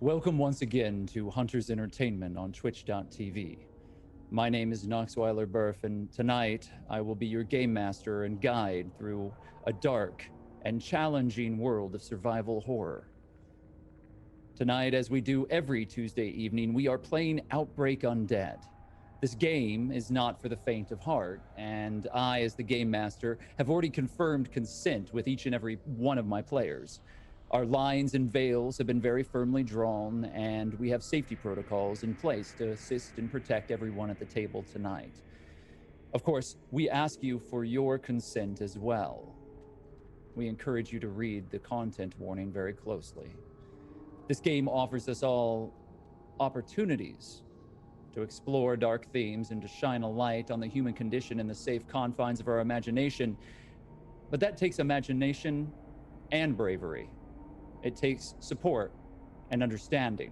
Welcome once again to Hunter's Entertainment on Twitch.tv. My name is Noxweiler Burf, and tonight I will be your game master and guide through a dark and challenging world of survival horror. Tonight, as we do every Tuesday evening, we are playing Outbreak Undead. This game is not for the faint of heart, and I, as the game master, have already confirmed consent with each and every one of my players. Our lines and veils have been very firmly drawn, and we have safety protocols in place to assist and protect everyone at the table tonight. Of course, we ask you for your consent as well. We encourage you to read the content warning very closely. This game offers us all opportunities to explore dark themes and to shine a light on the human condition in the safe confines of our imagination. But that takes imagination and bravery. It takes support and understanding.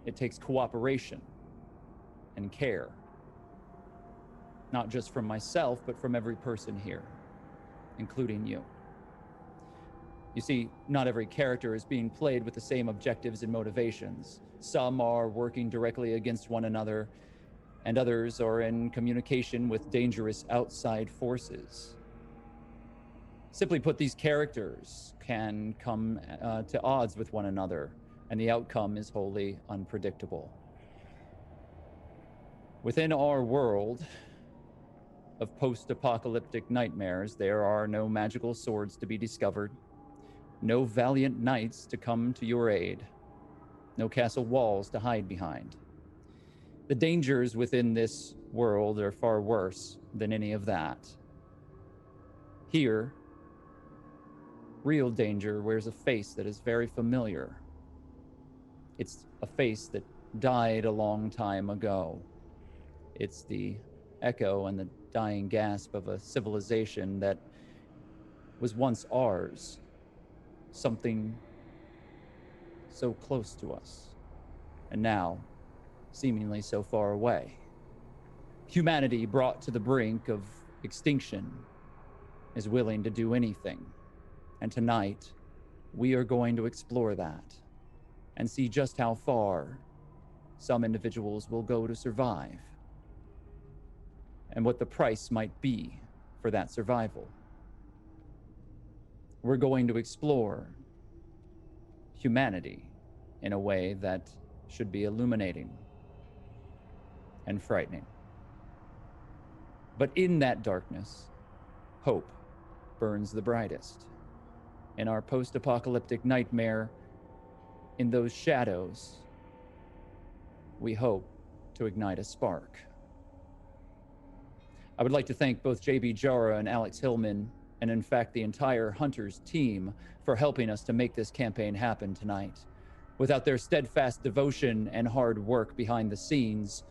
It takes cooperation and care. Not just from myself, but from every person here, including you. You see, not every character is being played with the same objectives and motivations. Some are working directly against one another, and others are in communication with dangerous outside forces. Simply put, these characters can come to odds with one another, and the outcome is wholly unpredictable. Within our world of post-apocalyptic nightmares, there are no magical swords to be discovered, no valiant knights to come to your aid, no castle walls to hide behind. The dangers within this world are far worse than any of that. Here, real danger wears a face that is very familiar. It's a face that died a long time ago. It's the echo and the dying gasp of a civilization that was once ours. Something so close to us, and now seemingly so far away. Humanity, brought to the brink of extinction, is willing to do anything. And tonight, we are going to explore that and see just how far some individuals will go to survive and what the price might be for that survival. We're going to explore humanity in a way that should be illuminating and frightening. But in that darkness, hope burns the brightest. In our post-apocalyptic nightmare, in those shadows, we hope to ignite a spark. I would like to thank both JB Jara and Alex Hillman, and in fact the entire Hunters team, for helping us to make this campaign happen tonight. Without their steadfast devotion and hard work behind the scenes,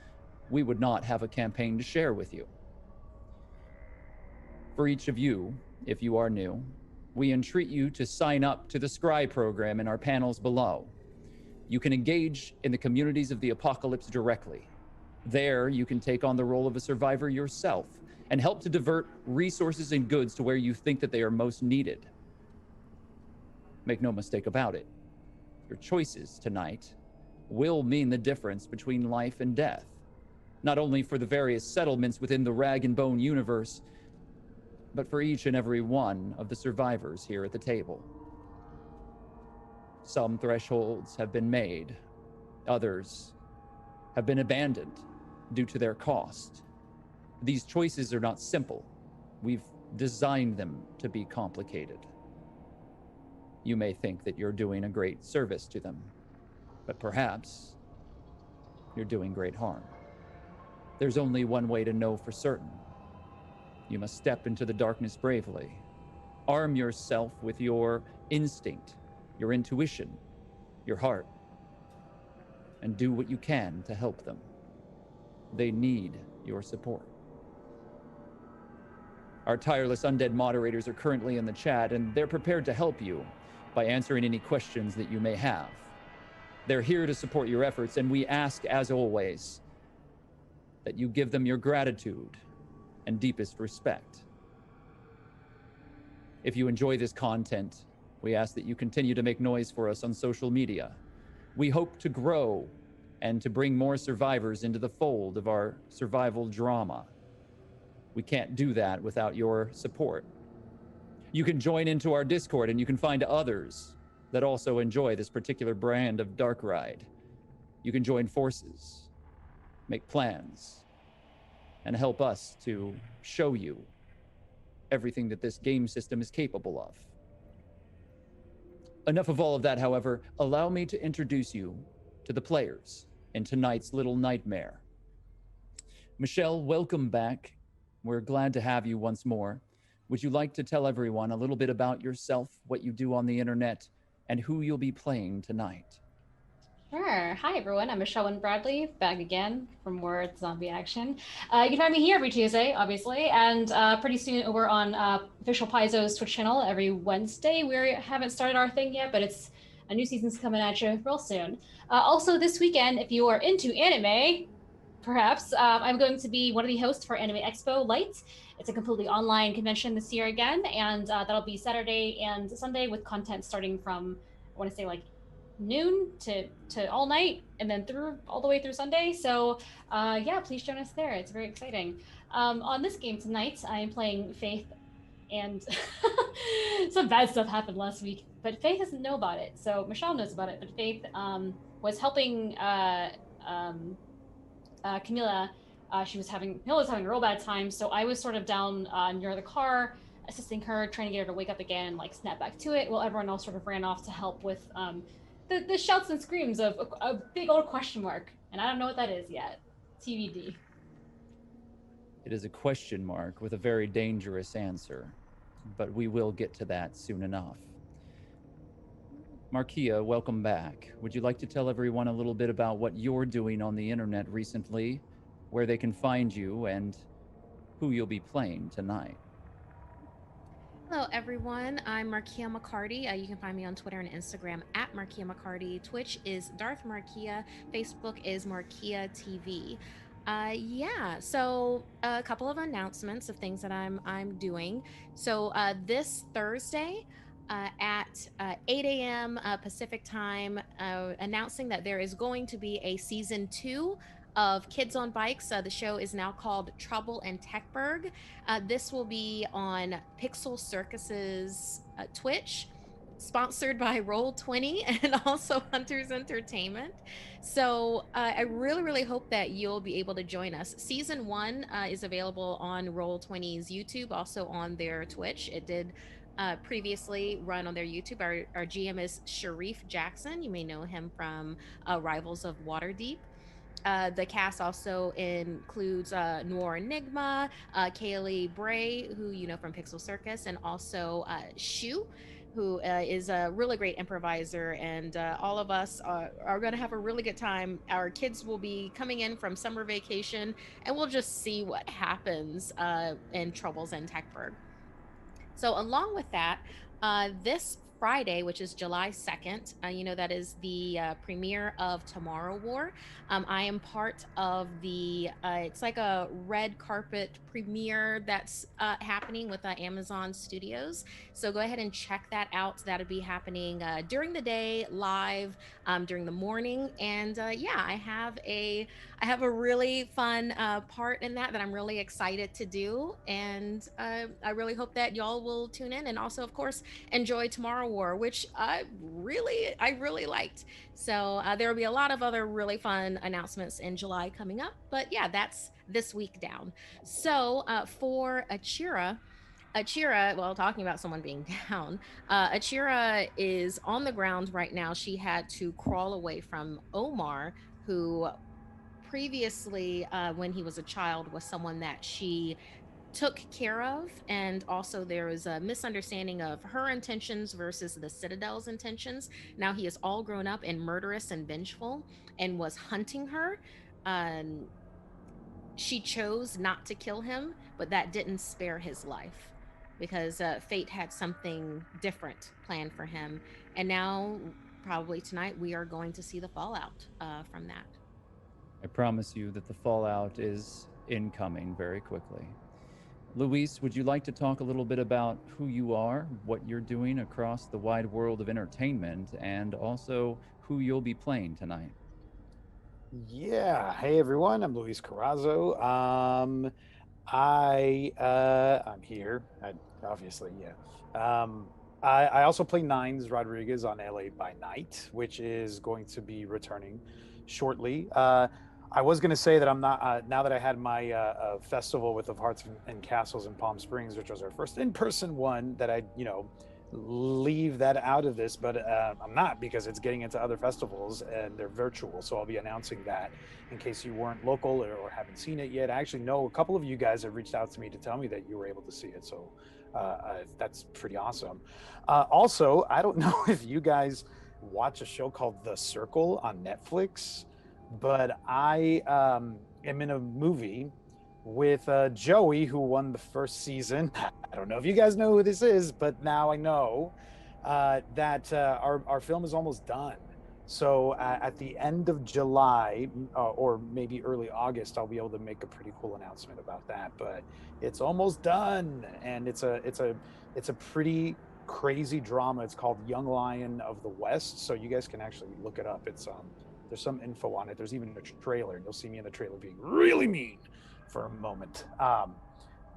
we would not have a campaign to share with you. For each of you, if you are new, we entreat you to sign up to the Scry program in our panels below. You can engage in the communities of the apocalypse directly. There, you can take on the role of a survivor yourself and help to divert resources and goods to where you think that they are most needed. Make no mistake about it, your choices tonight will mean the difference between life and death, not only for the various settlements within the Rag and Bone universe, but for each and every one of the survivors here at the table. Some thresholds have been made, others have been abandoned due to their cost. These choices are not simple. We've designed them to be complicated. You may think that you're doing a great service to them, but perhaps you're doing great harm. There's only one way to know for certain. You must step into the darkness bravely. Arm yourself with your instinct, your intuition, your heart, and do what you can to help them. They need your support. Our tireless Undead moderators are currently in the chat, and they're prepared to help you by answering any questions that you may have. They're here to support your efforts, and we ask, as always, that you give them your gratitude and deepest respect. If you enjoy this content, we ask that you continue to make noise for us on social media. We hope to grow and to bring more survivors into the fold of our survival drama. We can't do that without your support. You can join into our Discord and you can find others that also enjoy this particular brand of Dark Ride. You can join forces, make plans, and help us to show you everything that this game system is capable of. Enough of all of that, however. Allow me to introduce you to the players in tonight's little nightmare. Michelle, welcome back. We're glad to have you once more. Would you like to tell everyone a little bit about yourself, what you do on the internet, and who you'll be playing tonight? Sure. Hi, everyone. I'm Michelle Bradley, back again for more zombie action. You can find me here every Tuesday, obviously, and pretty soon over on Official Paizo's Twitch channel every Wednesday. We haven't started our thing yet, but it's a new season's coming at you real soon. Also, this weekend, if you are into anime, perhaps I'm going to be one of the hosts for Anime Expo Light. It's a completely online convention this year again, and that'll be Saturday and Sunday with content starting from, I want to say, like noon to all night, and then through all the way through Sunday. So yeah, please join us there. It's very exciting. On this game tonight, I am playing Faith, and some bad stuff happened last week, but Faith doesn't know about it. So Michelle knows about it, but Faith was helping Camila. Camila was having a real bad time, so I was sort of down near the car, assisting her, trying to get her to wake up again, and like snap back to it, while everyone else sort of ran off to help with the shouts and screams of a big old question mark, and I don't know what that is yet. TBD. It is a question mark with a very dangerous answer, but we will get to that soon enough. Markia, welcome back. Would you like to tell everyone a little bit about what you're doing on the internet recently, where they can find you, and who you'll be playing tonight? Hello, everyone. I'm Markia McCarty. You can find me on Twitter and Instagram at Markia McCarty. Twitch is Darth Markia. Facebook is Markia TV. Yeah, so a couple of announcements of things that I'm doing. So this Thursday at 8 a.m. Pacific time, announcing that there is going to be a season 2 of Kids on Bikes. The show is now called Trouble in Techburg. This will be on Pixel Circus's Twitch, sponsored by Roll20 and also Hunters Entertainment. So I really hope that you'll be able to join us. Season 1 is available on Roll20's YouTube, also on their Twitch. It did previously run on their YouTube. Our GM is Sharif Jackson. You may know him from Rivals of Waterdeep. The cast also includes Noir Enigma, Kaylee Bray, who you know from Pixel Circus, and also Shu, who is a really great improviser. And all of us are going to have a really good time. Our kids will be coming in from summer vacation, and we'll just see what happens in Troubles in Techburg. So, along with that, this Friday, which is July 2nd, that is the premiere of Tomorrow War. I am part of it's like a red carpet premiere that's happening with Amazon Studios. So go ahead and check that out. That'll be happening during the day, live during the morning. And yeah, I have a really fun part in that I'm really excited to do. And I really hope that y'all will tune in, and also, of course, enjoy Tomorrow War, which I really liked. So there will be a lot of other really fun announcements in July coming up. But yeah, that's this week down. So for Achira, well, talking about someone being down, Achira is on the ground right now. She had to crawl away from Omar, who previously, when he was a child, was someone that she took care of. And also there was a misunderstanding of her intentions versus the Citadel's intentions. Now he is all grown up and murderous and vengeful and was hunting her. She chose not to kill him, but that didn't spare his life, because fate had something different planned for him. And now, probably tonight, we are going to see the fallout from that. I promise you that the fallout is incoming very quickly. Luis, would you like to talk a little bit about who you are, what you're doing across the wide world of entertainment, and also who you'll be playing tonight. Yeah. Hey everyone, I'm Luis Carrazzo. I'm here. Obviously, yeah. I also play Nines Rodriguez on LA by Night, which is going to be returning shortly. I was going to say that I'm not now that I had my festival with of Hearts and Castles in Palm Springs, which was our first in-person one, that I leave that out of this, but I'm not, because it's getting into other festivals and they're virtual. So I'll be announcing that in case you weren't local or haven't seen it yet. I actually know a couple of you guys have reached out to me to tell me that you were able to see it. So that's pretty awesome. Also, I don't know if you guys watch a show called The Circle on Netflix, but I am in a movie with Joey, who won the first season. I don't know if you guys know who this is, but now I know that our film is almost done. So at the end of July, or maybe early August, I'll be able to make a pretty cool announcement about that. But it's almost done, and it's a pretty crazy drama. It's called Young Lion of the West, so you guys can actually look it up. It's there's some info on it. There's even a trailer. You'll see me in the trailer being really mean for a moment.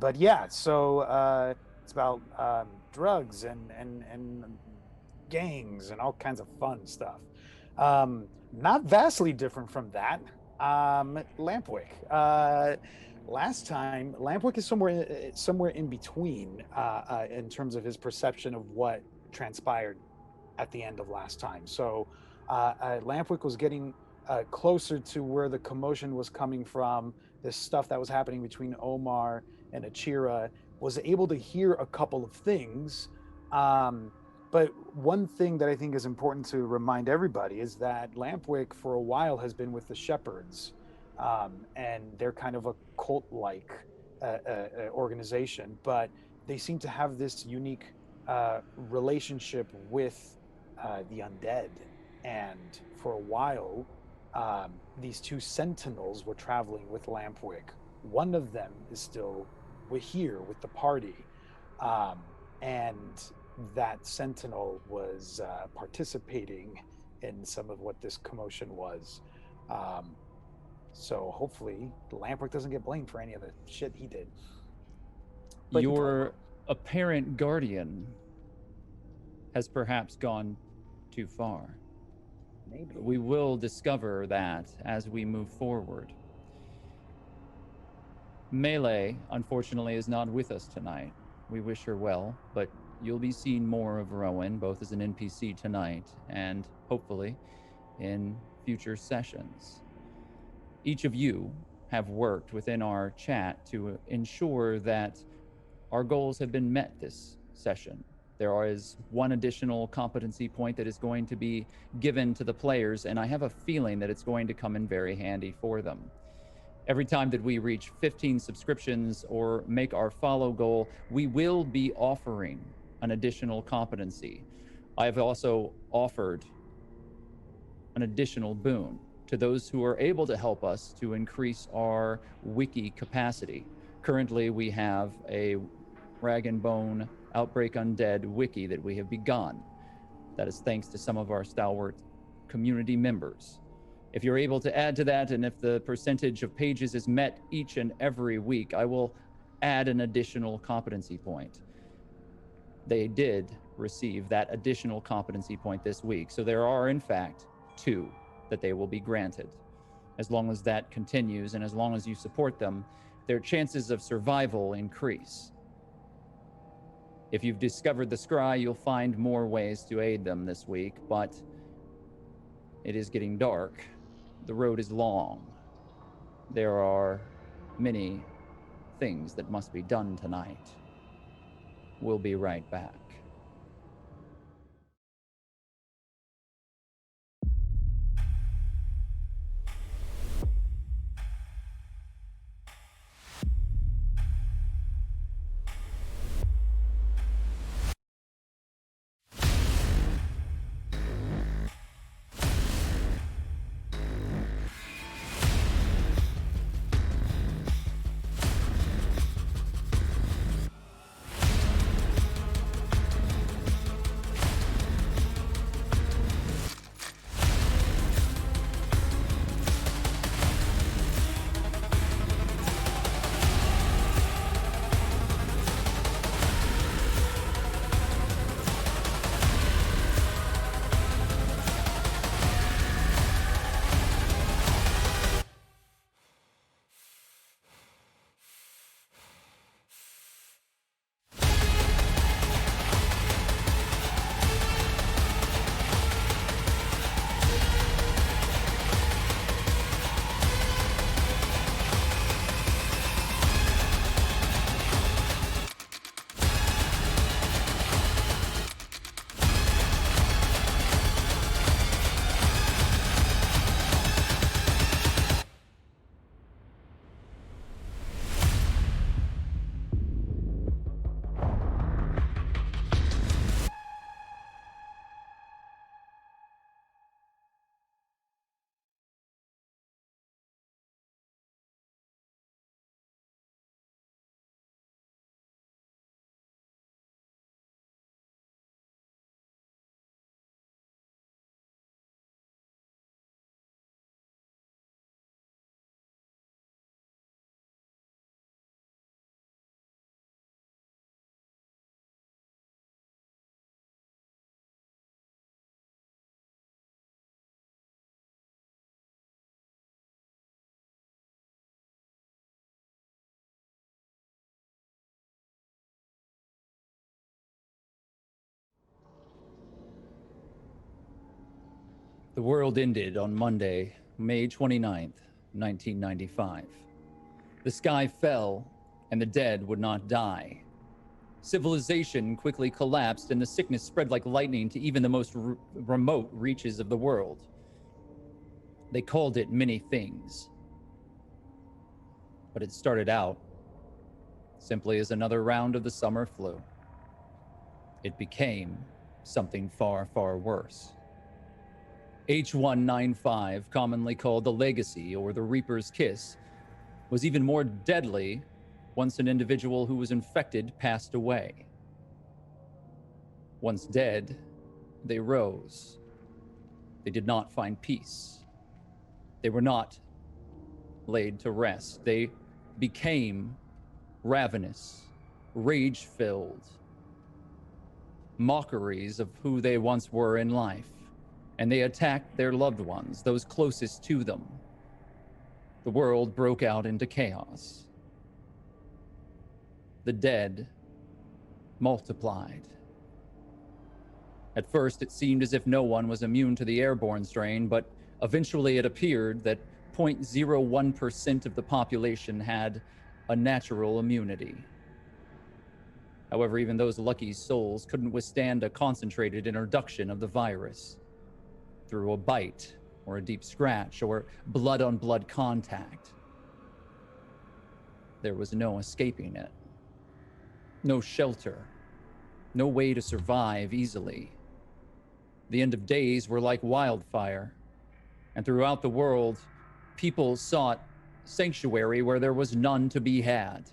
But yeah, so it's about drugs and gangs and all kinds of fun stuff. Not vastly different from that. Lampwick. Last time, Lampwick is somewhere in between in terms of his perception of what transpired at the end of last time. So Lampwick was getting closer to where the commotion was coming from, this stuff that was happening between Omar and Achira, was able to hear a couple of things. But one thing that I think is important to remind everybody is that Lampwick for a while has been with the Shepherds, and they're kind of a cult-like organization, but they seem to have this unique relationship with the undead. And for a while, these two sentinels were traveling with Lampwick. One of them is still here with the party, and that sentinel was participating in some of what this commotion was. So hopefully Lampwick doesn't get blamed for any of the shit he did. But Your apparent guardian has perhaps gone too far. Maybe. We will discover that as we move forward. Melee, unfortunately, is not with us tonight. We wish her well, but you'll be seeing more of Rowan, both as an NPC tonight and hopefully in future sessions. Each of you have worked within our chat to ensure that our goals have been met this session. There is one additional competency point that is going to be given to the players, and I have a feeling that it's going to come in very handy for them. Every time that we reach 15 subscriptions or make our follow goal, we will be offering an additional competency. I have also offered an additional boon to those who are able to help us to increase our wiki capacity. Currently, we have a Rag and Bone Outbreak Undead wiki that we have begun. That is thanks to some of our stalwart community members. If you're able to add to that, and if the percentage of pages is met each and every week, I will add an additional competency point. They did receive that additional competency point this week. So there are, in fact, 2 that they will be granted. As long as that continues and as long as you support them, their chances of survival increase. If you've discovered the scry, you'll find more ways to aid them this week, but it is getting dark. The road is long. There are many things that must be done tonight. We'll be right back. The world ended on Monday, May 29th, 1995. The sky fell, and the dead would not die. Civilization quickly collapsed, and the sickness spread like lightning to even the most remote reaches of the world. They called it many things, but it started out simply as another round of the summer flu. It became something far, far worse. H195, commonly called the Legacy or the Reaper's Kiss, was even more deadly once an individual who was infected passed away. Once dead, they rose. They did not find peace. They were not laid to rest. They became ravenous, rage-filled mockeries of who they once were in life, and they attacked their loved ones, those closest to them. The world broke out into chaos. The dead multiplied. At first, it seemed as if no one was immune to the airborne strain, but eventually it appeared that 0.01% of the population had a natural immunity. However, even those lucky souls couldn't withstand a concentrated introduction of the virus through a bite or a deep scratch or blood-on-blood contact. There was no escaping it. No shelter. No way to survive easily. The end of days were like wildfire, and throughout the world, people sought sanctuary where there was none to be had.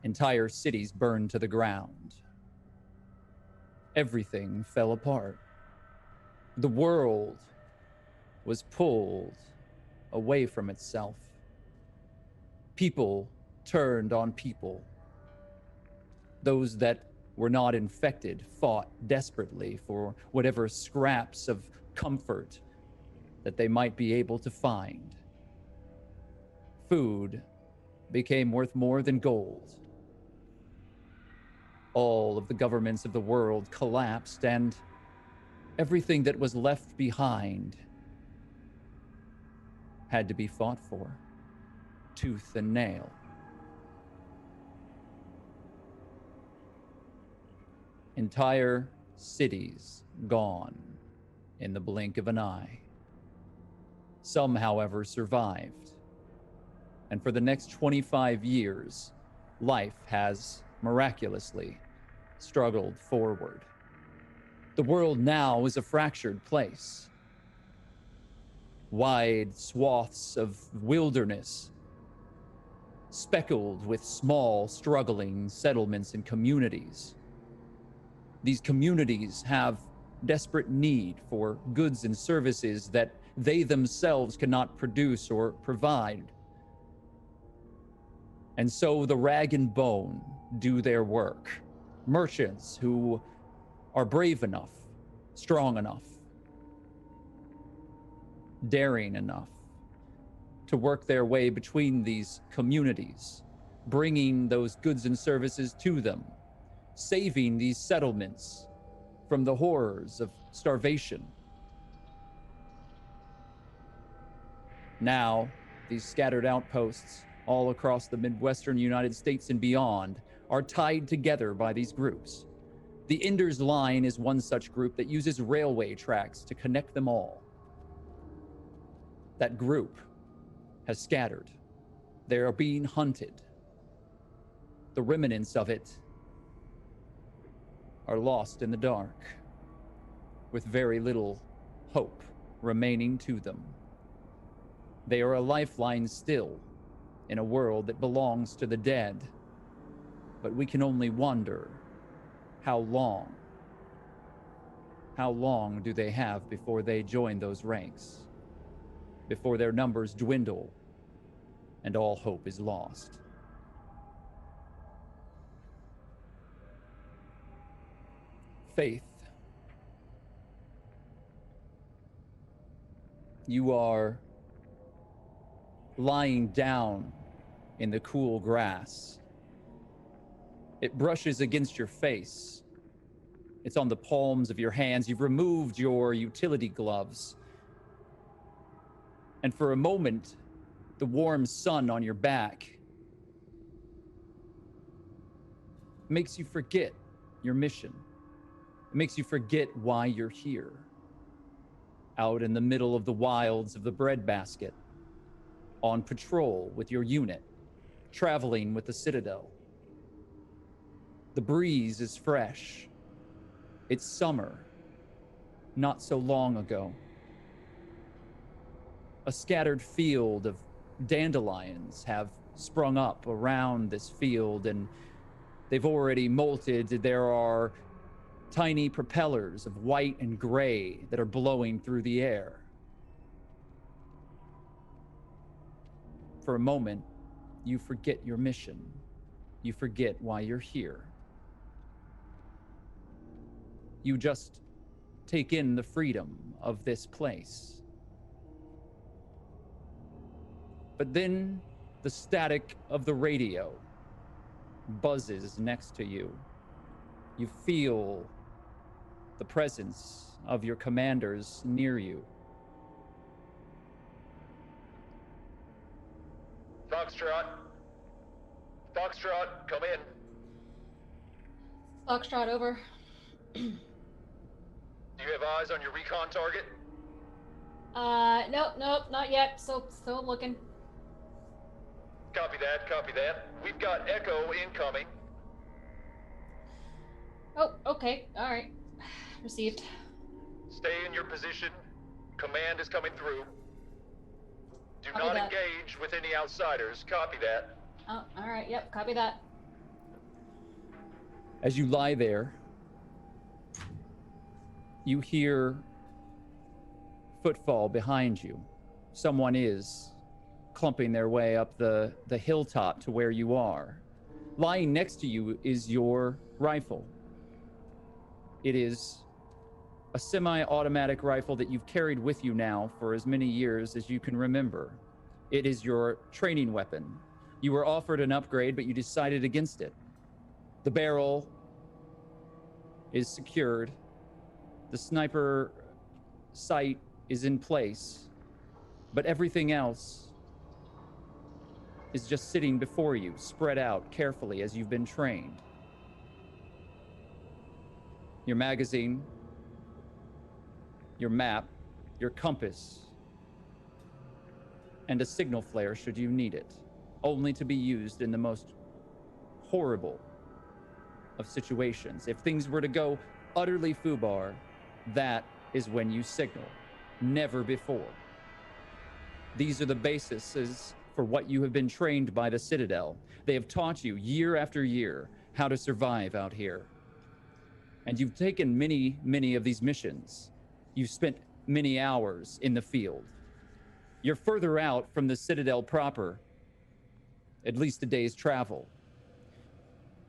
Entire cities burned to the ground. Everything fell apart. The world was pulled away from itself. People turned on people. Those that were not infected fought desperately for whatever scraps of comfort that they might be able to find. Food became worth more than gold. All of the governments of the world collapsed, and everything that was left behind had to be fought for, tooth and nail. Entire cities gone in the blink of an eye. Some, however, survived. And for the next 25 years, life has miraculously struggled forward. The world now is a fractured place. Wide swaths of wilderness, speckled with small, struggling settlements and communities. These communities have desperate need for goods and services that they themselves cannot produce or provide. And so the rag and bone do their work. Merchants who are brave enough, strong enough, daring enough to work their way between these communities, bringing those goods and services to them, saving these settlements from the horrors of starvation. Now, these scattered outposts all across the Midwestern United States and beyond are tied together by these groups. The Enders Line is one such group that uses railway tracks to connect them all. That group has scattered. They are being hunted. The remnants of it are lost in the dark, with very little hope remaining to them. They are a lifeline still in a world that belongs to the dead, but we can only wonder how long do they have before they join those ranks, before their numbers dwindle and all hope is lost. Faith. You are lying down in the cool grass. It brushes against your face. It's on the palms of your hands. You've removed your utility gloves. And for a moment, the warm sun on your back makes you forget your mission. It makes you forget why you're here. Out in the middle of the wilds of the breadbasket, on patrol with your unit, traveling with the Citadel. The breeze is fresh. It's summer, not so long ago. A scattered field of dandelions have sprung up around this field, and they've already molted. There are tiny propellers of white and gray that are blowing through the air. For a moment, you forget your mission. You forget why you're here. You just take in the freedom of this place. But then the static of the radio buzzes next to you. You feel the presence of your commanders near you. Foxtrot, come in. Foxtrot over. Do you have eyes on your recon target? Nope, not yet. Still looking. Copy that. We've got Echo incoming. Oh, okay. All right. Received. Stay in your position. Command is coming through. Do Copy not that. engage with any outsiders. Copy that. Oh, all right. Yep, copy that. As you lie there, you hear footfall behind you. Someone is clumping their way up the hilltop to where you are. Lying next to you is your rifle. It is a semi-automatic rifle that you've carried with you now for as many years as you can remember. It is your training weapon. You were offered an upgrade, but you decided against it. The barrel is secured. The sniper sight is in place, but everything else is just sitting before you, spread out carefully as you've been trained. Your magazine, your map, your compass, and a signal flare should you need it, only to be used in the most horrible of situations. If things were to go utterly foobar, that is when you signal, never before. These are the bases for what you have been trained by the Citadel. They have taught you year after year how to survive out here. And you've taken many of these missions. You've spent many hours in the field. You're further out from the Citadel proper, at least a day's travel.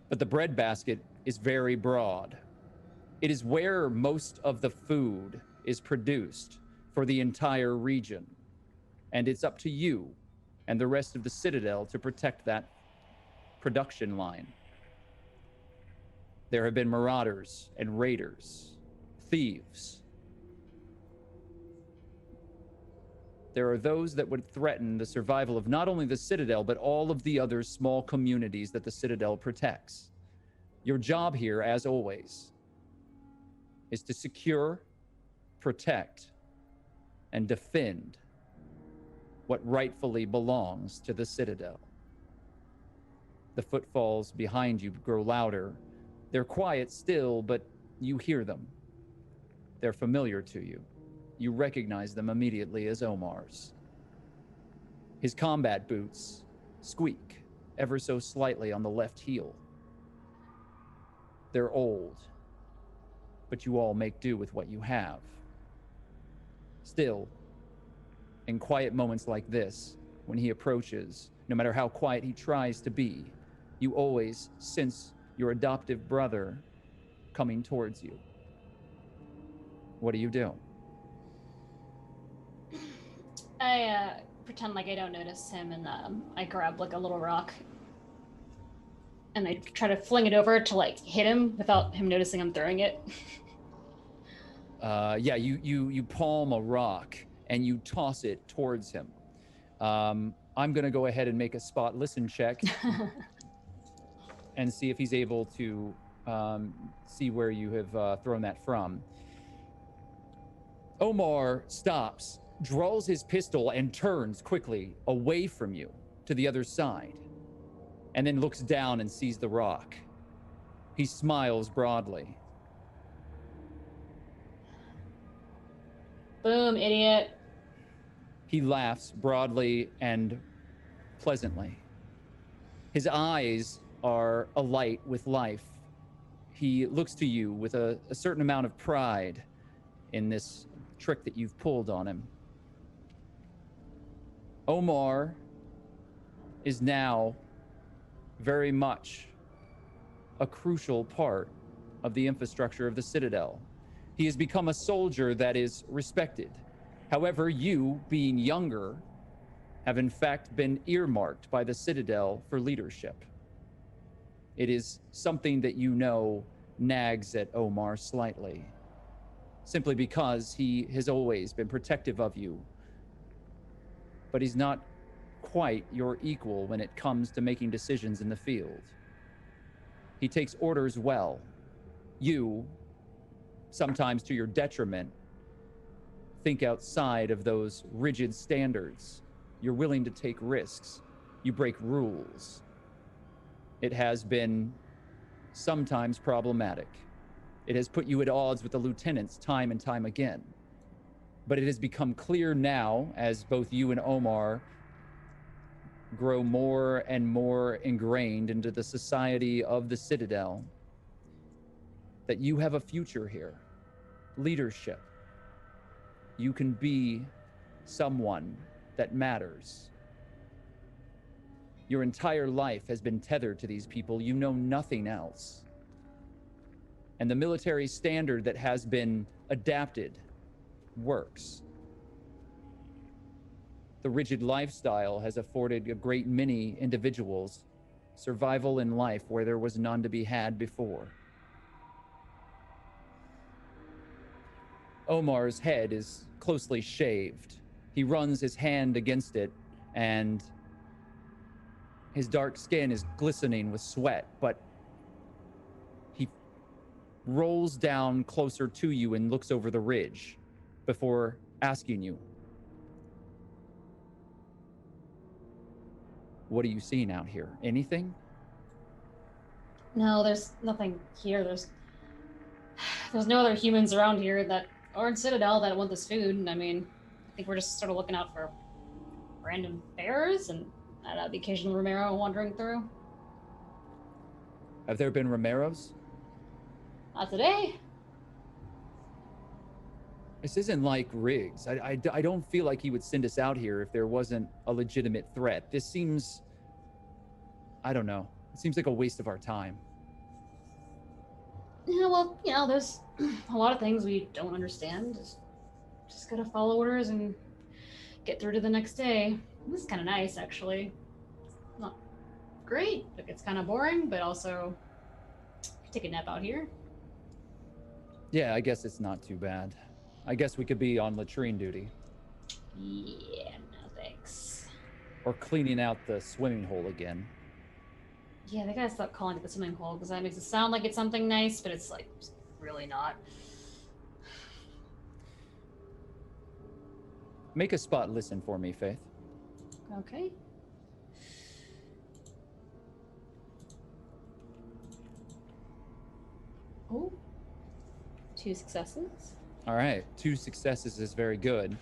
But the breadbasket is very broad. It is where most of the food is produced for the entire region. And it's up to you and the rest of the Citadel to protect that production line. There have been marauders and raiders, thieves. There are those that would threaten the survival of not only the Citadel, but all of the other small communities that the Citadel protects. Your job here, as always, is to secure, protect, and defend what rightfully belongs to the Citadel. The footfalls behind you grow louder. They're quiet still, but you hear them. They're familiar to you. You recognize them immediately as Omar's. His combat boots squeak ever so slightly on the left heel. They're old, but you all make do with what you have. Still, in quiet moments like this, when he approaches, no matter how quiet he tries to be, you always sense your adoptive brother coming towards you. What do you do? I pretend like I don't notice him, and I grab like a little rock and I try to fling it over to like hit him without him noticing I'm throwing it. Yeah, you palm a rock and you toss it towards him. I'm gonna go ahead and make a spot listen check and see if he's able to see where you have thrown that from. Omar stops, draws his pistol, and turns quickly away from you to the other side, and then looks down and sees the rock. He smiles broadly. Boom, idiot. He laughs broadly and pleasantly. His eyes are alight with life. He looks to you with a certain amount of pride in this trick that you've pulled on him. Omar is now very much a crucial part of the infrastructure of the Citadel. He has become a soldier that is respected. However, you, being younger, have in fact been earmarked by the Citadel for leadership. It is something that you know nags at Omar slightly, simply because he has always been protective of you. But he's not quite your equal when it comes to making decisions in the field. He takes orders well. You, sometimes to your detriment, think outside of those rigid standards. You're willing to take risks. You break rules. It has been sometimes problematic. It has put you at odds with the lieutenants time and time again. But it has become clear now, as both you and Omar grow more and more ingrained into the society of the Citadel, that you have a future here. Leadership. You can be someone that matters. Your entire life has been tethered to these people. You know nothing else. And the military standard that has been adapted works. The rigid lifestyle has afforded a great many individuals survival in life where there was none to be had before. Omar's head is closely shaved. He runs his hand against it, and his dark skin is glistening with sweat, but he rolls down closer to you and looks over the ridge before asking you, "What are you seeing out here? Anything?" No, there's nothing here. There's no other humans around here that aren't Citadel that want this food. And I mean, I think we're just sort of looking out for random bears and the occasional Romero wandering through. Have there been Romeros? Not today. This isn't like Riggs. I don't feel like he would send us out here if there wasn't a legitimate threat. This seems, I don't know. It seems like a waste of our time. Yeah, well, there's a lot of things we don't understand. Just gotta follow orders and get through to the next day. This is kind of nice, actually. Not great. Like, it's kind of boring, but also take a nap out here. Yeah, I guess it's not too bad. I guess we could be on latrine duty. Yeah, no thanks. Or cleaning out the swimming hole again. Yeah, they gotta stop calling it the swimming hole, because that makes it sound like it's something nice, but it's like really not. Make a spot listen for me, Faith. Okay. Oh, 2 successes. All right, 2 successes is very good.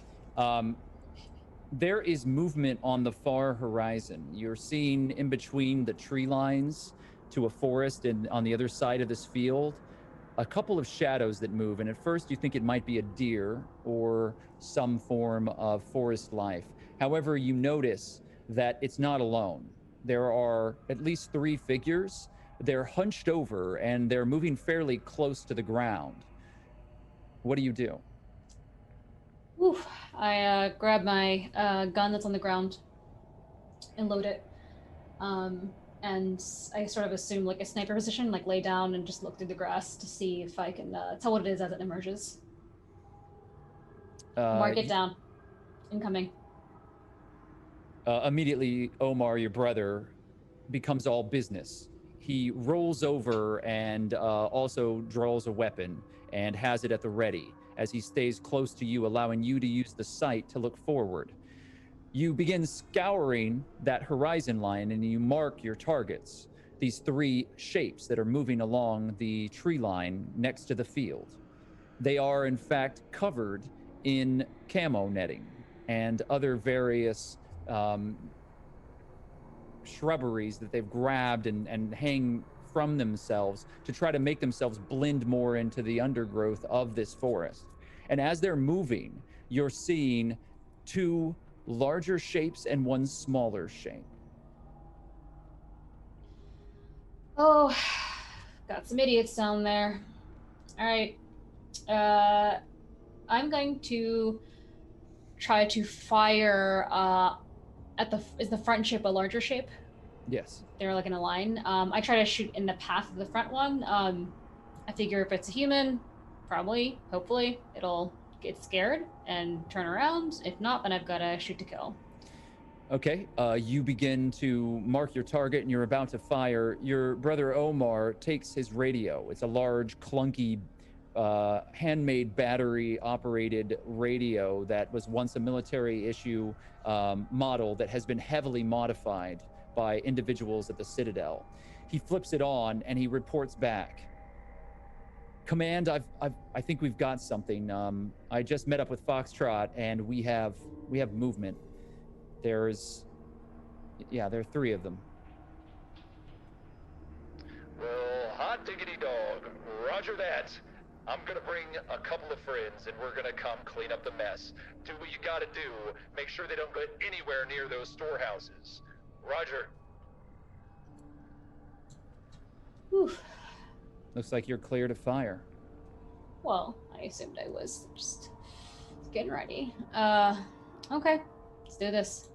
There is movement on the far horizon. You're seeing in between the tree lines to a forest and on the other side of this field, a couple of shadows that move. And at first you think it might be a deer or some form of forest life. However, you notice that it's not alone. There are at least 3 figures. They're hunched over and they're moving fairly close to the ground. What do you do? Oof. I grab my gun that's on the ground and load it. And and I sort of assume like a sniper position, like lay down and just look through the grass to see if I can tell what it is as it emerges. Mark it down. Incoming. Immediately, Omar, your brother, becomes all business. He rolls over and also draws a weapon and has it at the ready as he stays close to you, allowing you to use the sight to look forward. You begin scouring that horizon line and you mark your targets, these three shapes that are moving along the tree line next to the field. They are, in fact, covered in camo netting and other various shrubberies that they've grabbed and hang from themselves to try to make themselves blend more into the undergrowth of this forest. And as they're moving, you're seeing two larger shapes and one smaller shape. Oh, got some idiots down there. All right. I'm going to try to fire is the front shape a larger shape? Yes. They're like in a line. I try to shoot in the path of the front one. I figure if it's a human, probably, hopefully, it'll get scared and turn around. If not, then I've got to shoot to kill. Okay, you begin to mark your target and you're about to fire. Your brother Omar takes his radio. It's a large, clunky, handmade battery-operated radio that was once a military-issue model that has been heavily modified by individuals at the Citadel. He flips it on and he reports back. Command, I think we've got something. I just met up with Foxtrot and we have movement. There are three of them. Well, hot diggity dog. Roger that. I'm gonna bring a couple of friends and we're gonna come clean up the mess. Do what you gotta do. Make sure they don't get anywhere near those storehouses. Roger. Oof. Looks like you're clear to fire. Well, I assumed I was just getting ready. Okay, let's do this.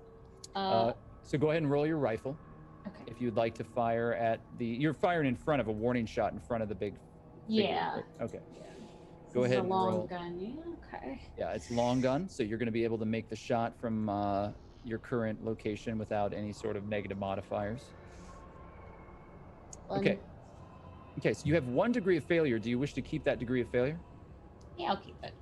So go ahead and roll your rifle. Okay. If you'd like to fire at you're firing in front of a warning shot in front of the big. Yeah. Figure. Okay. Yeah. Go ahead It's a and long roll. gun. Yeah. Okay. Yeah, it's long gun, so you're going to be able to make the shot from your current location without any sort of negative modifiers. Okay. Okay, so you have 1 degree of failure. Do you wish to keep that degree of failure? Yeah, I'll keep it.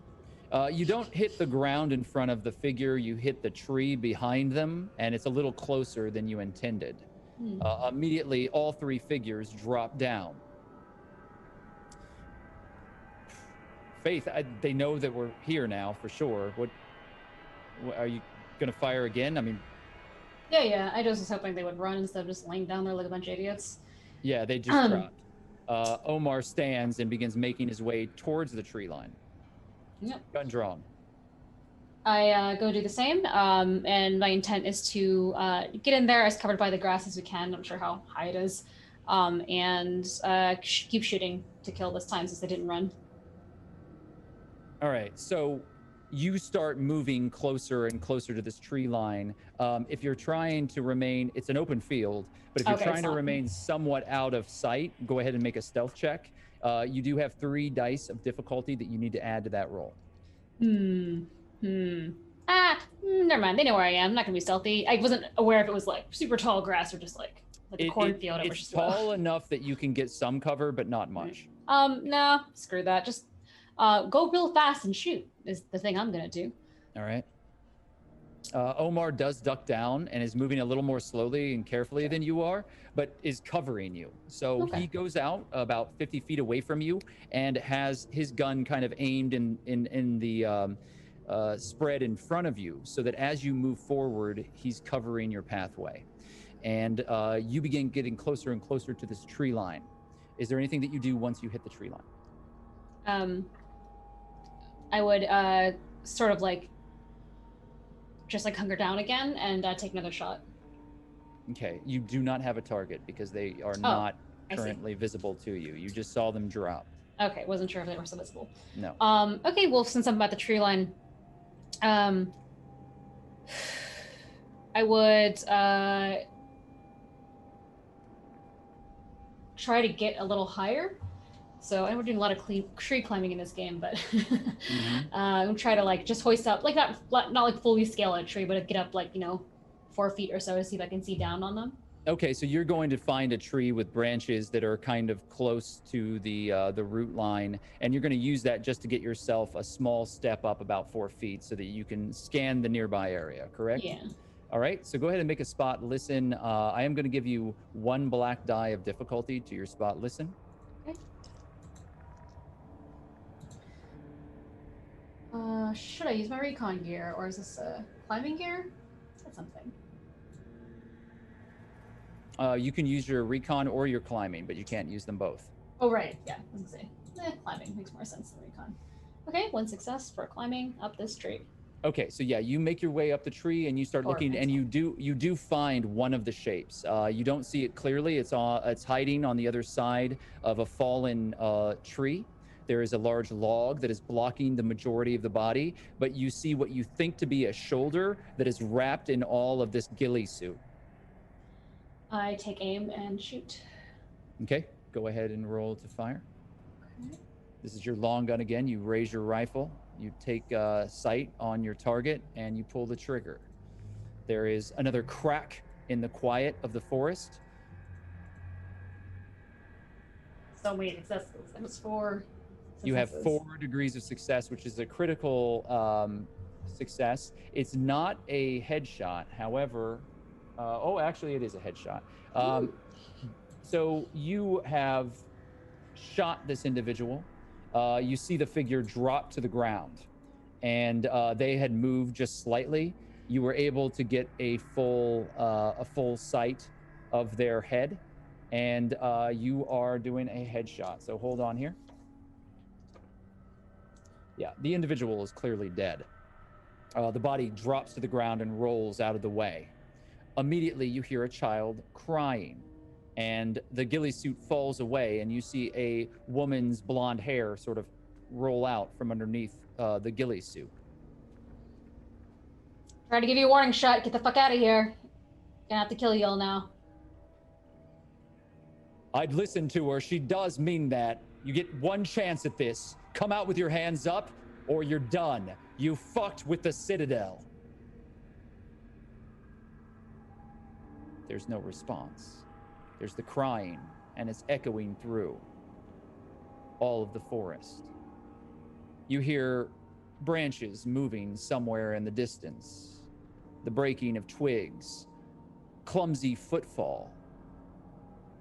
You don't hit the ground in front of the figure. You hit the tree behind them, and it's a little closer than you intended. Immediately, all three figures drop down. Faith, they know that we're here now for sure. What are you going to fire again? I mean... Yeah. I just was hoping they would run instead of just laying down there like a bunch of idiots. Yeah, they just dropped. Omar stands and begins making his way towards the tree line. Yep. Gun drawn. I go do the same, and my intent is to get in there as covered by the grass as we can. I'm not sure how high it is, and keep shooting to kill this time since they didn't run. All right, so you start moving closer and closer to this tree line. If you're trying to remain, it's an open field, but if you're trying to remain somewhat out of sight, go ahead and make a stealth check. You do have 3 dice of difficulty that you need to add to that roll. Never mind. They know where I am. I'm not gonna be stealthy. I wasn't aware if it was like super tall grass or just like a cornfield. It's tall enough that you can get some cover, but not much. No, screw that. Just go real fast and shoot is the thing I'm gonna do. All right. Omar does duck down and is moving a little more slowly and carefully than you are, but is covering you. So he goes out about 50 feet away from you and has his gun kind of aimed in the spread in front of you, so that as you move forward, he's covering your pathway. And you begin getting closer and closer to this tree line. Is there anything that you do once you hit the tree line? I would sort of like just like hunker down again and take another shot. Okay, you do not have a target because they are not currently visible to you. You just saw them drop. Okay, wasn't sure if they were still visible. No. Okay, well, since I'm about the tree line, I would try to get a little higher. So I know we're doing a lot of tree climbing in this game, but I'm try to like just hoist up, like not like fully scale a tree, but get up like 4 feet or so to see if I can see down on them. Okay, so you're going to find a tree with branches that are kind of close to the root line, and you're going to use that just to get yourself a small step up about 4 feet so that you can scan the nearby area, correct? Yeah. All right, so go ahead and make a spot listen. I am going to give you 1 black die of difficulty to your spot listen. Okay. Should I use my recon gear, or is this climbing gear? That's something. You can use your recon or your climbing, but you can't use them both. Oh, right. Yeah, I was gonna say. Climbing makes more sense than recon. Okay, 1 success for climbing up this tree. Okay, so yeah, you make your way up the tree and you start looking, and you do find one of the shapes. You don't see it clearly. It's hiding on the other side of a fallen tree. There is a large log that is blocking the majority of the body, but you see what you think to be a shoulder that is wrapped in all of this ghillie suit. I take aim and shoot. Okay, go ahead and roll to fire. Okay. This is your long gun again. You raise your rifle, you take sight on your target, and you pull the trigger. There is another crack in the quiet of the forest. So many successes. That was 4 successes. You have 4 degrees of success, which is a critical success. It's not a headshot, however. Actually, it is a headshot. So you have shot this individual. You see the figure drop to the ground, and they had moved just slightly. You were able to get a full sight of their head, and you are doing a headshot. So hold on here. Yeah, the individual is clearly dead. The body drops to the ground and rolls out of the way. Immediately, you hear a child crying, and the ghillie suit falls away, and you see a woman's blonde hair sort of roll out from underneath the ghillie suit. Try to give you a warning shot. Get the fuck out of here. Gonna have to kill you all now. I'd listen to her. She does mean that. You get 1 chance at this. Come out with your hands up, or you're done. You fucked with the Citadel. There's no response. There's the crying, and it's echoing through all of the forest. You hear branches moving somewhere in the distance, the breaking of twigs, clumsy footfall,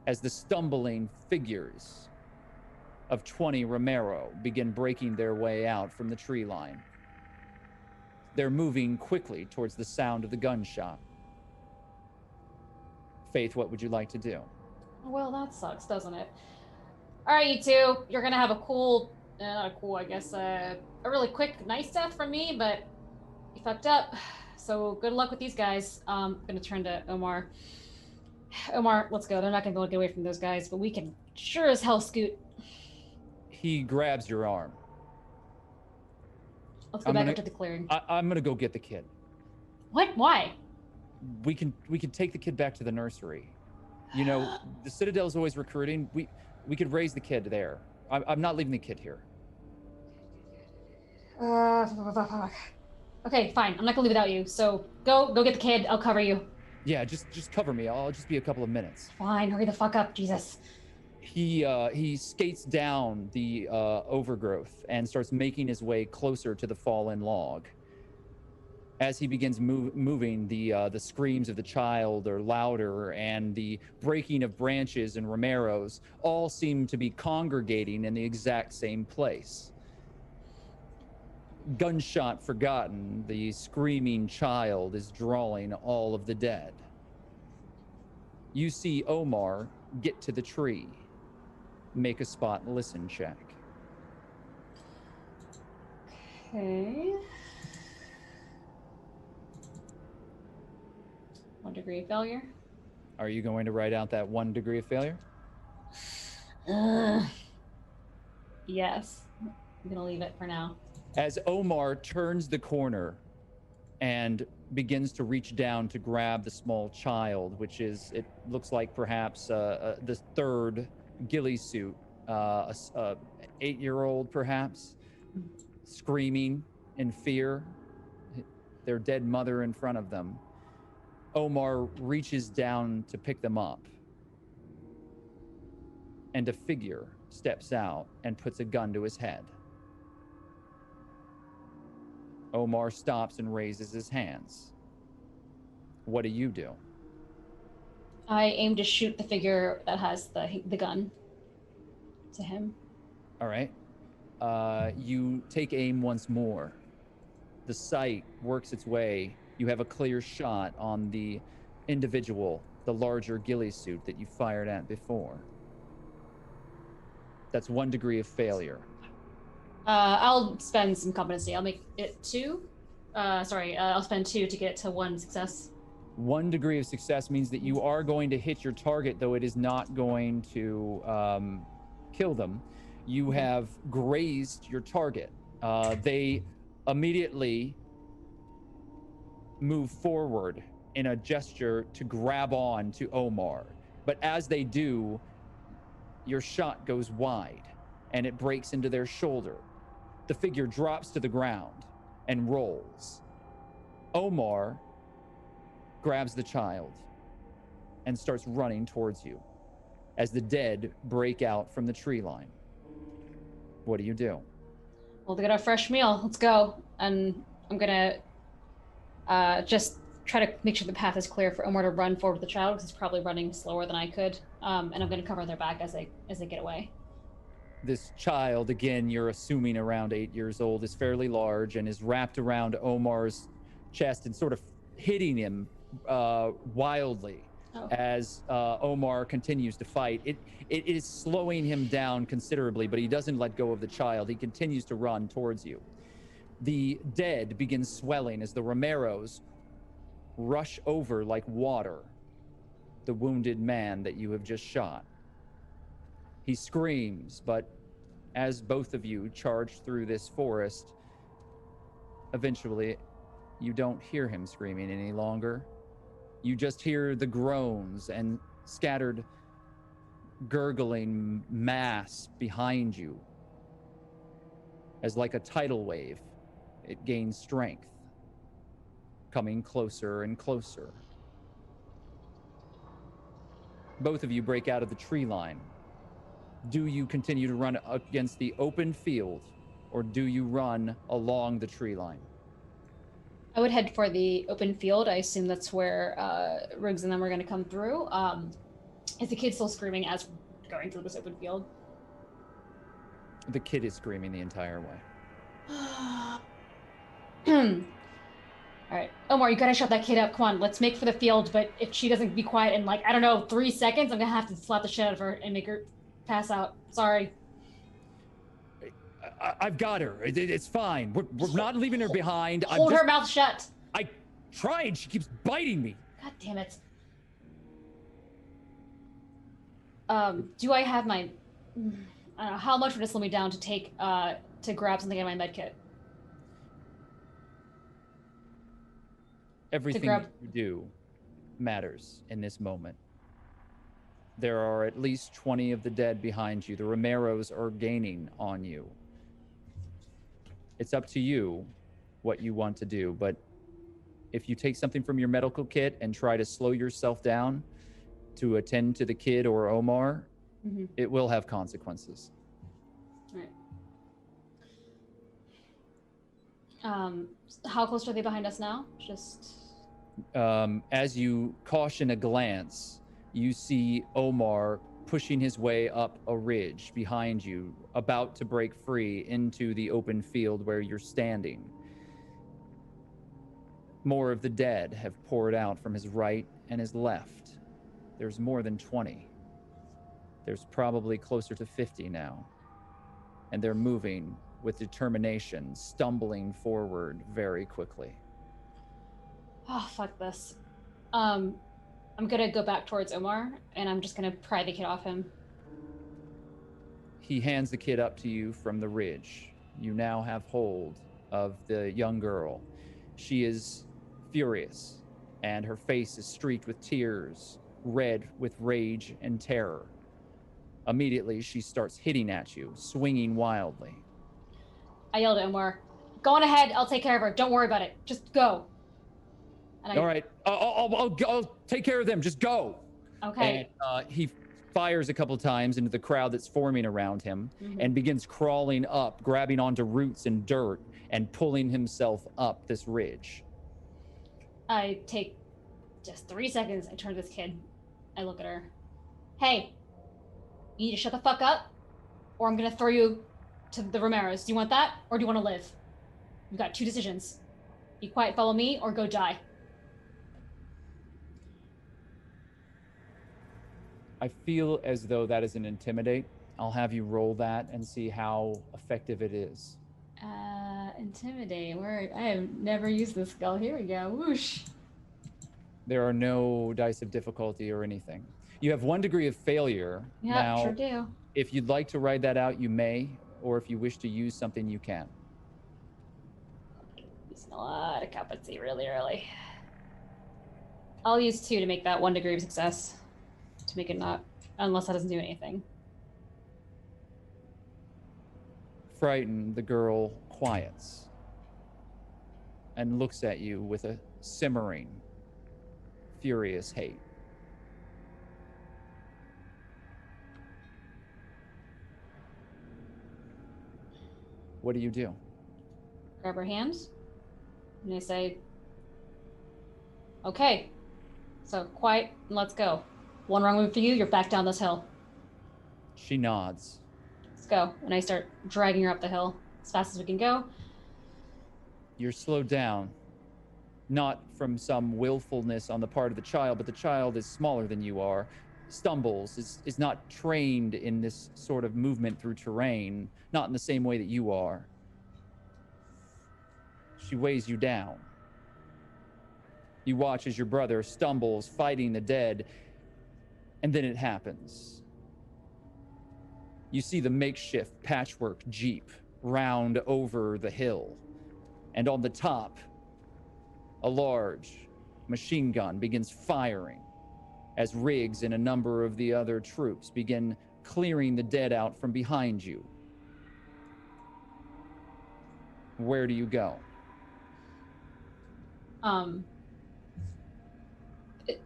as the stumbling figures of 20 Romero begin breaking their way out from the tree line. They're moving quickly towards the sound of the gunshot. Faith, what would you like to do? Well, that sucks, doesn't it? All right, you two, you're gonna have a a really quick, nice death from me, but you fucked up. So good luck with these guys. I'm gonna turn to Omar. Omar, let's go. They're not gonna be able to get away from those guys, but we can sure as hell scoot. He grabs your arm. Let's go back up to the clearing. I'm gonna go get the kid. What? Why? We can take the kid back to the nursery. You know, the Citadel's always recruiting. We could raise the kid there. I'm not leaving the kid here. Okay, fine. I'm not gonna leave without you. So go get the kid. I'll cover you. Yeah, just cover me. I'll just be a couple of minutes. Fine. Hurry the fuck up, Jesus. He skates down the overgrowth and starts making his way closer to the fallen log. As he begins moving, the screams of the child are louder, and the breaking of branches and Romeros all seem to be congregating in the exact same place. Gunshot forgotten, the screaming child is drawing all of the dead. You see Omar get to the tree. Make a spot and listen check. Okay. 1 degree of failure. Are you going to write out that 1 degree of failure? Yes. I'm gonna leave it for now. As Omar turns the corner and begins to reach down to grab the small child, which is, it looks like perhaps the 3rd ghillie suit, a 8-year-old perhaps, screaming in fear, their dead mother in front of them. Omar reaches down to pick them up, and a figure steps out and puts a gun to his head. Omar stops and raises his hands. What do you do? I aim to shoot the figure that has the gun to him. All right. You take aim once more. The sight works its way. You have a clear shot on the individual, the larger ghillie suit that you fired at before. That's 1 degree of failure. I'll spend some competency. I'll make it 2. I'll spend 2 to get to 1 success. 1 degree of success means that you are going to hit your target, though it is not going to kill them. You have grazed your target. They immediately move forward in a gesture to grab on to Omar. But as they do, your shot goes wide and it breaks into their shoulder. The figure drops to the ground and rolls. Omar grabs the child and starts running towards you as the dead break out from the tree line. What do you do? Well, they got a fresh meal. Let's go. And I'm gonna just try to make sure the path is clear for Omar to run forward with the child, because he's probably running slower than I could. And I'm gonna cover their back as they get away. This child, again, you're assuming around 8 years old, is fairly large and is wrapped around Omar's chest and sort of hitting him wildly as Omar continues to fight. It is slowing him down considerably, but he doesn't let go of the child. He continues to run towards you. The dead begin swelling as the Romeros rush over like water the wounded man that you have just shot. He screams, but as both of you charge through this forest, eventually you don't hear him screaming any longer. You just hear the groans and scattered gurgling mass behind you. As like a tidal wave, it gains strength, coming closer and closer. Both of you break out of the tree line. Do you continue to run against the open field, or do you run along the tree line? I would head for the open field. I assume that's where Riggs and them are going to come through. Is the kid still screaming as we're going through this open field? The kid is screaming the entire way. All right, Omar, you gotta shut that kid up. Come on, let's make for the field. But if she doesn't be quiet in, like, I don't know, 3 seconds, I'm gonna have to slap the shit out of her and make her pass out. Sorry. I've got her. It's fine. We're not leaving her behind. Hold her mouth shut. I tried. She keeps biting me. God damn it. Do I have my... I don't know, how much would it slow me down to take, to grab something in my med kit? Everything you do matters in this moment. There are at least 20 of the dead behind you. The Romeros are gaining on you. It's up to you what you want to do, but if you take something from your medical kit and try to slow yourself down to attend to the kid or Omar, it will have consequences. All right. How close are they behind us now? Just... as you caution a glance, you see Omar pushing his way up a ridge behind you, about to break free into the open field where you're standing. More of the dead have poured out from his right and his left. There's more than 20. There's probably closer to 50 now. And they're moving with determination, stumbling forward very quickly. Oh, fuck this. I'm gonna go back towards Omar, and I'm just gonna pry the kid off him. He hands the kid up to you from the ridge. You now have hold of the young girl. She is furious, and her face is streaked with tears, red with rage and terror. Immediately, she starts hitting at you, swinging wildly. I yelled at Omar, "Go on ahead. I'll take care of her. Don't worry about it. Just go." And All right, I'll take care of them. Just go. Okay. And he fires a couple times into the crowd that's forming around him and begins crawling up, grabbing onto roots and dirt and pulling himself up this ridge. I take just 3 seconds. I turn to this kid. I look at her. "Hey, you need to shut the fuck up, or I'm gonna throw you to the Romeros. Do you want that, or do you want to live? You've got 2 decisions. Be quiet, follow me, or go die." I feel as though that is an intimidate. I'll have you roll that and see how effective it is. Intimidate. I have never used this spell. Here we go. Whoosh. There are no dice of difficulty or anything. You have 1 degree of failure. Yeah, now, sure do. if you'd like to write that out, you may, or if you wish to use something, you can. Using a lot of competency really early. I'll use 2 to make that 1 degree of success. To make it not, unless that doesn't do anything. Frightened, the girl quiets and looks at you with a simmering, furious hate. What do you do? Grab her hands, and I say, "Okay, so quiet and let's go. 1 wrong move for you, you're back down this hill. She nods. Let's go." And I start dragging her up the hill as fast as we can go. You're slowed down, not from some willfulness on the part of the child, but the child is smaller than you are, stumbles, is not trained in this sort of movement through terrain, not in the same way that you are. She weighs you down. You watch as your brother stumbles, fighting the dead, and then it happens. You see the makeshift patchwork jeep round over the hill, and on the top, a large machine gun begins firing as Riggs and a number of the other troops begin clearing the dead out from behind you. Where do you go?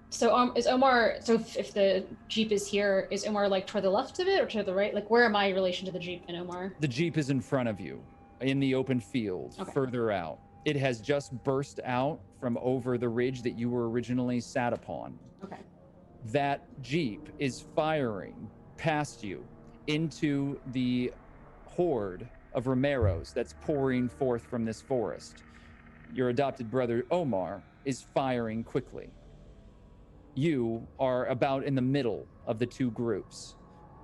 So is Omar, so if the Jeep is here, is Omar like toward the left of it or to the right? Like where am I in relation to the Jeep and Omar? The Jeep is in front of you in the open field, further out. It has just burst out from over the ridge that you were originally sat upon. Okay. That Jeep is firing past you into the horde of Romeros that's pouring forth from this forest. Your adopted brother, Omar, is firing quickly. You are about in the middle of the 2 groups.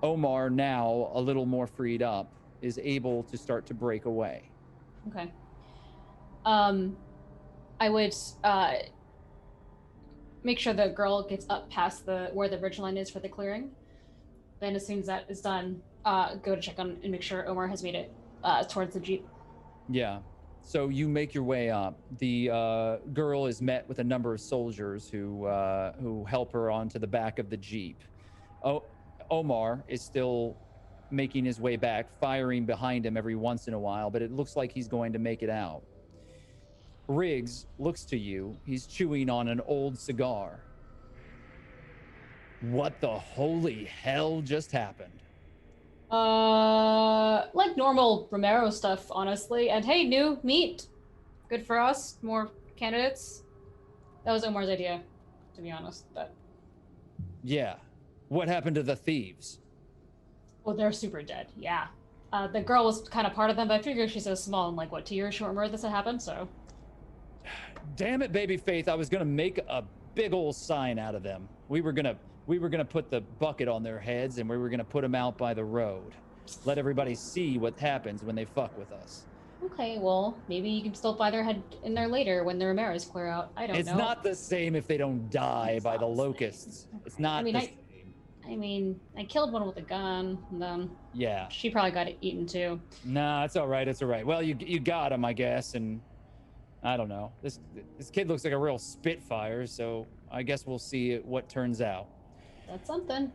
Omar, now a little more freed up, is able to start to break away. Okay. I would make sure the girl gets up past where the ridge line is for the clearing. Then as soon as that is done, go to check on and make sure Omar has made it towards the Jeep. Yeah. So you make your way up. The girl is met with a number of soldiers who help her onto the back of the Jeep. Omar is still making his way back, firing behind him every once in a while, but it looks like he's going to make it out. Riggs looks to you. He's chewing on an old cigar. What the holy hell just happened? Like normal Romero stuff, honestly. And hey, new meat. Good for us. More candidates. That was Omar's idea, to be honest. But yeah. What happened to the thieves? Well, they're super dead. Yeah. The girl was kind of part of them, but I figure she's so small and like, what, 2 years she won't remember this had happened, so. Damn it, baby Faith. I was gonna make a big old sign out of them. We were gonna put the bucket on their heads and we were gonna put them out by the road. Let everybody see what happens when they fuck with us. Okay, well, maybe you can still fly their head in there later when the Romeros clear out. I don't know. It's not the same if they don't die by the locusts. It's not the same. I mean, I killed one with a gun, and then yeah, she probably got it eaten too. Nah, it's all right. It's all right. Well, you got him, I guess, and I don't know. This kid looks like a real spitfire, so I guess we'll see what turns out. That's something.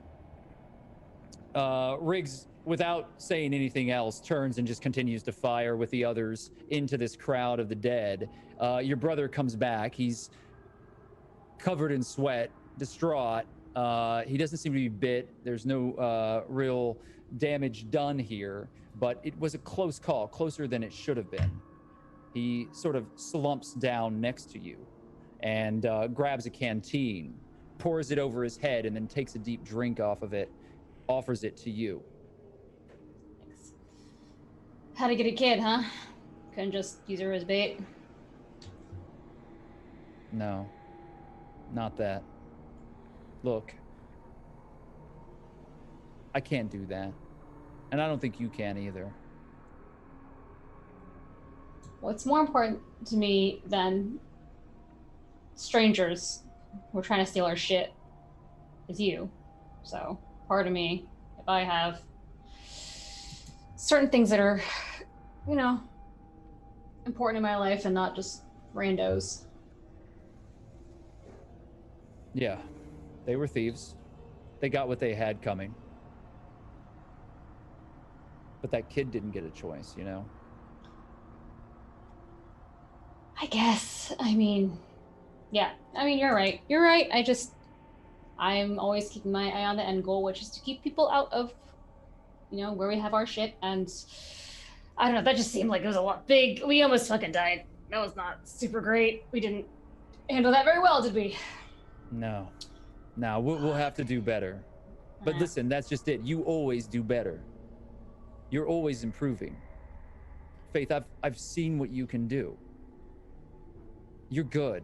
Riggs, without saying anything else, turns and just continues to fire with the others into this crowd of the dead. Your brother comes back. He's covered in sweat, distraught. He doesn't seem to be bit. There's no real damage done here, but it was a close call, closer than it should have been. He sort of slumps down next to you and grabs a canteen, pours it over his head, and then takes a deep drink off of it, offers it to you. Thanks. How to get a kid, huh? Couldn't just use her as bait. No, not that. Look, I can't do that. And I don't think you can either. What's more important to me than strangers who are trying to steal our shit is you. So, part of me, if I have certain things that are, you know, important in my life and not just randos. Yeah, they were thieves. They got what they had coming. But that kid didn't get a choice, you know? I guess. I mean, yeah. I mean, you're right. You're right. I'm always keeping my eye on the end goal, which is to keep people out of, you know, where we have our shit. And I don't know. That just seemed like it was a lot big. We almost fucking died. That was not super great. We didn't handle that very well, did we? No. Now we'll have to do better. But listen, that's just it. You always do better. You're always improving. Faith, I've seen what you can do. You're good.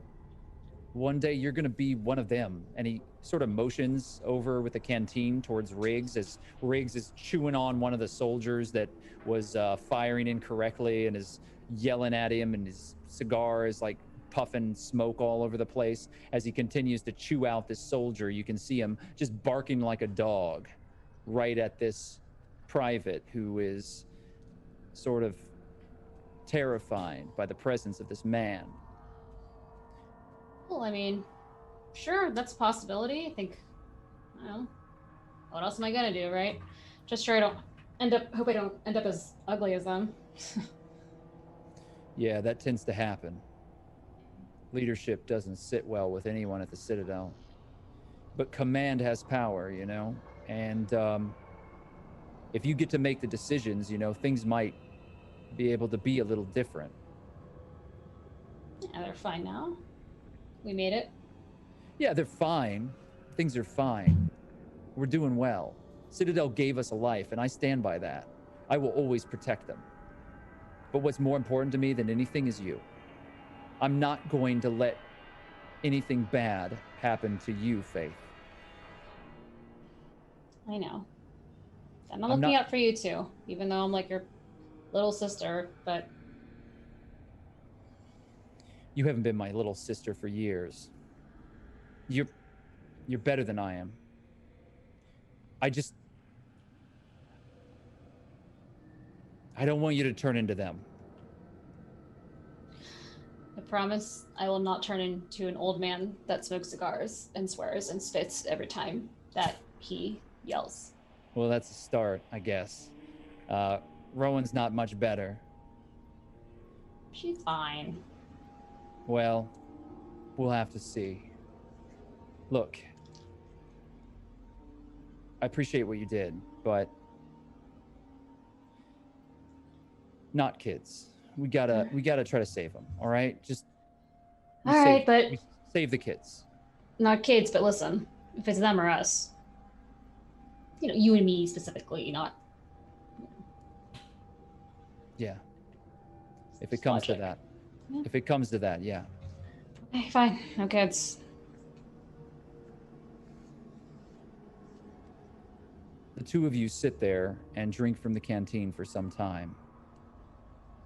One day you're gonna be one of them. And he sort of motions over with the canteen towards Riggs as Riggs is chewing on one of the soldiers that was firing incorrectly and is yelling at him, and his cigar is like puffing smoke all over the place. As he continues to chew out this soldier, you can see him just barking like a dog right at this private who is sort of terrified by the presence of this man. Well, I mean, sure, that's a possibility. I think, I don't know, what else am I gonna do, right? Just sure I don't hope I don't end up as ugly as them. Yeah, that tends to happen. Leadership doesn't sit well with anyone at the Citadel. But command has power, you know? And if you get to make the decisions, you know, things might be able to be a little different. Yeah, they're fine now. We made it. Yeah, they're fine. Things are fine. We're doing well. Citadel gave us a life, and I stand by that. I will always protect them. But what's more important to me than anything is you. I'm not going to let anything bad happen to you, Faith. I know. I'm looking out for you too, even though I'm like your little sister, but You haven't been my little sister for years. You're better than I am. I don't want you to turn into them. I promise I will not turn into an old man that smokes cigars and swears and spits every time that he yells. Well, that's a start, I guess. Rowan's not much better. She's fine. Well, we'll have to see. Look, I appreciate what you did, but not kids. We gotta try to save them. All right, just all right, but we save the kids. Not kids. But listen, if it's them or us, you know, you and me specifically, not. Yeah. If it comes to that. Yeah. If it comes to that, yeah. Okay, fine. No kids. The two of you sit there and drink from the canteen for some time.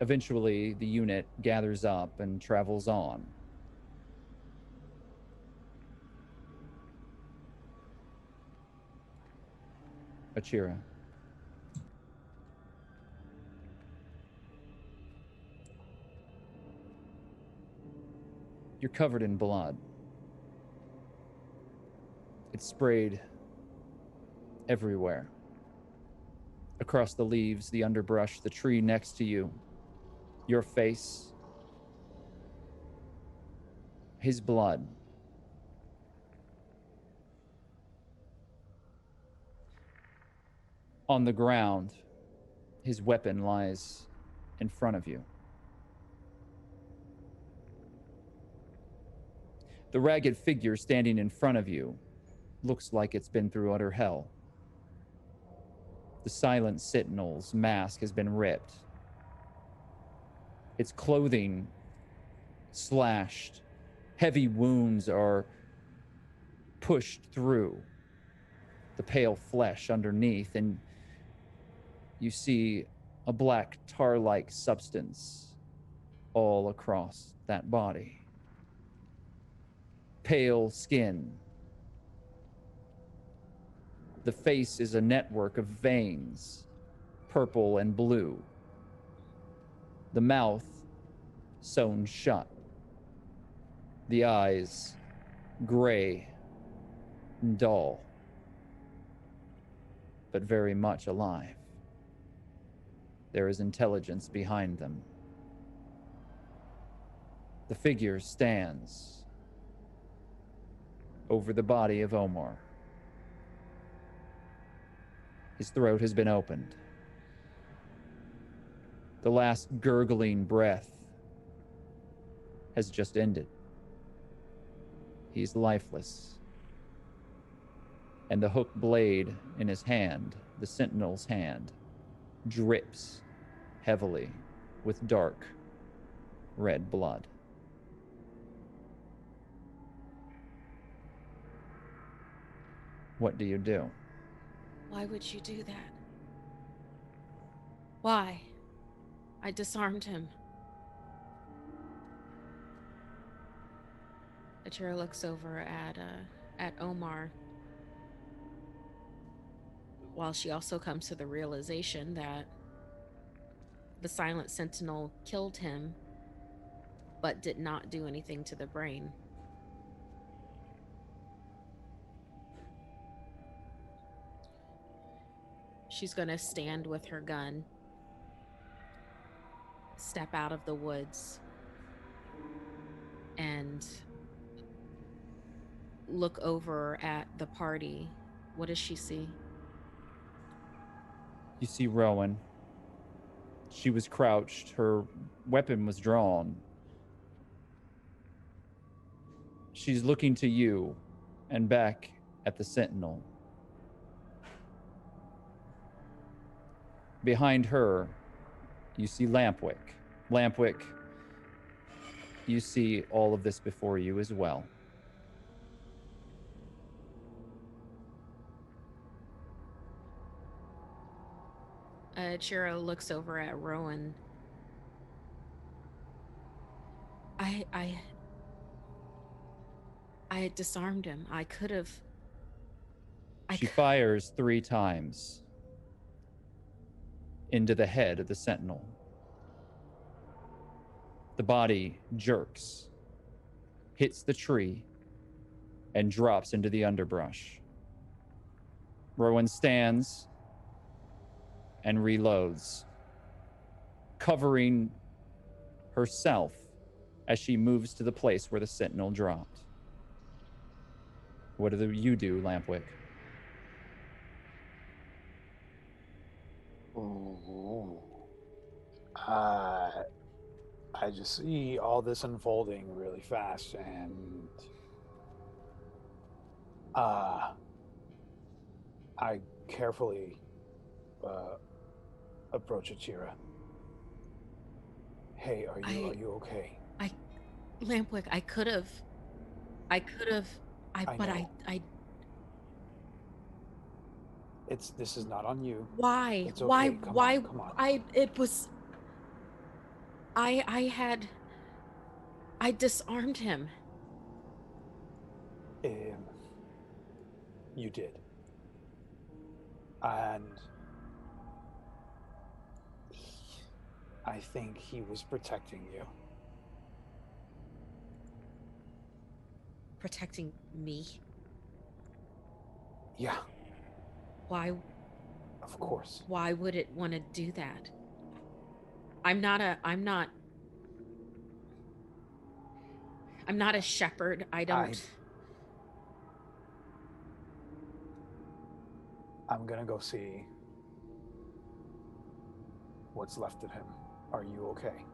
Eventually, the unit gathers up and travels on. Achira. You're covered in blood. It's sprayed everywhere. Across the leaves, the underbrush, the tree next to you, your face, his blood. On the ground, his weapon lies in front of you. The ragged figure standing in front of you looks like it's been through utter hell. The silent sentinel's mask has been ripped. Its clothing slashed. Heavy wounds are pushed through the pale flesh underneath, and you see a black tar-like substance all across that body. Pale skin. The face is a network of veins, purple and blue. The mouth sewn shut. The eyes gray and dull, but very much alive. There is intelligence behind them. The figure stands over the body of Omar. His throat has been opened. The last gurgling breath has just ended. He's lifeless. And the hook blade in his hand, the sentinel's hand, drips heavily with dark red blood. What do you do? Why would you do that? Why? I disarmed him. Achira looks over at Omar, while she also comes to the realization that the silent sentinel killed him, but did not do anything to the brain. She's gonna stand with her gun, step out of the woods, and look over at the party. What does she see? You see Rowan. She was crouched. Her weapon was drawn. She's looking to you and back at the sentinel. Behind her, you see Lampwick. Lampwick, you see all of this before you as well. Chiro looks over at Rowan. I had disarmed him. I could have. She fires 3 times into the head of the sentinel. The body jerks, hits the tree, and drops into the underbrush. Rowan stands and reloads, covering herself as she moves to the place where the sentinel dropped. What do you do, Lampwick? Ooh. I just see all this unfolding really fast, and I carefully approach Achira. Hey, are you okay? Lampwick, I could have. This is not on you. Why? It's okay. Why? Come on. I disarmed him. You did. And I think he was protecting you. Protecting me? Yeah. Why Of course. Why would it want to do that? I'm not a shepherd. I'm gonna go see what's left of him. Are you okay?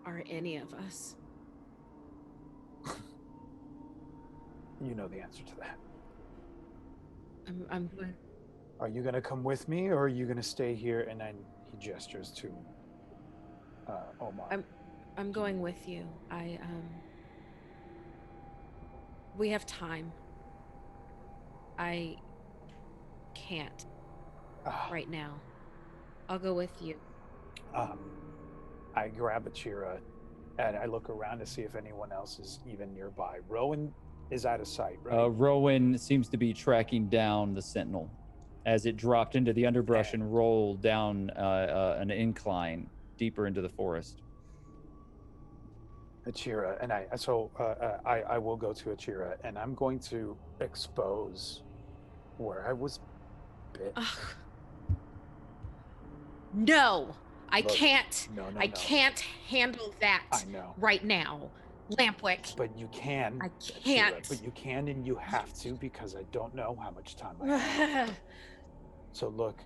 Are any of us? You know the answer to that. I'm Are you gonna come with me, or are you gonna stay here? And then he gestures to Omar. I'm going with you. We have time. I can't right now. I'll go with you. I grab Achira and I look around to see if anyone else is even nearby. Rowan is out of sight, right? Rowan seems to be tracking down the sentinel as it dropped into the underbrush and rolled down an incline deeper into the forest. Achira, and I will go to Achira, and I'm going to expose where I was bit. No, I Look, can't. No. I can't handle that I know. right now, Lampwick. But you can. I can't. Achira, but you can, and you have to, because I don't know how much time I have. So look,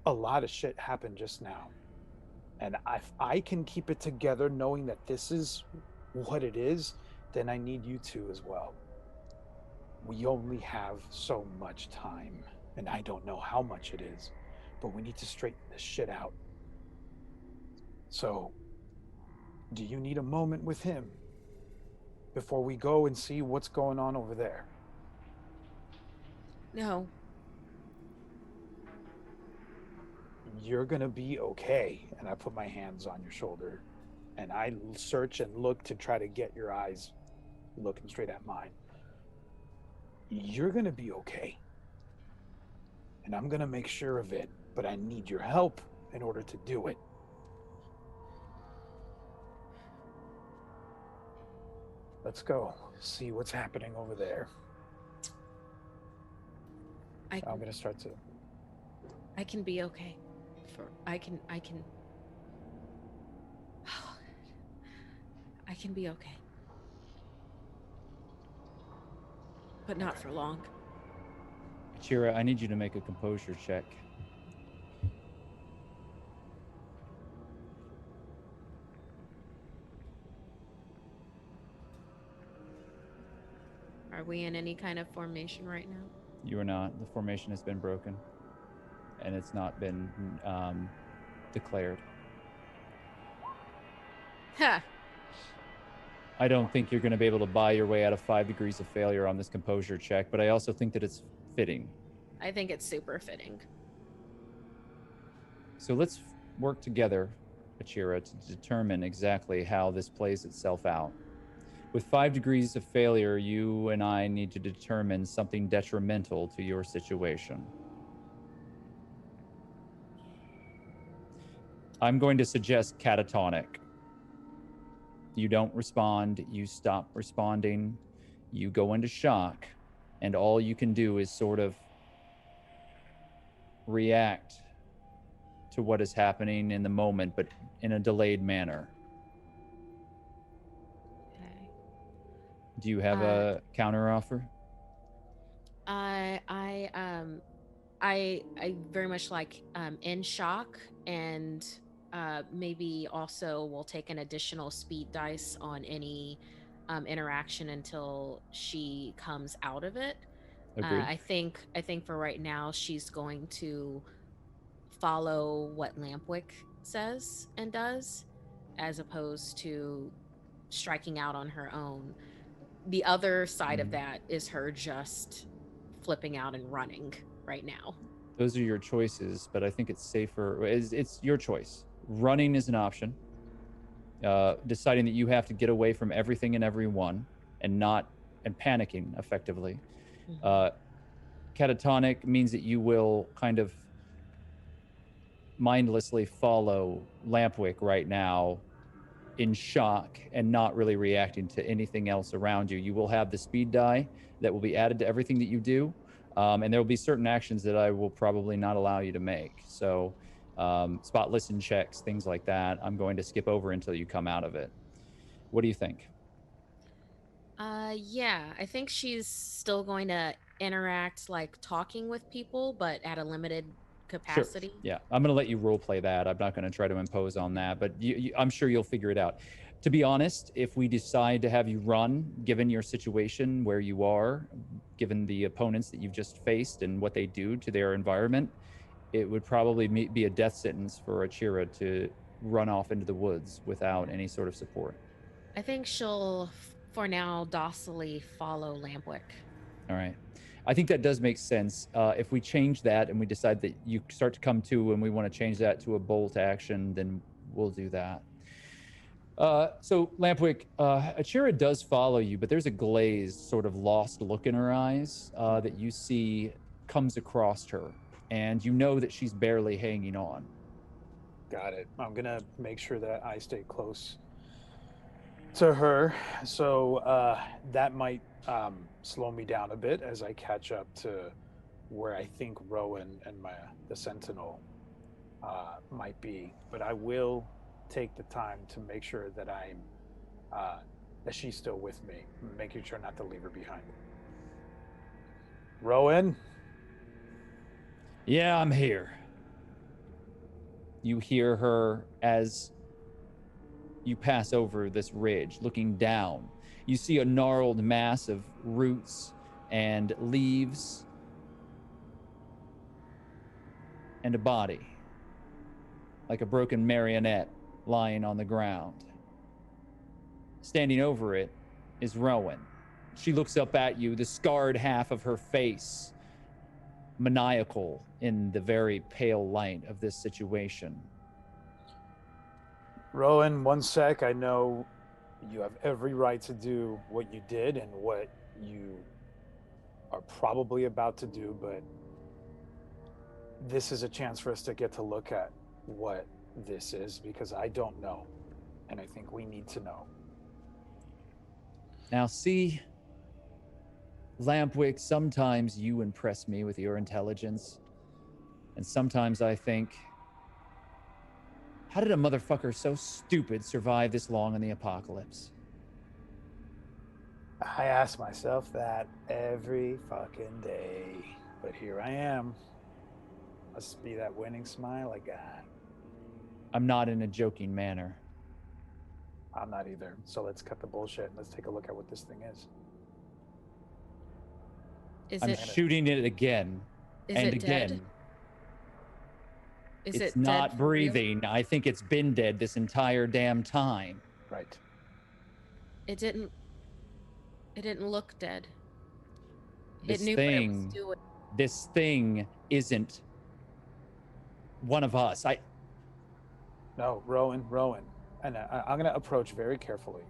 a lot of shit happened just now. And if I can keep it together knowing that this is what it is, then I need you to as well. We only have so much time, and I don't know how much it is, but we need to straighten this shit out. So, do you need a moment with him before we go and see what's going on over there? No. You're gonna be okay. And I put my hands on your shoulder and I search and look to try to get your eyes looking straight at mine. You're gonna be okay. And I'm gonna make sure of it, but I need your help in order to do it. Let's go see what's happening over there. I'm gonna start to. I can be okay. I can be okay. But not for long. Achira, I need you to make a composure check. Are we in any kind of formation right now? You are not. The formation has been broken. And it's not been declared. Ha! I don't think you're going to be able to buy your way out of 5 degrees of failure on this composure check, but I also think that it's fitting. I think it's super fitting. So let's work together, Achira, to determine exactly how this plays itself out. With 5 degrees of failure, you and I need to determine something detrimental to your situation. I'm going to suggest catatonic. You don't respond, you stop responding, you go into shock, and all you can do is sort of react to what is happening in the moment, but in a delayed manner. Okay. Do you have a counter offer? I very much like in shock, and maybe also we'll take an additional speed dice on any interaction until she comes out of it. Agreed. I think for right now she's going to follow what Lampwick says and does, as opposed to striking out on her own. The other side of that is her just flipping out and running right now. Those are your choices, but I think it's safer. It's your choice. Running is an option. Deciding that you have to get away from everything and everyone and panicking effectively. Catatonic means that you will kind of mindlessly follow Lampwick right now in shock and not really reacting to anything else around you. You will have the speed die that will be added to everything that you do. And there will be certain actions that I will probably not allow you to make. So spot listen checks, things like that, I'm going to skip over until you come out of it. What do you think? Yeah, I think she's still going to interact like talking with people, but at a limited Sure. capacity. Yeah, I'm going to let you role play that. I'm not going to try to impose on that, but I'm sure you'll figure it out. To be honest, if we decide to have you run, given your situation where you are, given the opponents that you've just faced and what they do to their environment, it would probably be a death sentence for Achira to run off into the woods without any sort of support. I think she'll, for now, docilely follow Lampwick. All right. I think that does make sense. If we change that and we decide that you start to come to and we want to change that to a bolt action, then we'll do that. So Lampwick, Achira does follow you, but there's a glazed, sort of lost look in her eyes that you see comes across her, and you know that she's barely hanging on. Got it. I'm gonna make sure that I stay close to her, so that might slow me down a bit as I catch up to where I think Rowan and the Sentinel might be. But I will take the time to make sure that that she's still with me, making sure not to leave her behind. Rowan? Yeah, I'm here. You hear her as you pass over this ridge, looking down. You see a gnarled mass of roots and leaves and a body, like a broken marionette lying on the ground. Standing over it is Rowan. She looks up at you, the scarred half of her face maniacal in the very pale light of this situation. Rowan, one sec. I know you have every right to do what you did and what you are probably about to do, but this is a chance for us to get to look at what this is, because I don't know, and I think we need to know. Now, see, Lampwick, sometimes you impress me with your intelligence, and sometimes I think, how did a motherfucker so stupid survive this long in the apocalypse? I ask myself that every fucking day, but here I am. Must be that winning smile I got. I'm not in a joking manner. I'm not either. So let's cut the bullshit and let's take a look at what this thing is. I'm shooting it again and again. Dead? Is it's it not dead for real? breathing. I think it's been dead this entire damn time. Right. It didn't look dead. This it knew what it was doing. This thing isn't one of us. No, Rowan. And I'm going to approach very carefully.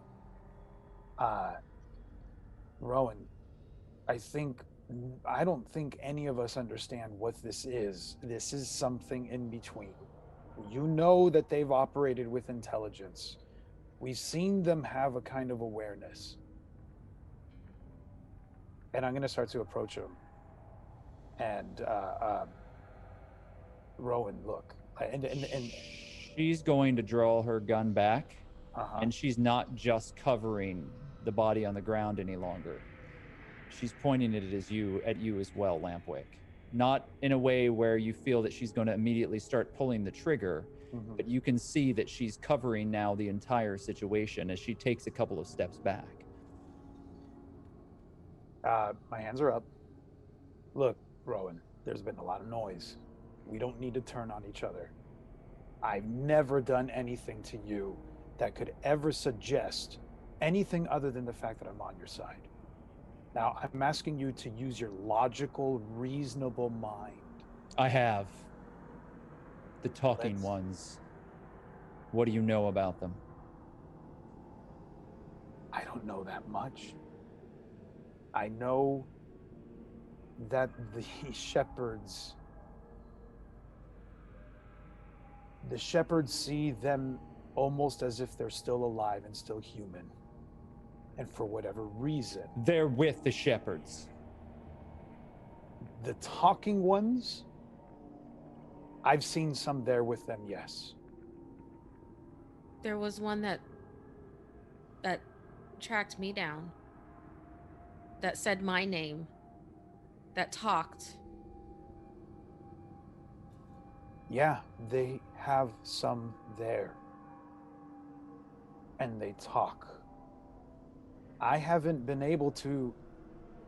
Rowan, I don't think any of us understand what this is. This is something in between. You know that they've operated with intelligence. We've seen them have a kind of awareness. And I'm going to start to approach him. And Rowan, look. And she's going to draw her gun back, and she's not just covering the body on the ground any longer. She's pointing it at you as well, Lampwick. Not in a way where you feel that she's going to immediately start pulling the trigger, but you can see that she's covering now the entire situation as she takes a couple of steps back. My hands are up. Look, Rowan, there's been a lot of noise. We don't need to turn on each other. I've never done anything to you that could ever suggest anything other than the fact that I'm on your side. Now, I'm asking you to use your logical, reasonable mind. I have. The talking ones. What do you know about them? I don't know that much. I know that the shepherds see them almost as if they're still alive and still human. And for whatever reason, They're with the shepherds. the talking ones, I've seen some there with them, yes. There was one that tracked me down, that said my name, that talked. Yeah, they have some there. And they talk. I haven't been able to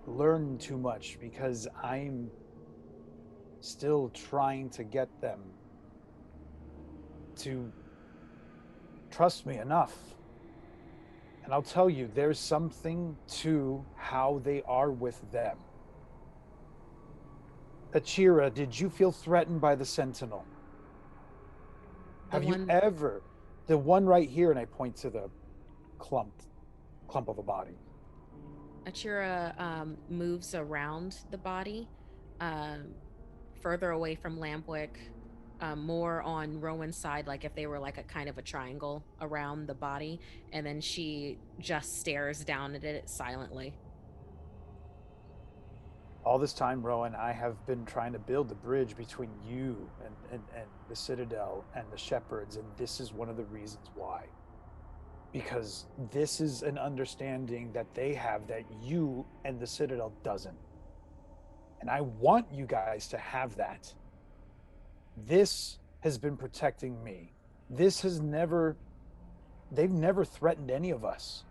learn too much because I'm still trying to get them to trust me enough. And I'll tell you, there's something to how they are with them. Achira, did you feel threatened by the Sentinel? Have you ever, the one right here, and I point to the clump of a body. Achira moves around the body, further away from Lampwick, more on Rowan's side, like if they were like a kind of a triangle around the body, and then she just stares down at it silently. All this time, Rowan, I have been trying to build the bridge between you and the Citadel and the Shepherds, and this is one of the reasons why. Because this is an understanding that they have that you and the Citadel doesn't. And I want you guys to have that. This has been protecting me. This has never, they've never threatened any of us.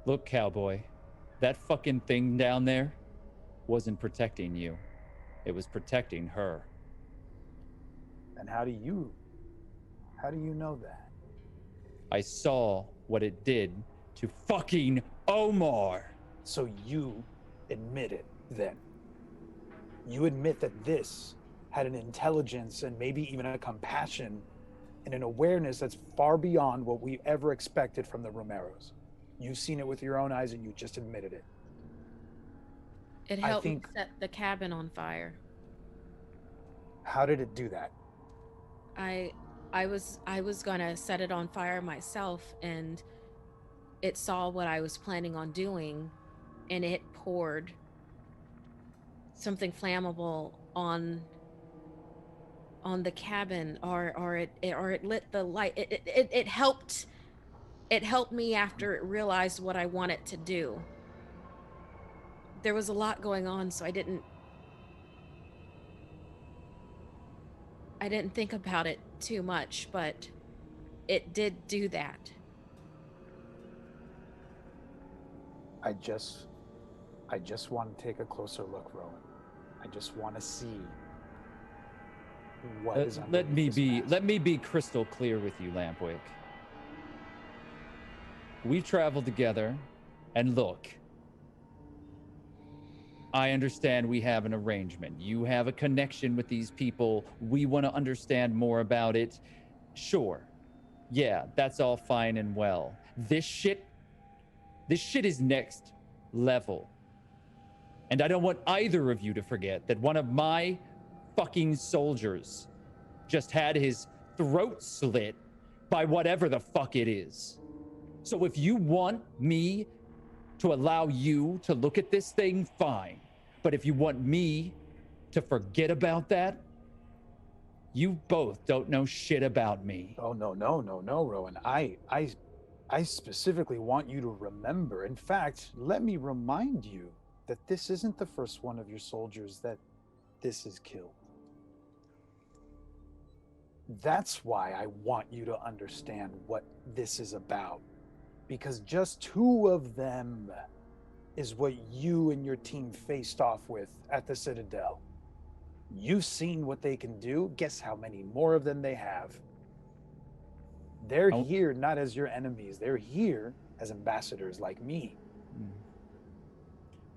Look, cowboy, that fucking thing down there wasn't protecting you. It was protecting her. And how do you know that? I saw what it did to fucking Omar. So you admit it then. You admit that this had an intelligence and maybe even a compassion and an awareness that's far beyond what we ever expected from the Romeros. You've seen it with your own eyes and you just admitted it. It helped me set the cabin on fire. How did it do that? I was gonna set it on fire myself, and it saw what I was planning on doing, and it poured something flammable on the cabin, or it lit the light. It helped me after it realized what I want it to do. There was a lot going on, so I didn't think about it too much, but it did do that. I just want to take a closer look, Rowan. I just want to see what is underneath this mask. Let me be crystal clear with you, Lampwick. We traveled together, and look, I understand we have an arrangement. You have a connection with these people. We want to understand more about it. Sure. Yeah, that's all fine and well. This shit is next level. And I don't want either of you to forget that one of my fucking soldiers just had his throat slit by whatever the fuck it is. So if you want me to allow you to look at this thing, fine. But if you want me to forget about that, you both don't know shit about me. Oh, no, Rowan. I specifically want you to remember. In fact, let me remind you that this isn't the first one of your soldiers that this has killed. That's why I want you to understand what this is about. Because just 2 of them is what you and your team faced off with at the Citadel. You've seen what they can do. Guess how many more of them they have. They're here not as your enemies. They're here as ambassadors like me.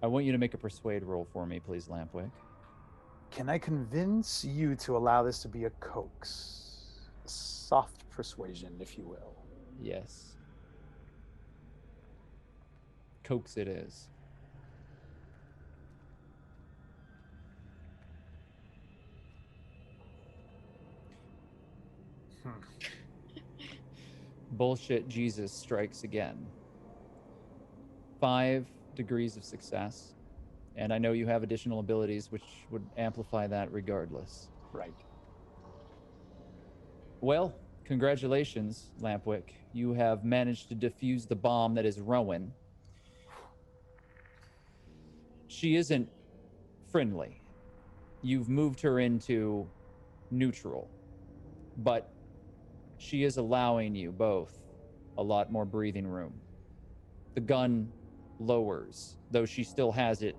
I want you to make a persuade roll for me, please, Lampwick. Can I convince you to allow this to be a coax? A soft persuasion, if you will. Yes. Coax it is. Bullshit Jesus strikes again. 5 degrees of success. And I know you have additional abilities which would amplify that regardless. Right. Well, congratulations, Lampwick. You have managed to defuse the bomb that is Rowan. She isn't friendly. You've moved her into neutral, but she is allowing you both a lot more breathing room. The gun lowers, though she still has it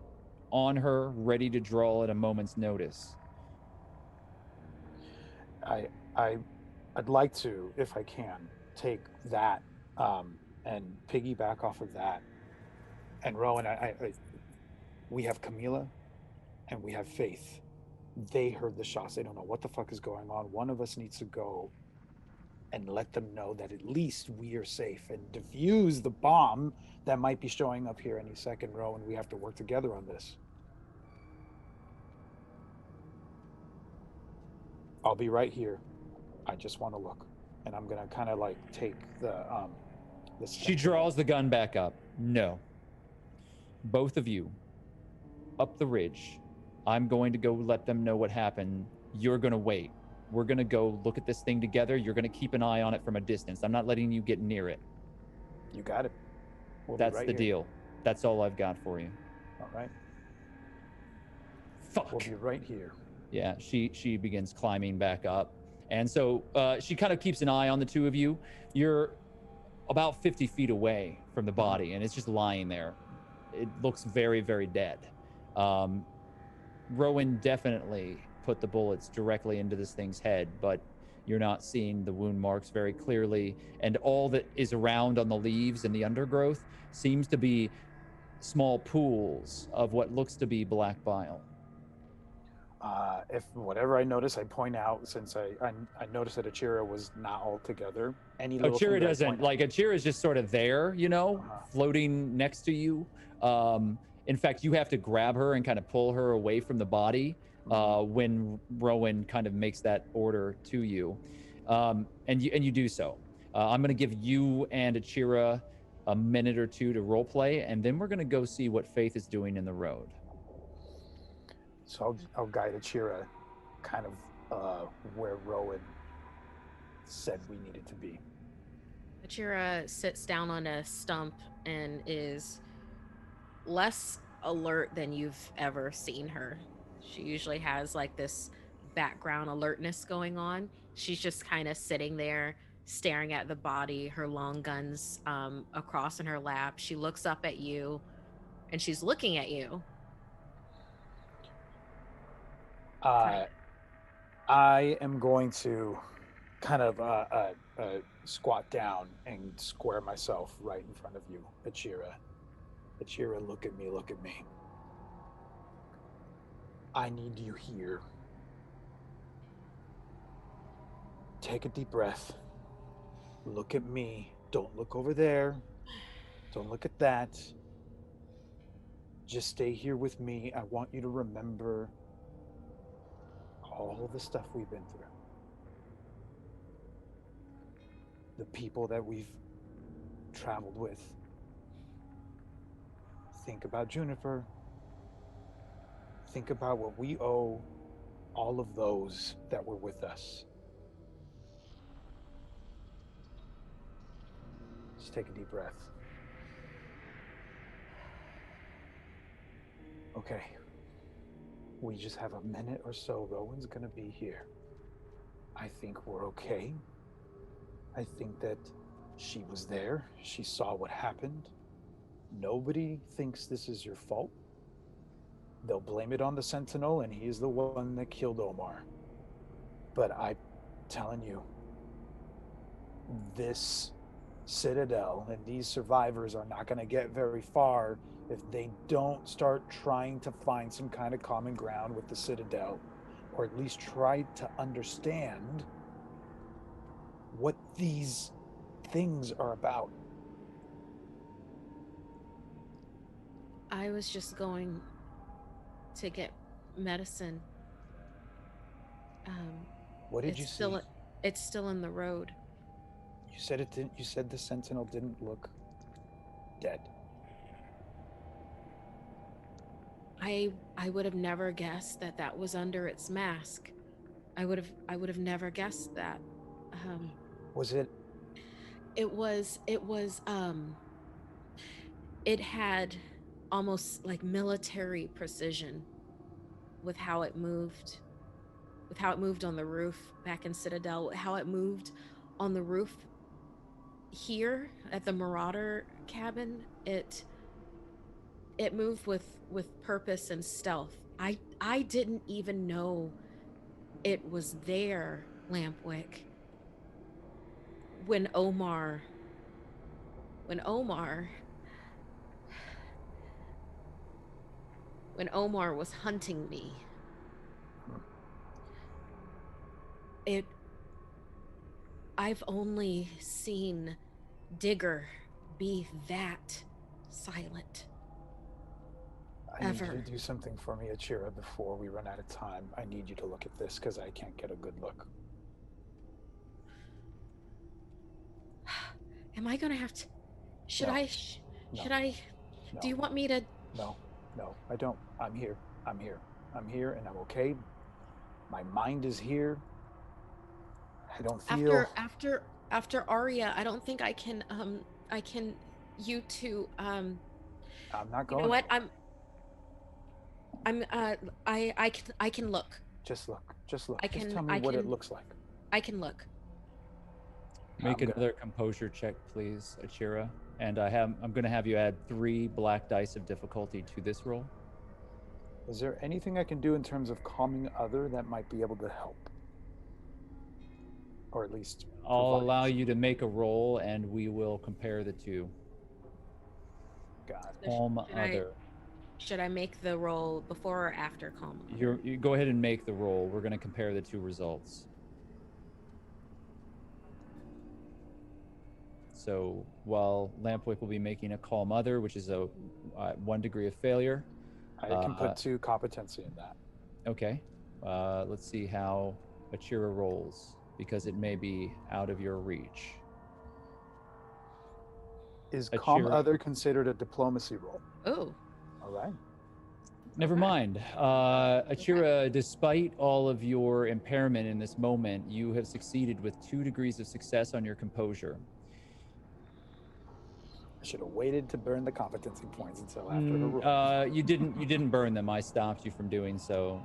on her, ready to draw at a moment's notice. I'd like to, if I can, take that and piggyback off of that. And Rowan, we have Camila and we have Faith. They heard the shots. They don't know what the fuck is going on. One of us needs to go and let them know that at least we are safe and defuse the bomb that might be showing up here any second, Rowan. We have to work together on this. I'll be right here. I just want to look. And I'm going to kind of like take the She draws the gun back up. No. Both of you, up the ridge. I'm going to go let them know what happened. You're going to wait. We're going to go look at this thing together. You're going to keep an eye on it from a distance. I'm not letting you get near it. You got it. That's the deal. That's all I've got for you. All right. Fuck. We'll be right here. Yeah, she begins climbing back up. And so she kind of keeps an eye on the two of you. You're about 50 feet away from the body, and it's just lying there. It looks very, very dead. Rowan definitely put the bullets directly into this thing's head, but you're not seeing the wound marks very clearly. And all that is around on the leaves and the undergrowth seems to be small pools of what looks to be black bile. If whatever I notice, I point out, since I noticed that Achira was not all together. Any little Achira doesn't, like, Achira's just sort of there, you know, floating next to you. In fact, you have to grab her and kind of pull her away from the body when Rowan kind of makes that order to you. And you do so. I'm going to give you and Achira a minute or two to role play, and then we're going to go see what Faith is doing in the road. So I'll guide Achira kind of where Rowan said we needed to be. Achira sits down on a stump and is less alert than you've ever seen her. She usually has like this background alertness going on. She's just kind of sitting there staring at the body, her long guns across in her lap. She looks up at you and she's looking at you. I am going to kind of squat down and square myself right in front of you, Achira. Achira, look at me, look at me. I need you here. Take a deep breath. Look at me. Don't look over there. Don't look at that. Just stay here with me. I want you to remember all the stuff we've been through. The people that we've traveled with. Think about Juniper. Think about what we owe all of those that were with us. Just take a deep breath. Okay. We just have a minute or so. Rowan's gonna be here. I think we're okay. I think that she was there. She saw what happened. Nobody thinks this is your fault. They'll blame it on the Sentinel, and he's the one that killed Omar. But I'm telling you, this Citadel and these survivors are not going to get very far if they don't start trying to find some kind of common ground with the Citadel, or at least try to understand what these things are about. I was just going to get medicine. What did you see? It's still in the road. You said it didn't. You said the sentinel didn't look dead. I would have never guessed that that was under its mask. I would have never guessed that. Was it? It had almost like military precision with how it moved, on the roof back in Citadel, how it moved on the roof here at the Marauder cabin. It moved with purpose and stealth. I didn't even know it was there, Lampwick, when Omar when Omar was hunting me. I've only seen Digger be that silent. I need you to do something for me, Achira, before we run out of time. I need you to look at this because I can't get a good look. Am I gonna have to? Should No. I? No. Should I? No. Do you want me to? No, I don't. I'm here, and I'm okay. My mind is here. I don't feel. After Arya, I don't think I can. You two. I'm not going. You know what? I can look. Just look. Just tell me what it looks like. I can look. Make another composure check, please, Achira. And I'm going to have you add 3 black dice of difficulty to this roll. Is there anything I can do in terms of calming other that might be able to help? Or at least I'll allow you to make a roll, and we will compare the two. God. Calm other. Should I make the roll before or after calm? You go ahead and make the roll. We're going to compare the two results. So while Lampwick will be making a calm other, which is a 1 degree of failure. I can put 2 competency in that. Okay. Let's see how Achira rolls, because it may be out of your reach. Is calm other considered a diplomacy roll? Oh. All right. Never mind. Achira, despite all of your impairment in this moment, you have succeeded with 2 degrees of success on your composure. I should have waited to burn the competency points until after the roll. You didn't burn them. I stopped you from doing so.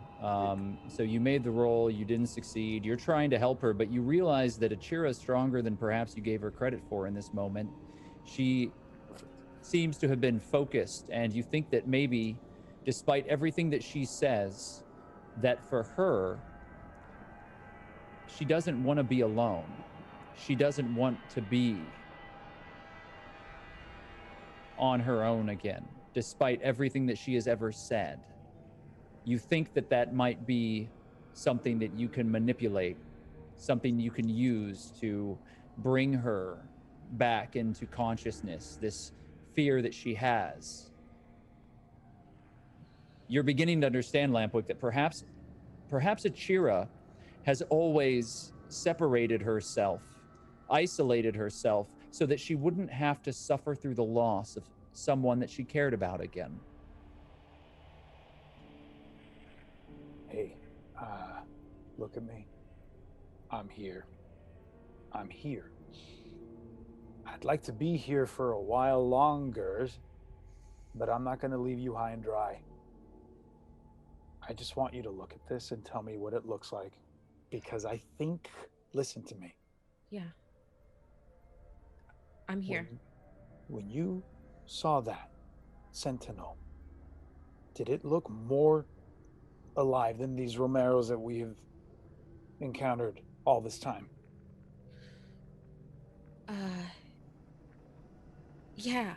So you made the roll. You didn't succeed. You're trying to help her, but you realize that Achira is stronger than perhaps you gave her credit for in this moment. She seems to have been focused, and you think that maybe, despite everything that she says, that for her, she doesn't want to be alone. She doesn't want to be on her own again, despite everything that she has ever said. You think that that might be something that you can manipulate, something you can use to bring her back into consciousness, this fear that she has. You're beginning to understand, Lampwick, that perhaps Achira has always separated herself, isolated herself, so that she wouldn't have to suffer through the loss of someone that she cared about again. Hey, look at me. I'm here. I'd like to be here for a while longer, but I'm not going to leave you high and dry. I just want you to look at this and tell me what it looks like, because I think, listen to me. Yeah. I'm here. When you saw that sentinel, did it look more alive than these Romeros that we have encountered all this time? Yeah.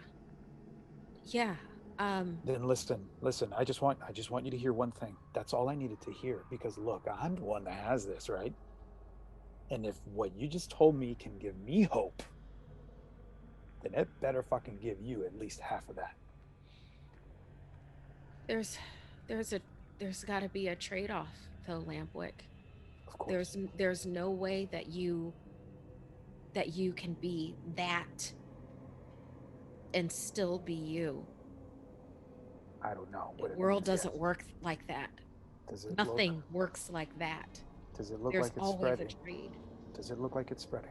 Then listen. I just want you to hear one thing. That's all I needed to hear, because look, I'm the one that has this, right? And if what you just told me can give me hope, then it better fucking give you at least half of that. There's got to be a trade-off, though, Lampwick. Of course. there's no way that you can be that and still be you. I don't know The what it world means doesn't yet. work like that. Does it Nothing works like that. Does it look There's like it's always a spreading? trade. Does it look like it's spreading?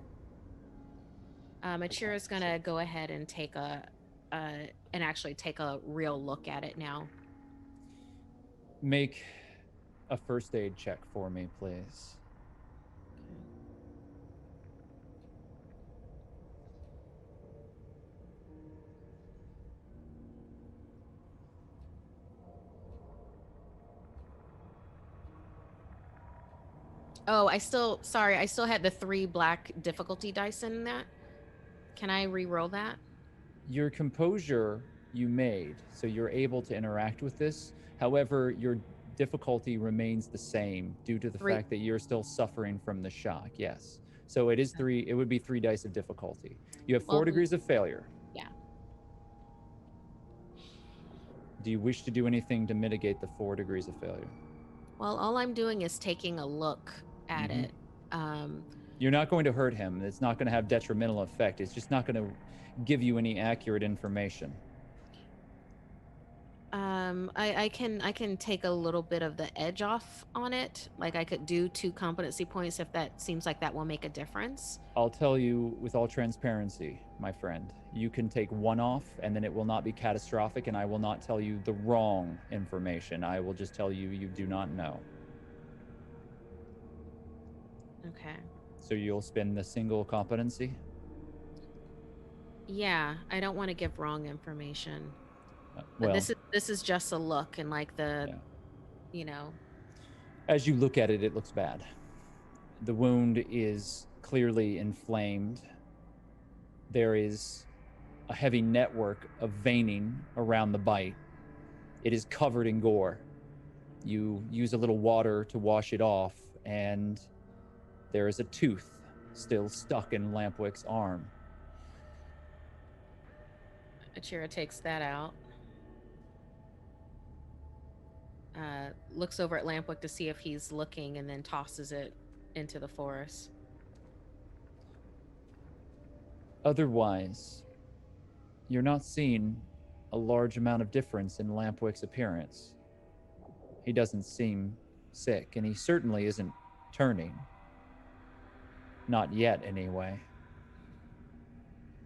Achira's gonna go ahead and take and actually take a real look at it now. Make a first aid check for me, please. Oh, I still had the 3 black difficulty dice in that. Can I re-roll that? Your composure you made, so you're able to interact with this. However, your difficulty remains the same due to the 3. fact that you're still suffering from the shock. Yes. So it is 3, it would be 3 dice of difficulty. You have 4 Well, degrees of failure. yeah. Do you wish to do anything to mitigate the 4 degrees of failure? Well, all I'm doing is taking a look at Mhm. it. You're not going to hurt him. It's not going to have detrimental effect. It's just not going to give you any accurate information. I can take a little bit of the edge off on it. Like I could do 2 competency points if that seems like that will make a difference. I'll tell you with all transparency, my friend, you can take 1 off and then it will not be catastrophic, and I will not tell you the wrong information. I will just tell you you do not know. Okay. So you'll spend the single competency? Yeah, I don't want to give wrong information. Well, this is just a look, and like the yeah. you know, As you look at it, it looks bad. The wound is clearly inflamed. There is a heavy network of veining around the bite. It is covered in gore. You use a little water to wash it off, and there is a tooth still stuck in Lampwick's arm. Achira takes that out. Looks over at Lampwick to see if he's looking, and then tosses it into the forest. Otherwise, you're not seeing a large amount of difference in Lampwick's appearance. He doesn't seem sick, and he certainly isn't turning. Not yet, anyway.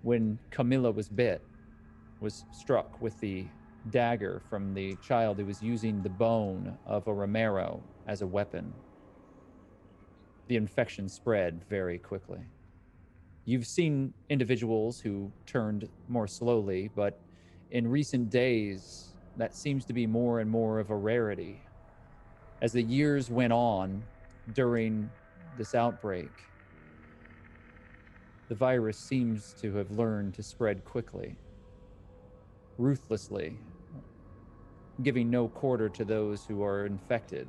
When Camilla was struck with the dagger from the child who was using the bone of a Romero as a weapon, the infection spread very quickly. You've seen individuals who turned more slowly, but in recent days, that seems to be more and more of a rarity. As the years went on during this outbreak, the virus seems to have learned to spread quickly, ruthlessly, giving no quarter to those who are infected.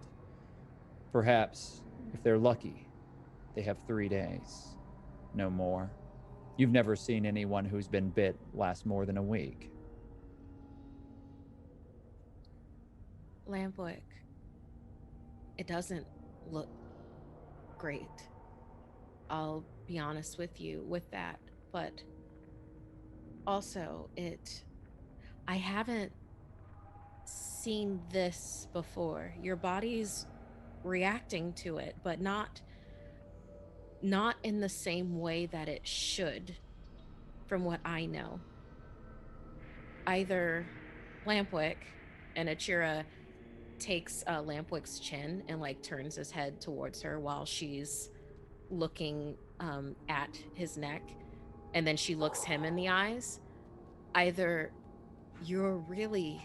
Perhaps, if they're lucky, they have 3 days, no more. You've never seen anyone who's been bit last more than a week. Lampwick, it doesn't look great. I'll be honest with you with that, but also I haven't seen this before. Your body's reacting to it, but not in the same way that it should, from what I know. Either Lampwick, and Achira takes Lampwick's chin and like turns his head towards her while she's looking at his neck, and then she looks him in the eyes. Either you're really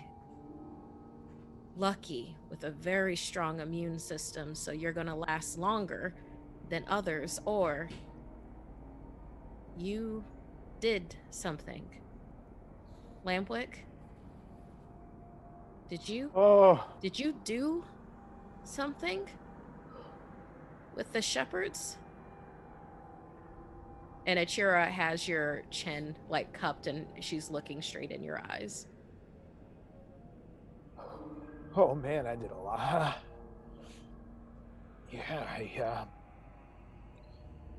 lucky with a very strong immune system, so you're gonna last longer than others, or you did something. Lampwick, did you do something with the shepherds? And Achira has your chin like cupped, and she's looking straight in your eyes. Oh man, I did a lot. Yeah,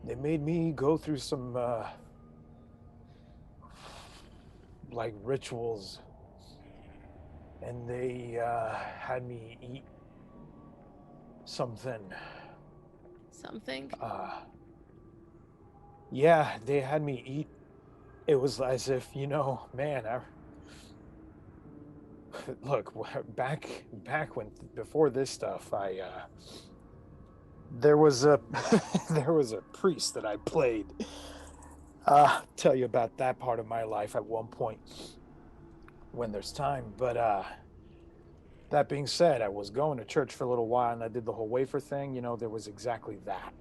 they made me go through some like rituals, and they had me eat something. Something. Yeah, they had me eat. It was as if, man, look, back when before this stuff, there was a there was a priest that I played. Tell you about that part of my life at one point when there's time. But that being said, I was going to church for a little while, and I did the whole wafer thing. There was exactly that,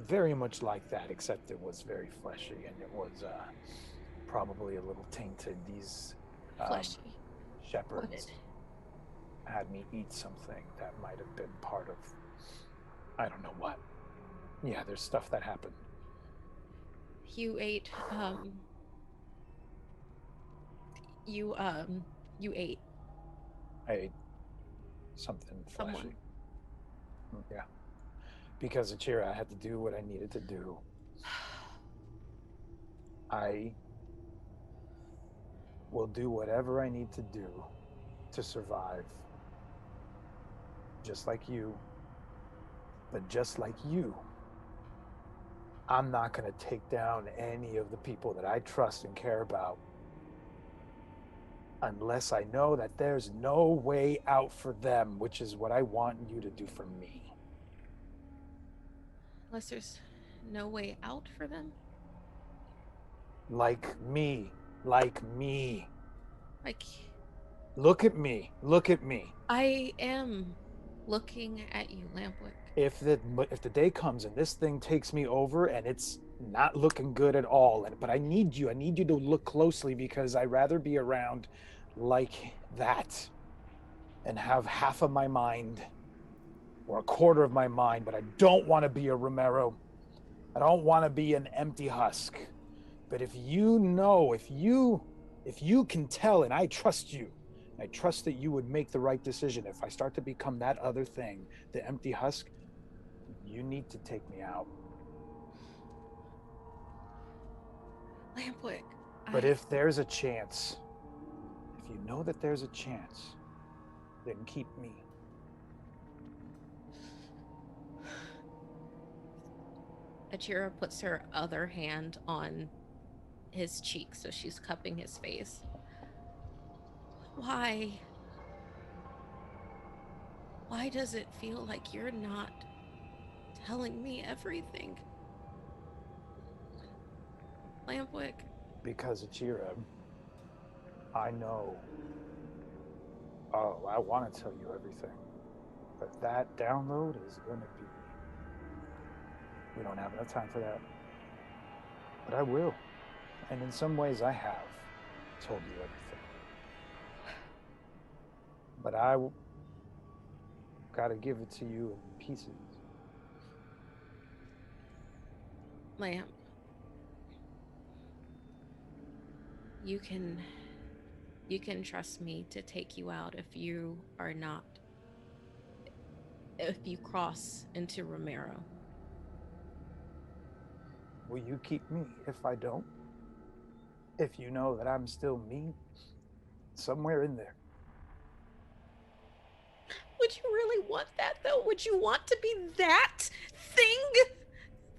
very much like that, except it was very fleshy, and it was probably a little tainted. These Fleshy. shepherds had me eat something that might have been part of, I don't know what. Yeah, there's stuff that happened. You ate. You ate I ate something fleshy. someone. Yeah. Because Achira, I had to do what I needed to do. I will do whatever I need to do to survive. Just like you. But just like you, I'm not going to take down any of the people that I trust and care about unless I know that there's no way out for them, which is what I want you to do for me. Unless there's no way out for them. Like me. Like me. Like, Look at me. Look at me. I am looking at you, Lampwick. If the day comes and this thing takes me over and it's not looking good at all, but I need you to look closely, because I'd rather be around like that and have half of my mind or a quarter of my mind, but I don't want to be a Romero. I don't want to be an empty husk. But if you can tell, and I trust you, I trust that you would make the right decision. If I start to become that other thing, the empty husk, you need to take me out. Lampwick. But if there's a chance, if you know that there's a chance, then keep me. Achira puts her other hand on his cheek, so she's cupping his face. Why does it feel like you're not telling me everything? Lampwick. Because Achira, I know. Oh, I want to tell you everything. But that download is going to be... We don't have enough time for that. But I will. And in some ways I have told you everything. But I got to give it to you in pieces. Lamp. You can trust me to take you out if you cross into Romero. Will you keep me if I don't? If you know that I'm still me, somewhere in there. Would you really want that, though? Would you want to be that thing?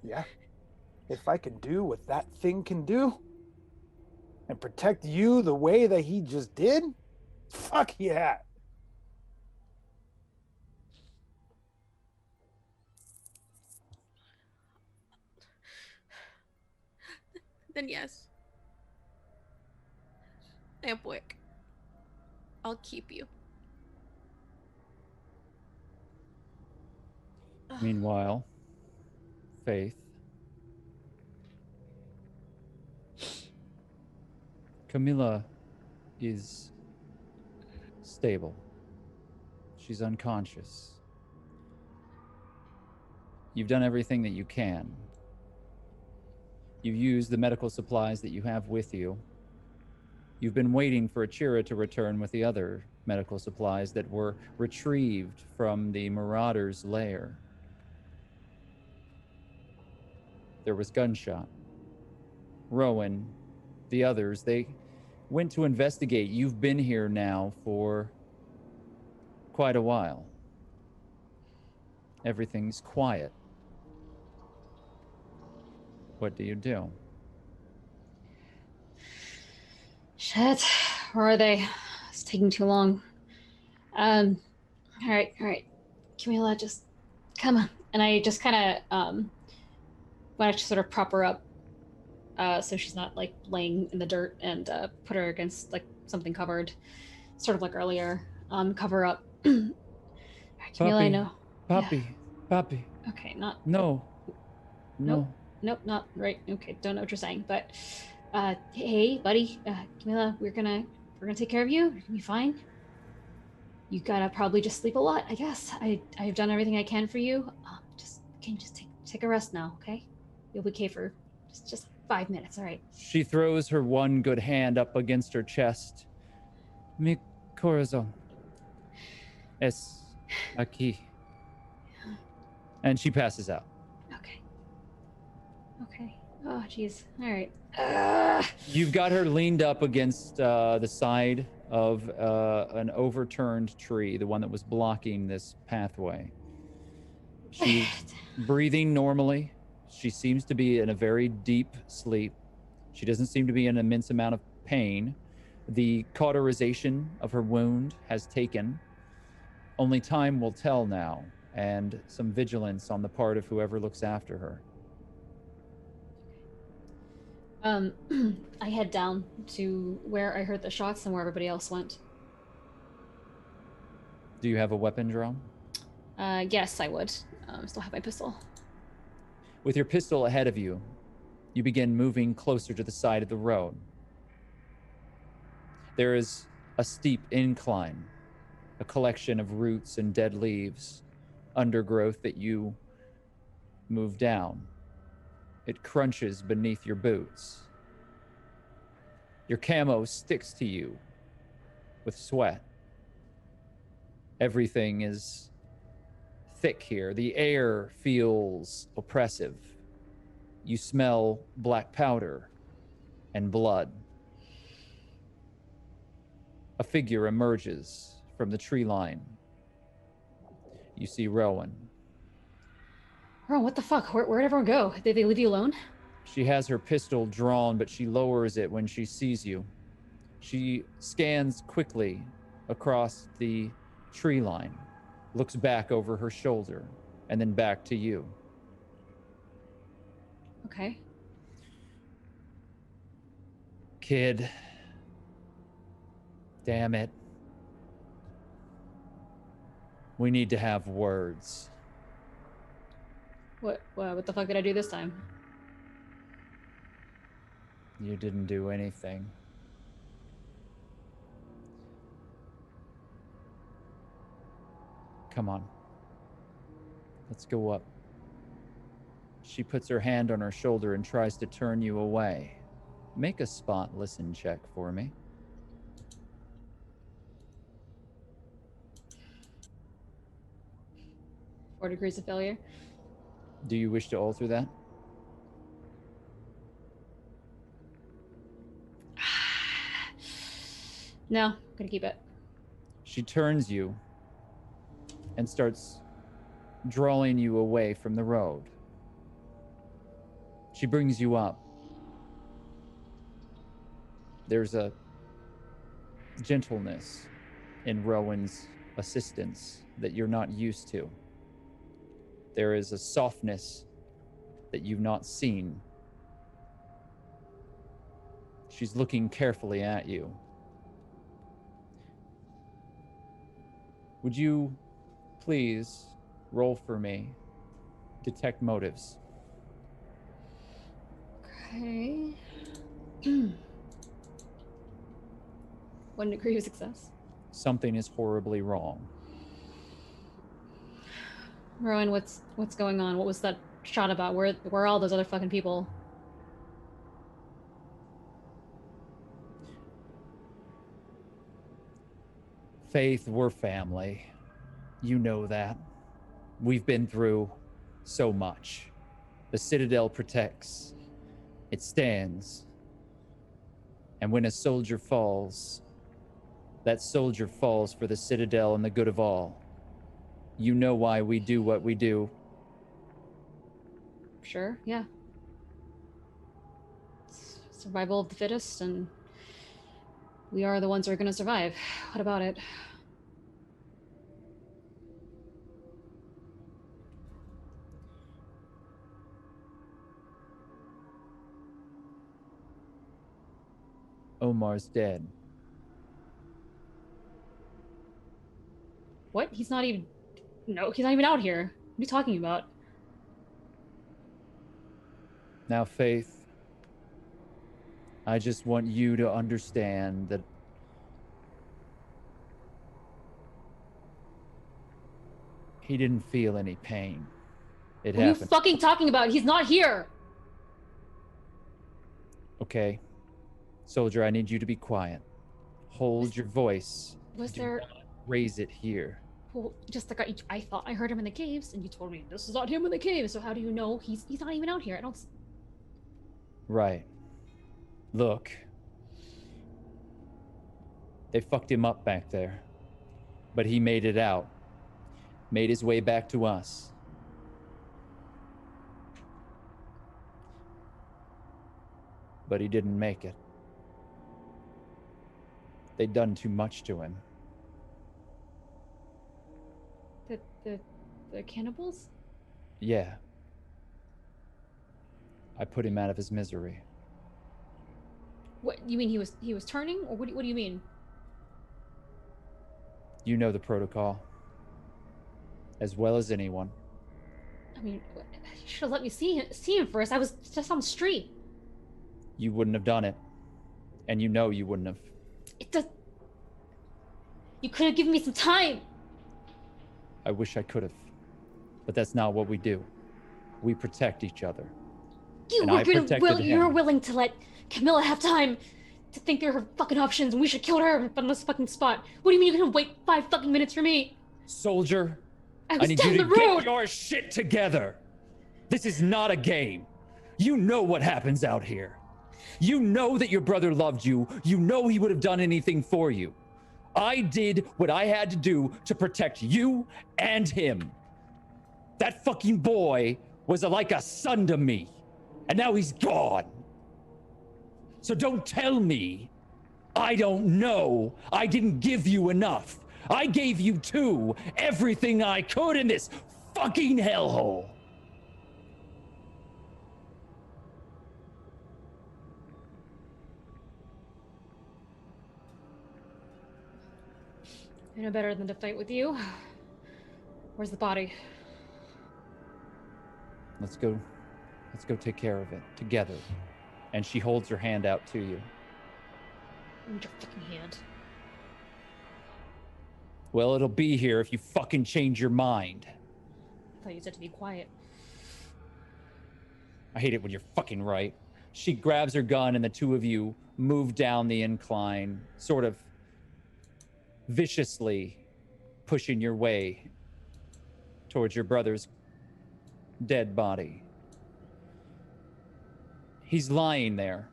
Yeah. If I can do what that thing can do, and protect you the way that he just did, fuck yeah. Then yes. Lampwick. I'll keep you. Meanwhile, Faith. Camilla is stable. She's unconscious. You've done everything that you can. You've used the medical supplies that you have with you. You've been waiting for Achira to return with the other medical supplies that were retrieved from the Marauder's lair. there was gunshot. Rowan, the others, they went to investigate. You've been here now for quite a while. Everything's quiet. What do you do? Shit. Where are they? It's taking too long. All right. Camila, just come on. And I just kind of want to sort of prop her up, so she's not like laying in the dirt, and put her against like something covered, sort of like earlier. Cover up. Camila, I know. Papi. Okay, not. No. Nope, not right. Okay, don't know what you're saying, but hey, buddy, Camila, we're gonna take care of you. You're gonna be fine. You gotta probably just sleep a lot, I guess. I've done everything I can for you. Just take a rest now, okay? You'll be okay for just 5 minutes, all right? She throws her one good hand up against her chest. Mi corazón es aquí. And she passes out. Okay. Oh, jeez. All right. You've got her leaned up against the side of an overturned tree, the one that was blocking this pathway. She's breathing normally. She seems to be in a very deep sleep. She doesn't seem to be in an immense amount of pain. The cauterization of her wound has taken. Only time will tell now, and some vigilance on the part of whoever looks after her. I head down to where I heard the shots and where everybody else went. Do you have a weapon drawn? Yes, I would. Still have my pistol. With your pistol ahead of you, you begin moving closer to the side of the road. There is a steep incline, a collection of roots and dead leaves, undergrowth that you move down. It crunches beneath your boots. Your camo sticks to you with sweat. Everything is thick here. The air feels oppressive. You smell black powder and blood. A figure emerges from the tree line. You see Rowan. Rowan, what the fuck? Where'd everyone go? Did they leave you alone? She has her pistol drawn, but she lowers it when she sees you. She scans quickly across the tree line, looks back over her shoulder, and then back to you. Okay. Kid. Damn it. We need to have words. What the fuck did I do this time? You didn't do anything. Come on. Let's go up. She puts her hand on her shoulder and tries to turn you away. Make a spot listen check for me. Four degrees of failure. Do you wish to alter that? No, gonna keep it. She turns you and starts drawing you away from the road. She brings you up. There's a gentleness in Rowan's assistance that you're not used to. There is a softness that you've not seen. She's looking carefully at you. Would you please roll for me detect motives? Okay. 1 degree of success. Something is horribly wrong. Rowan, what's going on? What was that shot about? Where are all those other fucking people? Faith, we're family. You know that. We've been through so much. The Citadel protects. It stands. And when a soldier falls, that soldier falls for the Citadel and the good of all. You know why we do what we do. Sure, yeah. Survival of the fittest, and we are the ones who are going to survive. What about it? Omar's dead. What? He's not even... No, he's not even out here. What are you talking about? Now, Faith, I just want you to understand that he didn't feel any pain. It What are you happened. fucking talking about? He's not here! Okay. Soldier, I need you to be quiet. Hold your voice. Was Do there... not raise it here. Well, just like I thought I heard him in the caves, and you told me this is not him in the caves, so how do you know he's not even out here? I don't... Right. Look. They fucked him up back there. But he made it out. Made his way back to us. But he didn't make it. They'd done too much to him. The cannibals? Yeah. I put him out of his misery. What, you mean he was turning? Or what do you mean? You know the protocol. As well as anyone. I mean, you should have let me see him first. I was just on the street. You wouldn't have done it. And you know you wouldn't have. You could have given me some time. I wish I could have. But that's not what we do. We protect each other. You were willing to let Camilla have time to think through her fucking options, and we should kill her on this fucking spot. What do you mean you're gonna wait 5 fucking minutes for me? Soldier, I need down you to the road. get your shit together. This is not a game. You know what happens out here. You know that your brother loved you. You know he would have done anything for you. I did what I had to do to protect you and him. That fucking boy was like a son to me, and now he's gone. So don't tell me I don't know. I didn't give you enough. I gave you too, everything I could in this fucking hellhole. I know better than to fight with you. Where's the body? Let's go take care of it together. And she holds her hand out to you. I need your fucking hand. Well, it'll be here if you fucking change your mind. I thought you said to be quiet. I hate it when you're fucking right. She grabs her gun and the two of you move down the incline, sort of viciously pushing your way towards your brother's dead body. He's lying there.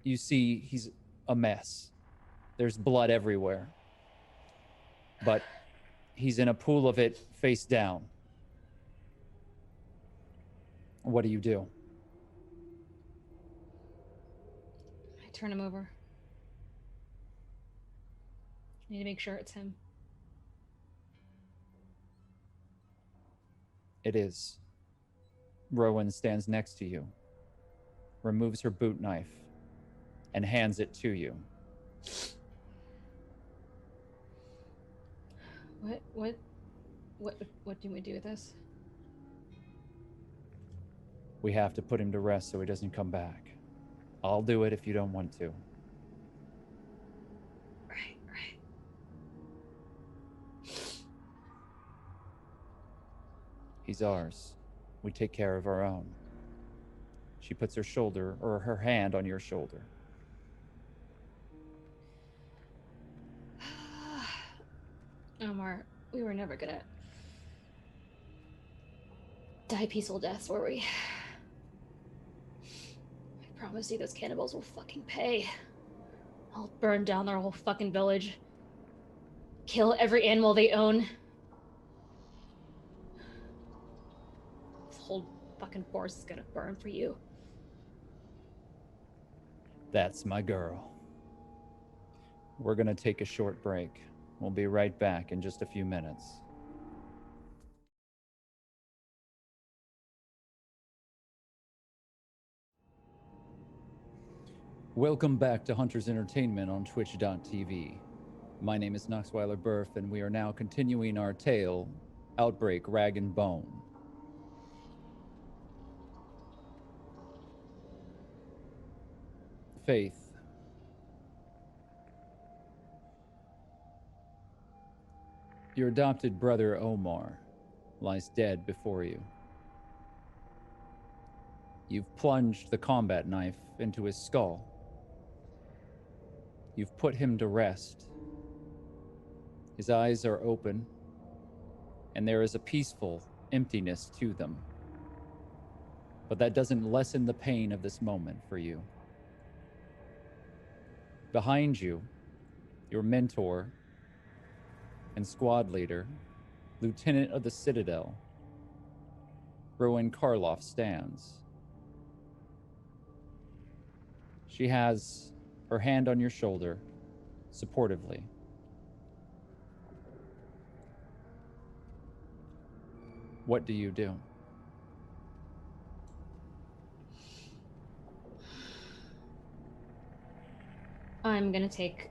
You see, he's a mess. There's blood everywhere. But he's in a pool of it face down. What do? I turn him over. I need to make sure it's him. It is. Rowan stands next to you, removes her boot knife, and hands it to you. What do we do with this? We have to put him to rest so he doesn't come back. I'll do it if you don't want to. Right. He's ours. We take care of our own. She puts her shoulder, or her hand on your shoulder. Omar, we were never good at die peaceful deaths, were we? I promise you those cannibals will fucking pay. I'll burn down their whole fucking village. Kill every animal they own. This whole fucking forest is gonna burn for you. That's my girl. We're gonna take a short break. We'll be right back in just a few minutes. Welcome back to Hunters Entertainment on Twitch.tv. My name is Knoxweiler Burf, and we are now continuing our tale, Outbreak, Rag and Bone. Faith. Your adopted brother, Omar, lies dead before you. You've plunged the combat knife into his skull. You've put him to rest. His eyes are open, and there is a peaceful emptiness to them. But that doesn't lessen the pain of this moment for you. Behind you, your mentor and squad leader, Lieutenant of the Citadel, Rowan Karloff, stands. She has her hand on your shoulder, supportively. What do you do? I'm gonna take...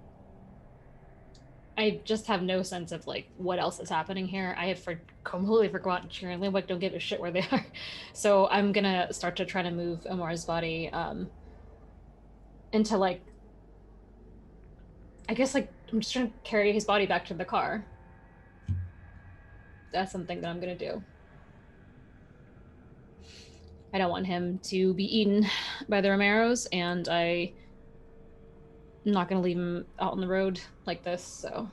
I just have no sense of, like, what else is happening here. I have completely forgotten Cheer and Limwick don't give a shit where they are. So I'm gonna start to try to move Omar's body into, like... I guess, like, I'm just trying to carry his body back to the car. That's something that I'm gonna do. I don't want him to be eaten by the Romeros, and I'm not gonna leave him out on the road like this, so.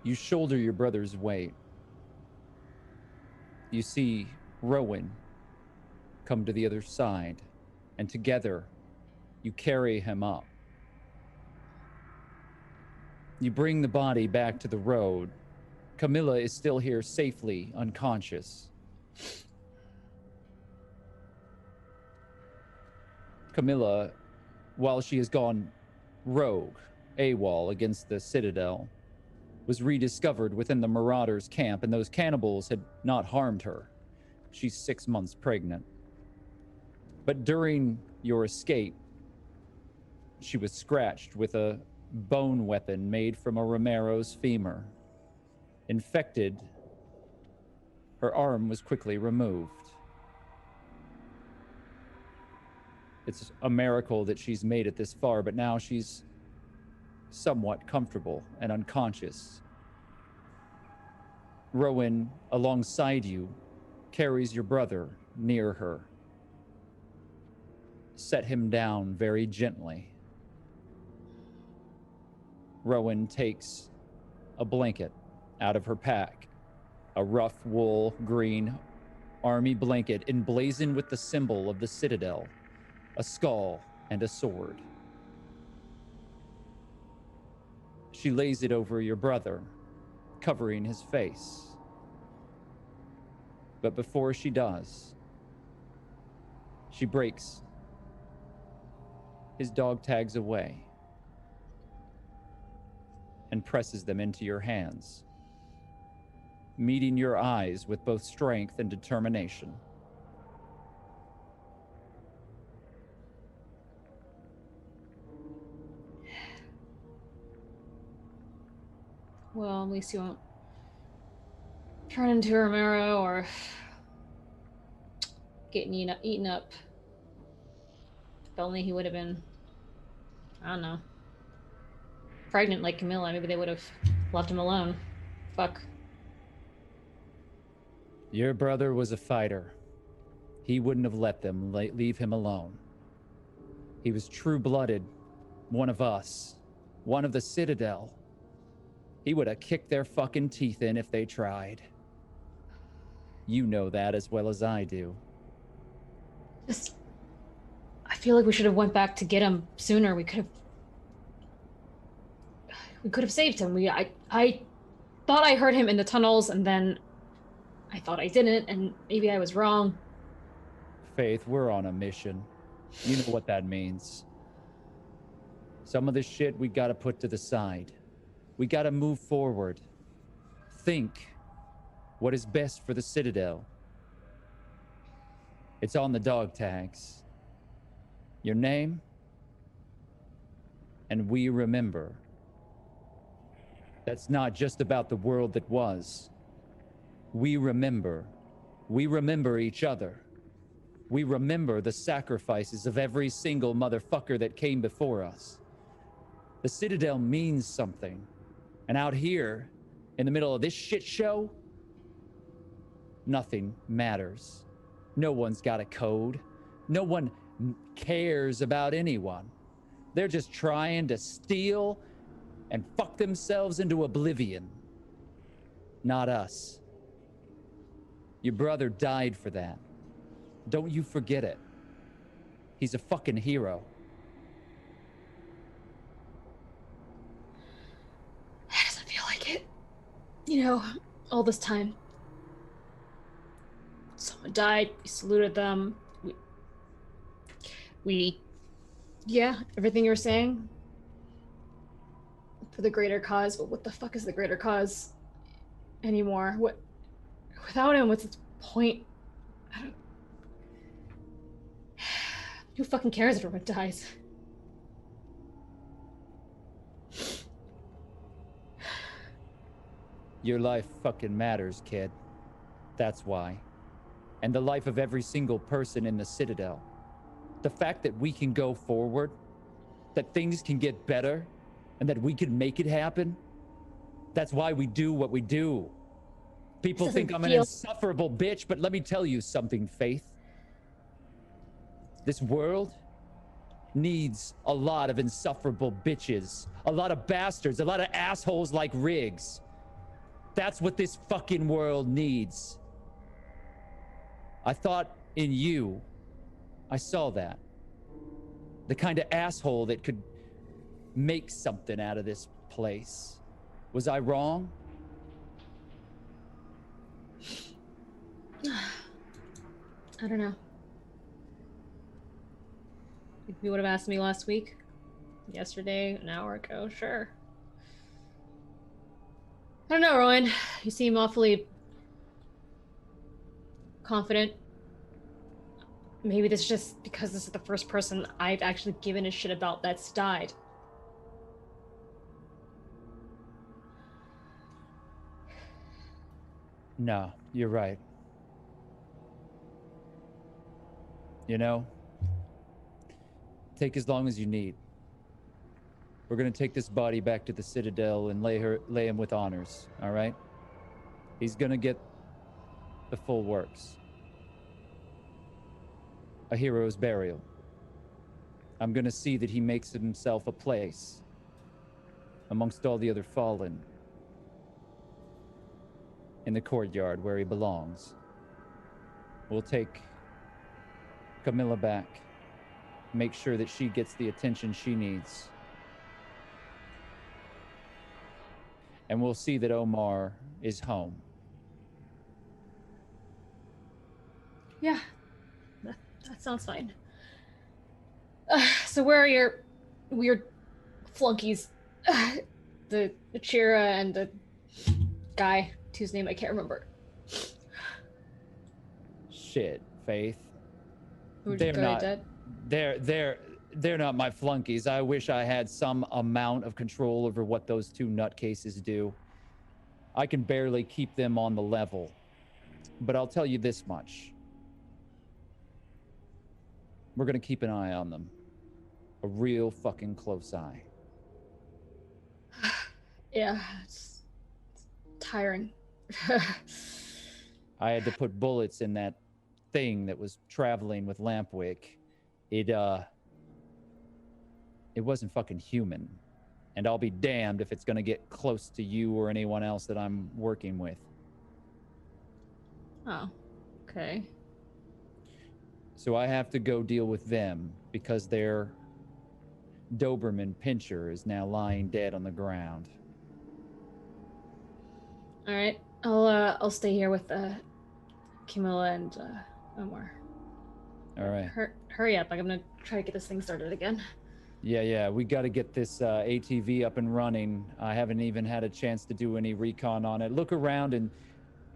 You shoulder your brother's weight. You see Rowan come to the other side, and together you carry him up. You bring the body back to the road. Camilla is still here safely unconscious. Camilla, while she has gone rogue, AWOL against the Citadel, was rediscovered within the Marauders' camp, and those cannibals had not harmed her. She's 6 months pregnant. But during your escape, she was scratched with a bone weapon made from a Romero's femur. Infected, her arm was quickly removed. It's a miracle that she's made it this far, but now she's somewhat comfortable and unconscious. Rowan, alongside you, carries your brother near her. Set him down very gently. Rowan takes a blanket out of her pack, a rough wool green army blanket emblazoned with the symbol of the Citadel, a skull and a sword. She lays it over your brother, covering his face. But before she does, she breaks his dog tags away and presses them into your hands, meeting your eyes with both strength and determination. Well, at least you won't turn into a Romero or getting eaten up. If only he would have been, I don't know, pregnant like Camilla. Maybe they would have left him alone. Fuck. Your brother was a fighter. He wouldn't have let them leave him alone. He was true-blooded, one of us, one of the Citadel. He would have kicked their fucking teeth in if they tried. You know that as well as I do. I feel like we should have went back to get him sooner. We could have saved him. I thought I heard him in the tunnels, and then I thought I didn't, and maybe I was wrong. Faith, we're on a mission. You know what that means. Some of this shit we gotta put to the side. We gotta move forward. Think what is best for the Citadel. It's on the dog tags. Your name, and we remember. That's not just about the world that was. We remember. We remember each other. We remember the sacrifices of every single motherfucker that came before us. The Citadel means something. And out here, in the middle of this shit show, nothing matters. No one's got a code. No one cares about anyone. They're just trying to steal and fuck themselves into oblivion. Not us. Your brother died for that. Don't you forget it. He's a fucking hero. It doesn't feel like it. You know, all this time. Someone died, we saluted them. Yeah, everything you're saying. For the greater cause, but what the fuck is the greater cause anymore? Without him, what's its point? Who fucking cares if everyone dies? Your life fucking matters, kid. That's why. And the life of every single person in the Citadel. The fact that we can go forward, that things can get better, and that we can make it happen. That's why we do what we do. People think I'm an insufferable bitch, but let me tell you something, Faith. This world needs a lot of insufferable bitches, a lot of bastards, a lot of assholes like Riggs. That's what this fucking world needs. I thought in you, I saw that. The kind of asshole that could make something out of this place. Was I wrong? I don't know. If you would have asked me last week, yesterday, an hour ago, sure. I don't know, Rowan. You seem awfully confident. Maybe this is just because this is the first person I've actually given a shit about that's died. No, you're right. You know, take as long as you need. We're gonna take this body back to the Citadel and lay him with honors, all right? He's gonna get the full works. A hero's burial. I'm gonna see that he makes himself a place amongst all the other fallen in the courtyard where he belongs. We'll take Camilla back, make sure that she gets the attention she needs. And we'll see that Omar is home. Yeah, that sounds fine. So where are your weird flunkies? The Chira and the guy whose name I can't remember. Shit, Faith. They're not dead. They're not my flunkies. I wish I had some amount of control over what those two nutcases do. I can barely keep them on the level. But I'll tell you this much. We're gonna keep an eye on them. A real fucking close eye. Yeah, it's tiring. I had to put bullets in that thing that was traveling with Lampwick. It wasn't fucking human. And I'll be damned if it's gonna get close to you or anyone else that I'm working with. Oh, okay. So I have to go deal with them because their Doberman Pinscher is now lying dead on the ground. All right. I'll stay here with Camilla and Omar. All right. Hurry up! Like, I'm gonna try to get this thing started again. Yeah, we got to get this ATV up and running. I haven't even had a chance to do any recon on it. Look around and,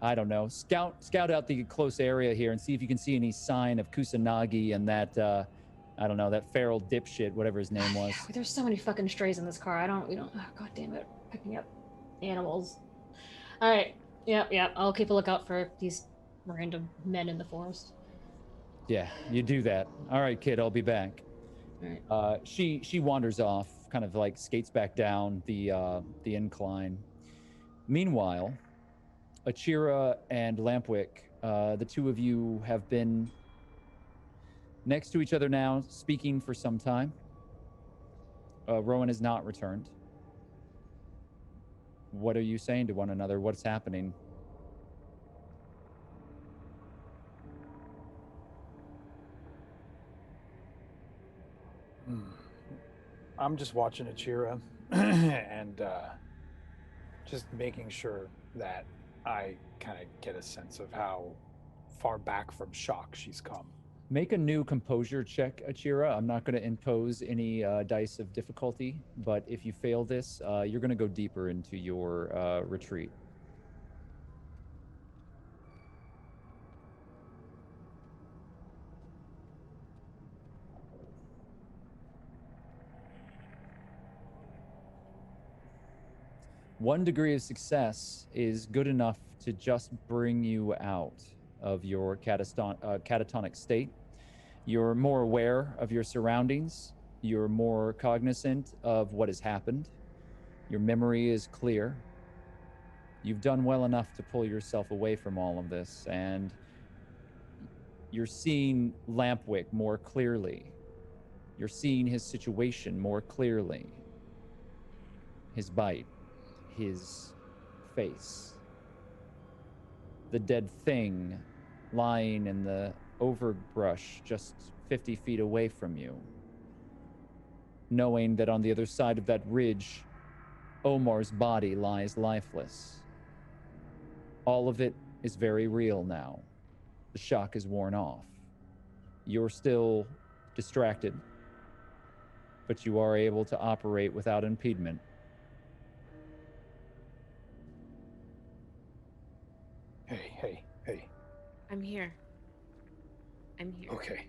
I don't know, scout out the close area here and see if you can see any sign of Kusanagi and that, I don't know, that feral dipshit, whatever his name was. Yeah, there's so many fucking strays in this car. We don't. Oh, God damn it! Picking up animals. All right. Yeah. I'll keep a lookout for these random men in the forest. Yeah, you do that. All right, kid, I'll be back. All right. She wanders off, kind of like skates back down the incline. Meanwhile, Achira and Lampwick, the two of you have been next to each other now, speaking for some time. Rowan has not returned. What are you saying to one another? What's happening? I'm just watching Achira and just making sure that I kind of get a sense of how far back from shock she's come. Make a new composure check, Achira. I'm not going to impose any dice of difficulty, but if you fail this, you're going to go deeper into your retreat. One degree of success is good enough to just bring you out of your catatonic state. You're more aware of your surroundings. You're more cognizant of what has happened. Your memory is clear. You've done well enough to pull yourself away from all of this, and you're seeing Lampwick more clearly. You're seeing his situation more clearly. His bite, his face. The dead thing lying in the overbrush just 50 feet away from you. Knowing that on the other side of that ridge, Omar's body lies lifeless. All of it is very real now. The shock is worn off. You're still distracted, but you are able to operate without impediment. Hey. I'm here. Okay.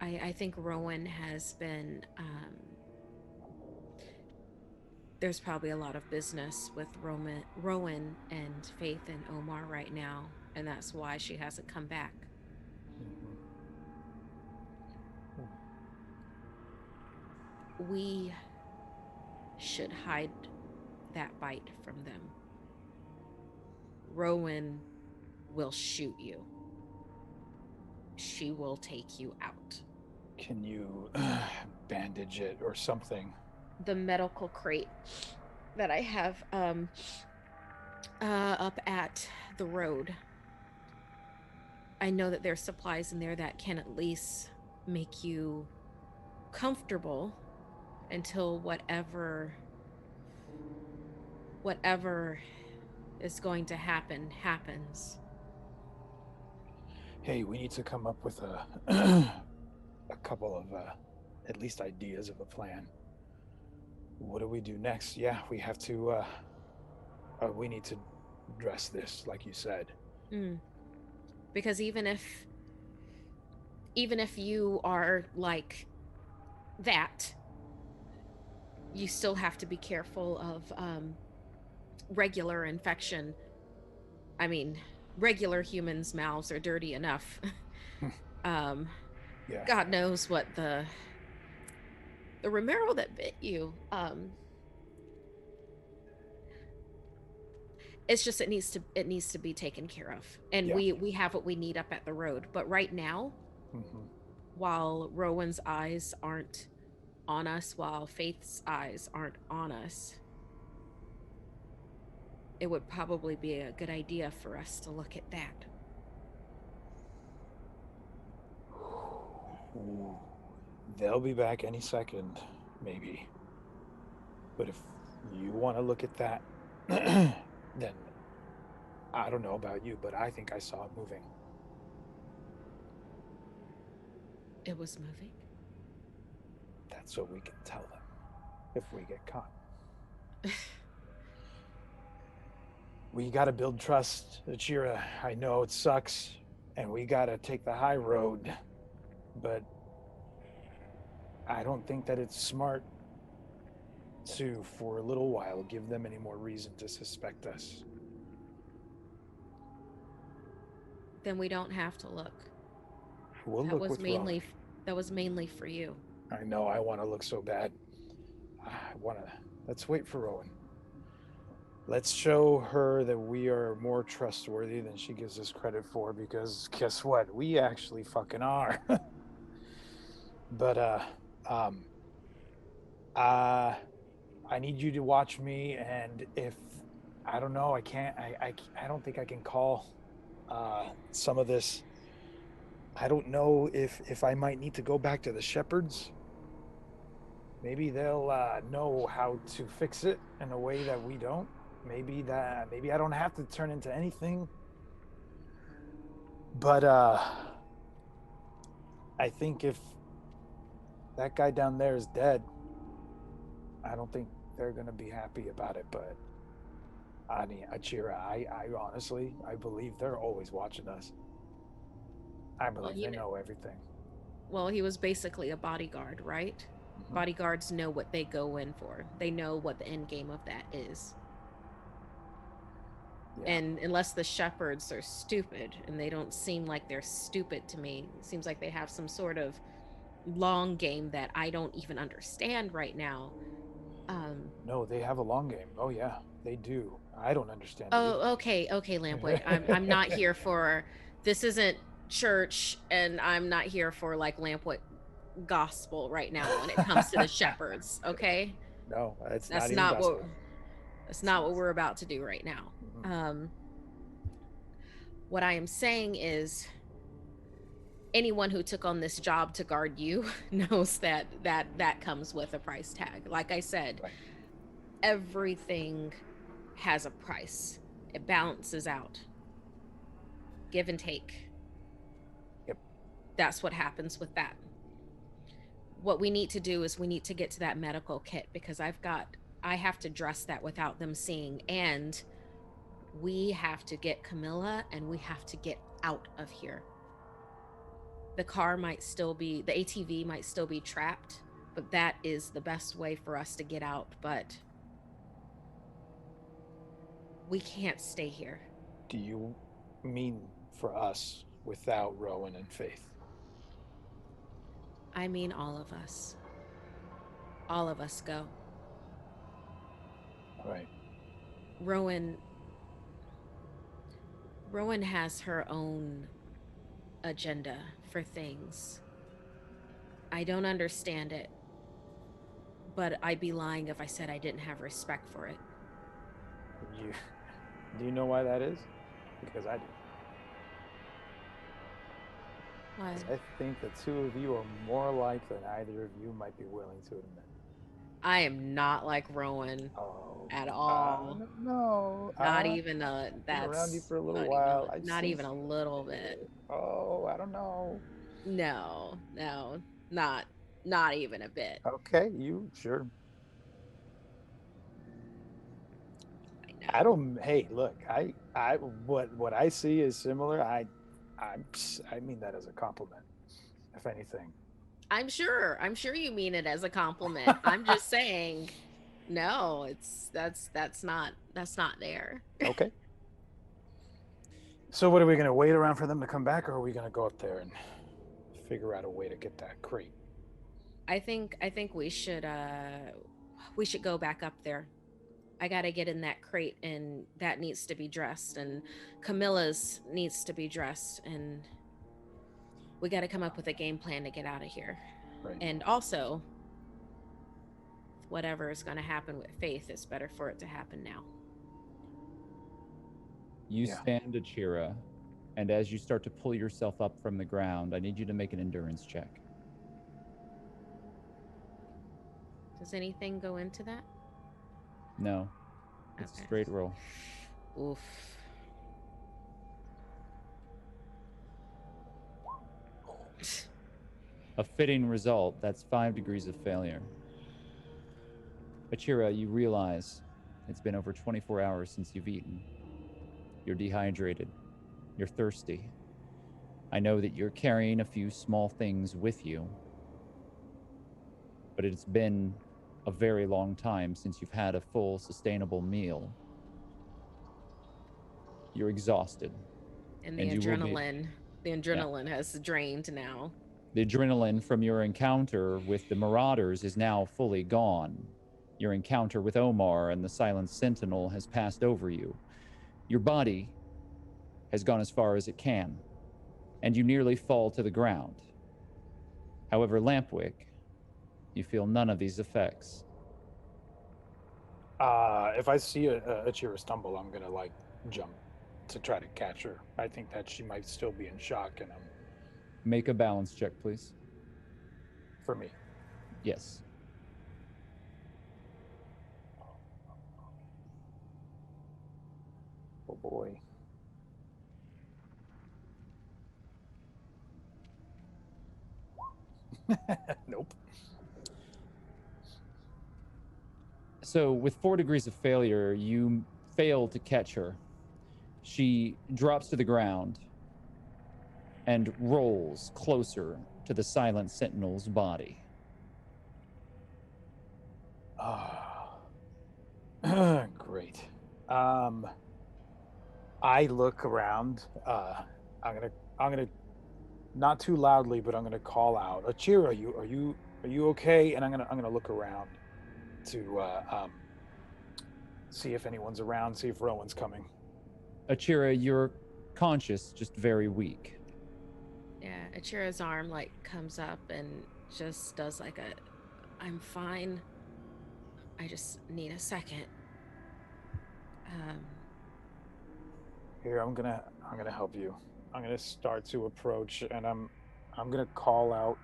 I think Rowan has been there's probably a lot of business with Rowan and Faith and Omar right now, and that's why she hasn't come back. We should hide that bite from them. Rowan will shoot you. She will take you out. Can you bandage it or something? The medical crate that I have up at the road. I know that there's supplies in there that can at least make you comfortable until whatever is going to happen happens. Hey, we need to come up with a couple of at least ideas of a plan. What do we do next? Yeah, we have to we need to address this, like you said. Because even if you are like that, you still have to be careful of regular infection. I mean, regular humans' mouths are dirty enough. Yeah. God knows what the Romero that bit you. It's just it needs to be taken care of, and Yeah. we have what we need up at the road. But right now, while Rowan's eyes aren't on us while Faith's eyes aren't on us, it would probably be a good idea for us to look at that. Ooh, they'll be back any second, maybe. But if you want to look at that, then I don't know about you, but I think I saw it moving. It was moving. That's what we can tell them if we get caught. We got to build trust, Achira. I know it sucks, and we got to take the high road, but I don't think that it's smart to, for a little while, give them any more reason to suspect us. Then we don't have to look. We'll That look was with mainly Rowan. that was mainly for you. I know I want to look so bad. Let's wait for Rowan. Let's show her that we are more trustworthy than she gives us credit for, because guess what? We actually fucking are. But I need you to watch me, and if I don't know, I don't think I can call some of this. I don't know if I might need to go back to the shepherds. Maybe they'll know how to fix it in a way that we don't. Maybe I don't have to turn into anything. But I think if that guy down there is dead, I don't think they're gonna be happy about it. But I mean, Achira, I honestly, I believe they're always watching us. I believe they know everything. Well, he was basically a bodyguard, right? Mhm. Bodyguards know what they go in for. They know what the end game of that is. Yeah. And unless the shepherds are stupid, and they don't seem like they're stupid to me, it seems like they have some sort of long game that I don't even understand right now. No, they have a long game. Oh yeah, they do. I don't understand it Oh, either. okay, Lampwood. I'm not here for, this isn't church, and I'm not here for like Lampwood gospel right now when it comes to the shepherds, okay? No, it's That's not even not gospel. that's not what we're about to do right now. Mhm. What I am saying is, anyone who took on this job to guard you knows that comes with a price tag. Like I said, Right. everything has a price. It balances out. Give and take. Yep. That's what happens with that. What we need to do is we need to get to that medical kit, because I have to dress that without them seeing, and we have to get Camilla, and we have to get out of here. The car might still be, the ATV might still be trapped, but that is the best way for us to get out. But we can't stay here. Do you mean for us without Rowan and Faith? I mean, all of us. All of us go. Right. Rowan has her own agenda for things. I don't understand it, but I'd be lying if I said I didn't have respect for it. Do you know why that is? Because I do. Why? I think the two of you are more alike than either of you might be willing to admit. I am not like Rowan at all. No. Not even a, Been around you that's for a little not while. even, not even a little bit. Oh, I don't know. No, not even a bit. Okay, you sure? I I know. don't. Hey, look. What I see is similar. I mean that as a compliment, if anything. I'm sure you mean it as a compliment. I'm just saying, no, that's not there. Okay. So what are we gonna wait around for them to come back, or are we gonna go up there and figure out a way to get that crate? I think we should go back up there. I gotta get in that crate, and that needs to be dressed, and Camilla's needs to be dressed, and we gotta come up with a game plan to get out of here. Right. And also, whatever is going to happen with Faith, it's better for it to happen now. You Yeah. stand, Achira, and as you start to pull yourself up from the ground, I need you to make an endurance check. Does anything go into that? No, it's a Okay. straight roll. Oof. A fitting result, that's 5 degrees of failure. Achira, you realize it's been over 24 hours since you've eaten. You're dehydrated. You're thirsty. I know that you're carrying a few small things with you, but it's been a very long time since you've had a full, sustainable meal. You're exhausted. And the And you will be- adrenaline has drained now. The adrenaline from your encounter with the Marauders is now fully gone. Your encounter with Omar and the Silent Sentinel has passed over you. Your body has gone as far as it can, and you nearly fall to the ground. However, Lampwick, you feel none of these effects. If I see a Achira stumble, I'm gonna like jump to try to catch her. I think that she might still be in shock, and Make a balance check, please. for me. Yes. Oh boy. Nope. So, with 4 degrees of failure, you fail to catch her. She drops to the ground and rolls closer to the Silent Sentinel's body. Great. I look around. I'm gonna not too loudly, but I'm gonna call out, Achira, are you okay? And I'm gonna look around to see if anyone's around, see if Rowan's coming. Achira, you're conscious, just very weak. Yeah, Achira's arm like comes up and just does like a, I'm fine. I just need a second. Here, I'm gonna help you. I'm gonna start to approach, and I'm gonna call out,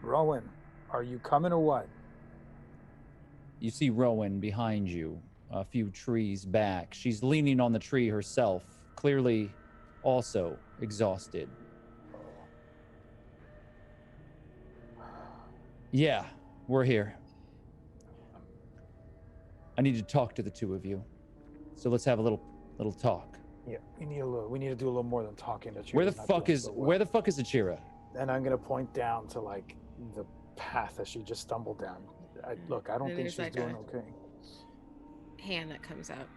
Rowan, are you coming or what? You see Rowan behind you, a few trees back. She's leaning on the tree herself, clearly also exhausted. Yeah, we're here. I need to talk to the two of you. So let's have a little talk. Yeah, we need to do a little more than talking. Where the fuck is Achira? And I'm gonna point down to like the path that she just stumbled down. I don't Then think there's she's like doing a- okay. Hand that comes out.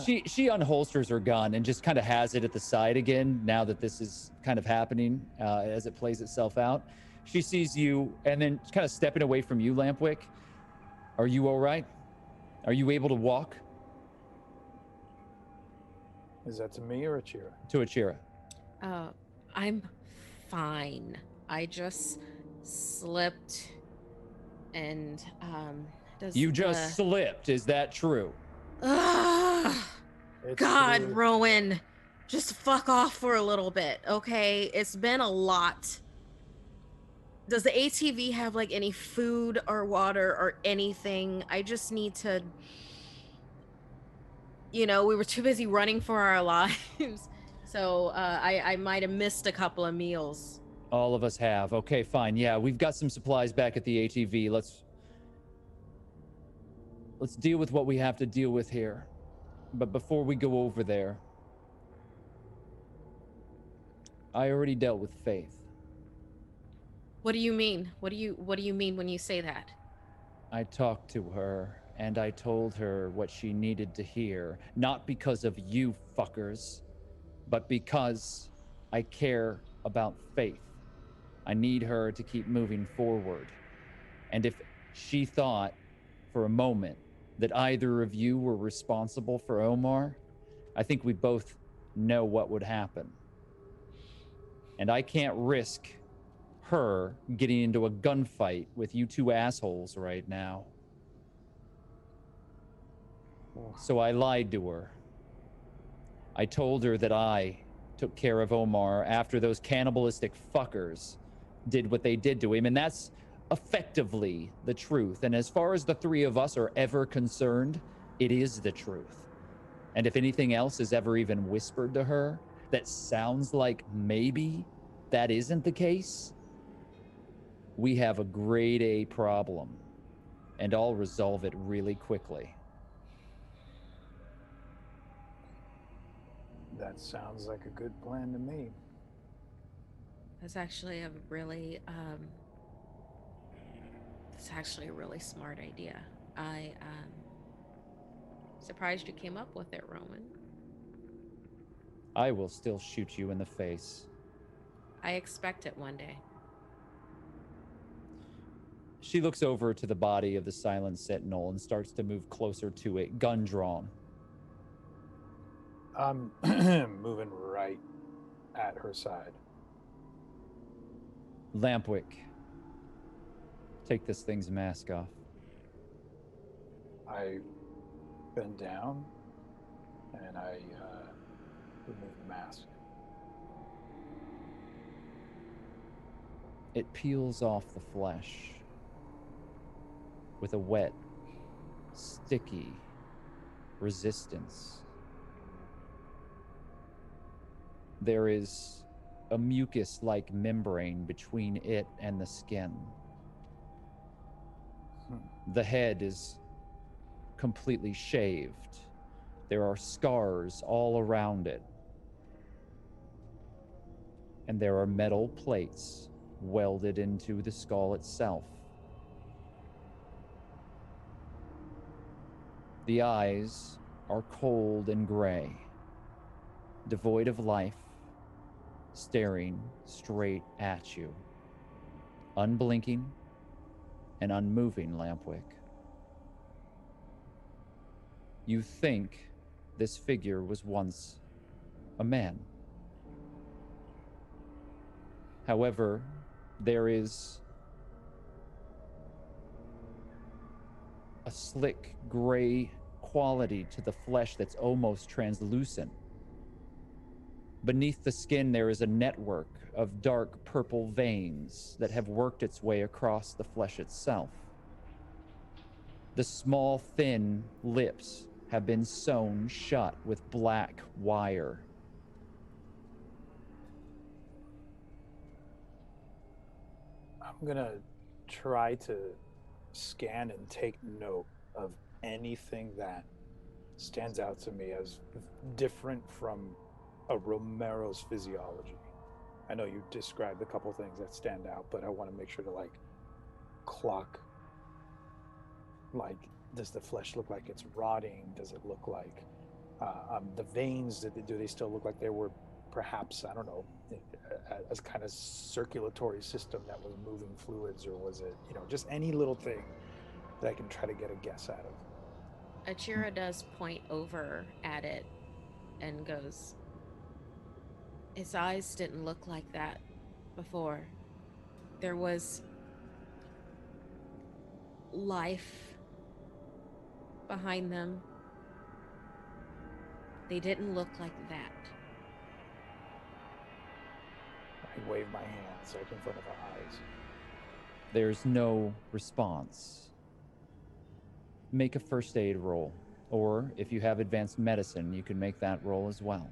She unholsters her gun and just kind of has it at the side again now that this is kind of happening as it plays itself out. She sees you and then kind of stepping away from you, Lampwick. Are you all right? Are you able to walk? Is that to me or Achira? To Achira. I'm fine. I just slipped and does You just slipped, is that true? Ugh. It's God, true. Rowan, just fuck off for a little bit, okay? It's been a lot. Does the ATV have like any food or water or anything? I just need to, we were too busy running for our lives. So I might have missed a couple of meals. All of us have. Okay, fine. Yeah, we've got some supplies back at the ATV. Let's deal with what we have to deal with here. But before we go over there, I already dealt with Faith. What do you mean? What do you mean when you say that? I talked to her and I told her what she needed to hear, not because of you fuckers, but because I care about Faith. I need her to keep moving forward. And if she thought for a moment that either of you were responsible for Omar, I think we both know what would happen. And I can't risk her getting into a gunfight with you two assholes right now. So I lied to her. I told her that I took care of Omar after those cannibalistic fuckers did what they did to him, and that's effectively the truth. And as far as the three of us are ever concerned, it is the truth. And if anything else is ever even whispered to her that sounds like maybe that isn't the case, we have a grade A problem, and I'll resolve it really quickly. That sounds like a good plan to me. That's actually a really smart idea. I surprised you came up with it, Roman. I will still shoot you in the face. I expect it one day. She looks over to the body of the silent sentinel and starts to move closer to it, gun drawn. I'm moving right at her side. Lampwick, take this thing's mask off. I bend down and I remove the mask. It peels off the flesh with a wet, sticky resistance. There is a mucus-like membrane between it and the skin. The head is completely shaved. There are scars all around it. And there are metal plates welded into the skull itself. The eyes are cold and gray, devoid of life, staring straight at you, unblinking and unmoving, Lampwick. You think this figure was once a man. However, there is a slick gray quality to the flesh that's almost translucent. Beneath the skin, there is a network of dark purple veins that have worked its way across the flesh itself. The small, thin lips have been sewn shut with black wire. I'm gonna try to scan and take note of anything that stands out to me as different from a Romero's physiology. I know you described a couple things that stand out, but I want to make sure to clock, does the flesh look like it's rotting? Does it look like the veins, do they still look like they were perhaps, I don't know, as kind of circulatory system that was moving fluids, or was it, just any little thing that I can try to get a guess out of? Achira does point over at it and goes, "Its eyes didn't look like that before. There was life behind them. They didn't look like that." I wave my hands in front of her eyes. There's no response. Make a first aid roll, or if you have advanced medicine, you can make that roll as well.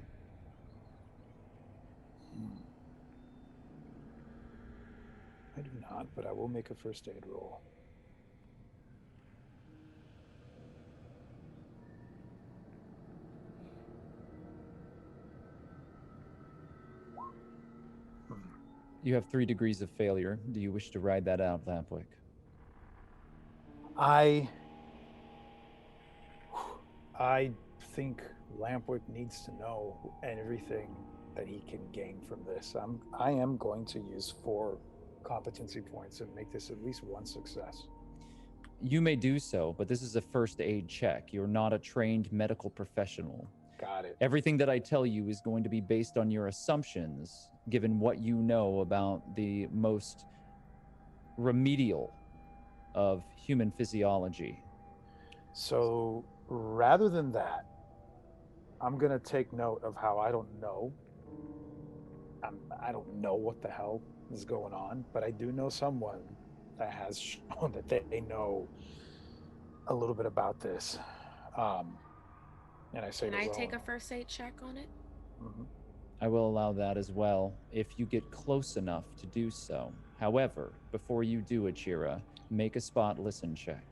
I do not, but I will make a first aid roll. You have 3 degrees of failure. Do you wish to ride that out, Lampwick? I think Lampwick needs to know everything that he can gain from this. I am going to use 4 competency points and make this at least 1 success. You may do so, but this is a first aid check. You're not a trained medical professional. Got it. Everything that I tell you is going to be based on your assumptions, given what you know about the most remedial of human physiology. So rather than that, I'm gonna take note of how I don't know. I don't know what the hell is going on, but I do know someone that has shown that they know a little bit about this. Um, and I say Can to I Rowan, take a first aid check on it? mhm. I will allow that as well if you get close enough to do so. However, before you do, Achira, make a spot listen check.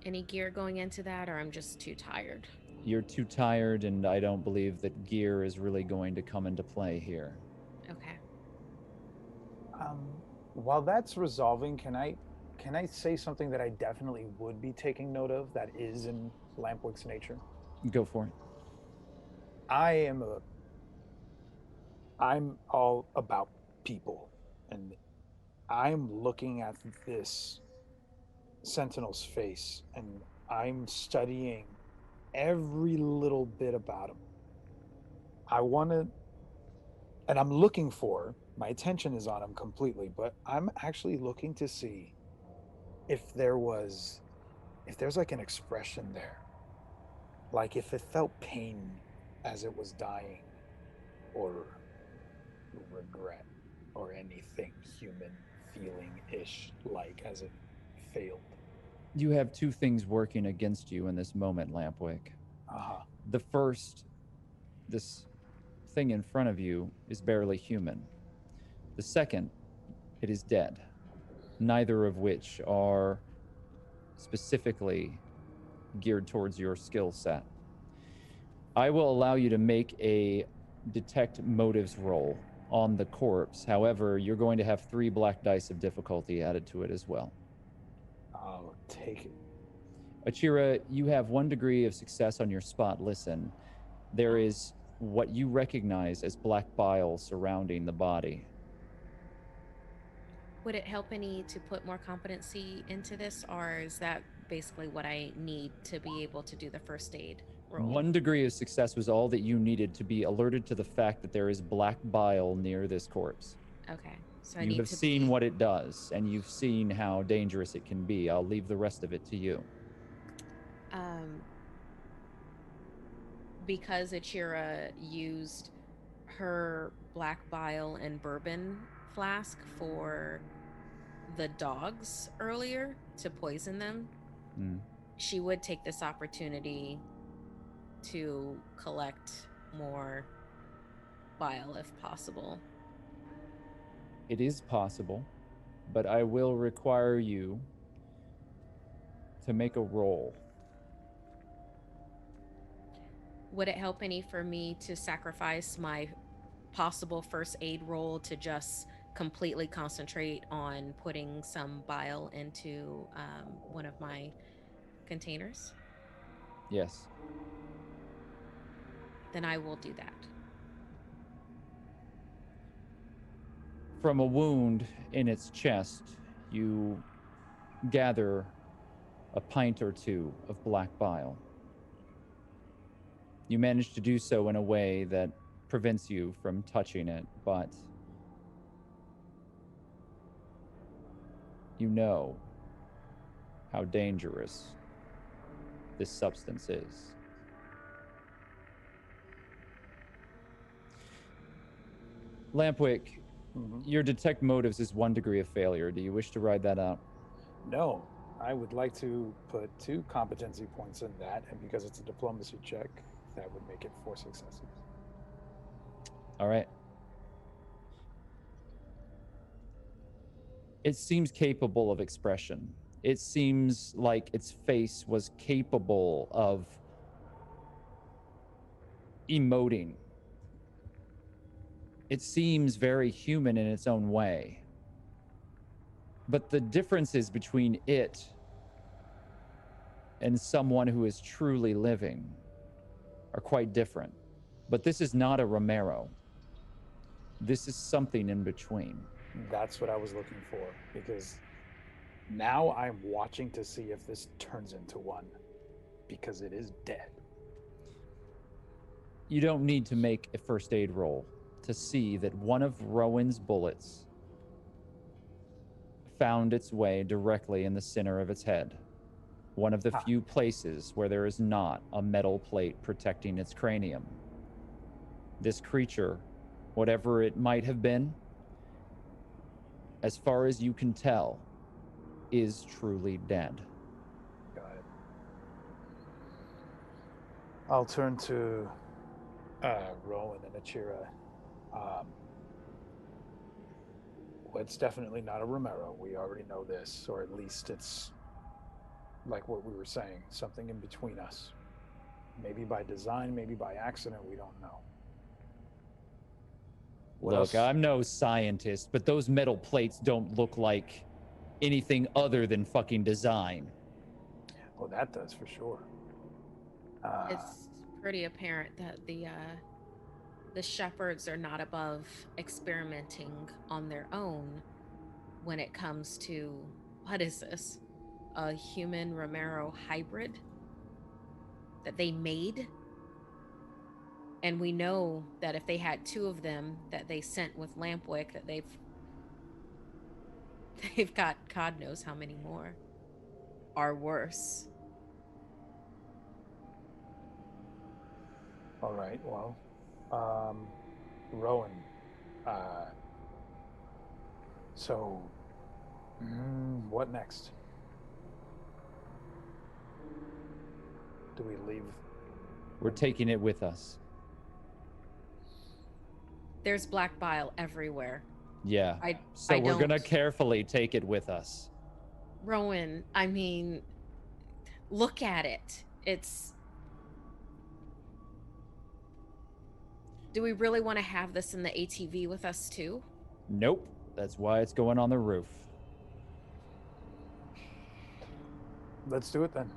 Any gear going into that, or I'm just too tired? You're too tired, and I don't believe that gear is really going to come into play here. Okay. While that's resolving, can I say something that I definitely would be taking note of that is in Lampwick's nature? Go for it. I am a I'm all about people, and I'm looking at this Sentinel's face, and I'm studying every little bit about him. I want to, and I'm looking for, my attention is on him completely, but I'm actually looking to see if there's like an expression there, like if it felt pain as it was dying, or regret, or anything human feeling ish like as it failed. You have two things working against you in this moment, Lampwick. Uh-huh. The first, this thing in front of you is barely human. The second, it is dead. Neither of which are specifically geared towards your skill set. I will allow you to make a detect motives roll on the corpse. However, you're going to have 3 black dice of difficulty added to it as well. I'll take it. Achira, you have 1 degree of success on your spot listen. There is what you recognize as black bile surrounding the body. Would it help any to put more competency into this, or is that basically what I need to be able to do the first aid roll? 1 degree of success was all that you needed to be alerted to the fact that there is black bile near this corpse. Okay. So I You need have to seen what it does, and you've seen how dangerous it can be. I'll leave the rest of it to you. Because Achira used her black bile and bourbon flask for the dogs earlier to poison them, she would take this opportunity to collect more bile if possible. It is possible, but I will require you to make a roll. Would it help any for me to sacrifice my possible first aid roll to just completely concentrate on putting some bile into one of my containers? Yes. Then I will do that. From a wound in its chest, you gather a pint or 2 of black bile. You manage to do so in a way that prevents you from touching it, but you know how dangerous this substance is. Lampwick, your detect motives is 1 degree of failure. Do you wish to ride that out? No, I would like to put 2 competency points in that, and because it's a diplomacy check, that would make it 4 successes. All right. It seems capable of expression. It seems like its face was capable of emoting. It seems very human in its own way. But the differences between it and someone who is truly living are quite different. But this is not a Romero. This is something in between. That's what I was looking for, because now I'm watching to see if this turns into one, because it is dead. You don't need to make a first aid roll to see that one of Rowan's bullets found its way directly in the center of its head. One of the few places where there is not a metal plate protecting its cranium. This creature, whatever it might have been, as far as you can tell, is truly dead. Got it. I'll turn to Rowan and Achira. Well, it's definitely not a Romero. We already know this, or at least it's like what we were saying, something in between us. Maybe by design, maybe by accident, we don't know. What Look, else? I'm no scientist, but those metal plates don't look like anything other than fucking design. Well, that does for sure. It's pretty apparent that the shepherds are not above experimenting on their own when it comes to, what is this? A human Romero hybrid that they made? And we know that if they had two of them that they sent with Lampwick, that they've got God knows how many more are worse. All right, well, Rowan, so what next? Do we leave? We're taking it with us. There's black bile everywhere. Yeah. So I we're gonna don't- carefully take it with us. Rowan, I mean, look at it. It's... Do we really want to have this in the ATV with us too? Nope. That's why it's going on the roof. Let's do it then.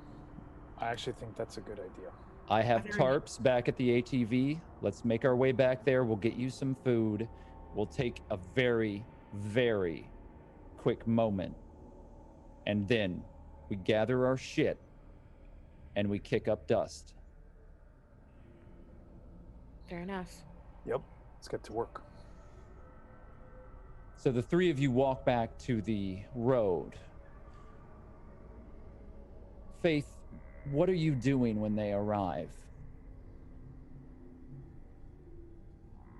I actually think that's a good idea. I have Are there any- tarps back at the ATV. Let's make our way back there. We'll get you some food. We'll take a very, very quick moment. And then we gather our shit and we kick up dust. Fair enough. Yep, let's get to work. So the three of you walk back to the road. Faith, what are you doing when they arrive?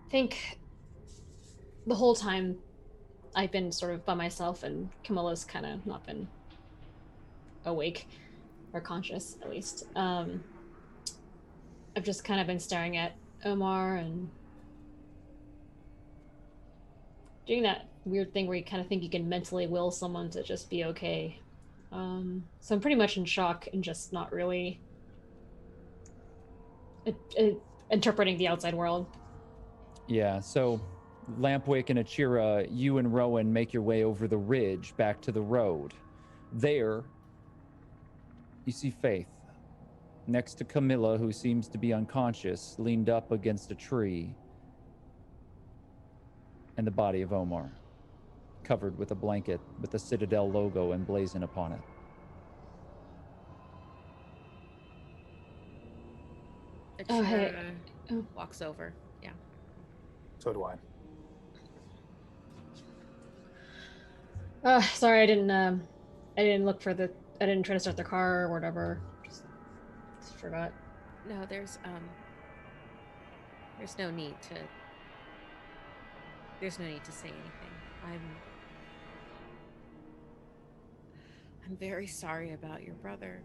I think the whole time I've been sort of by myself, and Camilla's kind of not been awake or conscious, at least. I've just kind of been staring at Omar and doing that weird thing where you kind of think you can mentally will someone to just be okay. So I'm pretty much in shock and just not really interpreting the outside world. Yeah, so Lampwick and Achira, you and Rowan make your way over the ridge back to the road. There, you see Faith, next to Camilla, who seems to be unconscious, leaned up against a tree, and the body of Omar, covered with a blanket with the Citadel logo emblazoned upon it. Oh, hey. Achira walks over. Yeah. So do I. Sorry, I didn't look for I didn't try to start the car or whatever. Just forgot. No, there's no need to say anything. I'm very sorry about your brother.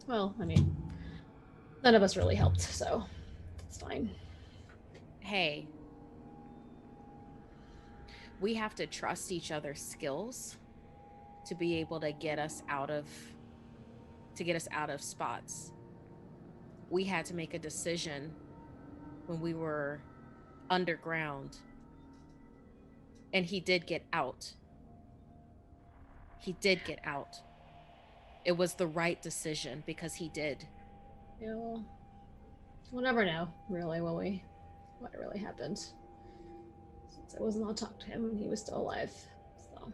Well, I mean, none of us really helped, so it's fine. Hey, we have to trust each other's skills to be able to get us out of spots. We had to make a decision when we were underground, and he did get out. It was the right decision because he did. Yeah, well, we'll never know, really, will we? What really happened. Since I wasn't allowed to talk to him and he was still alive. So.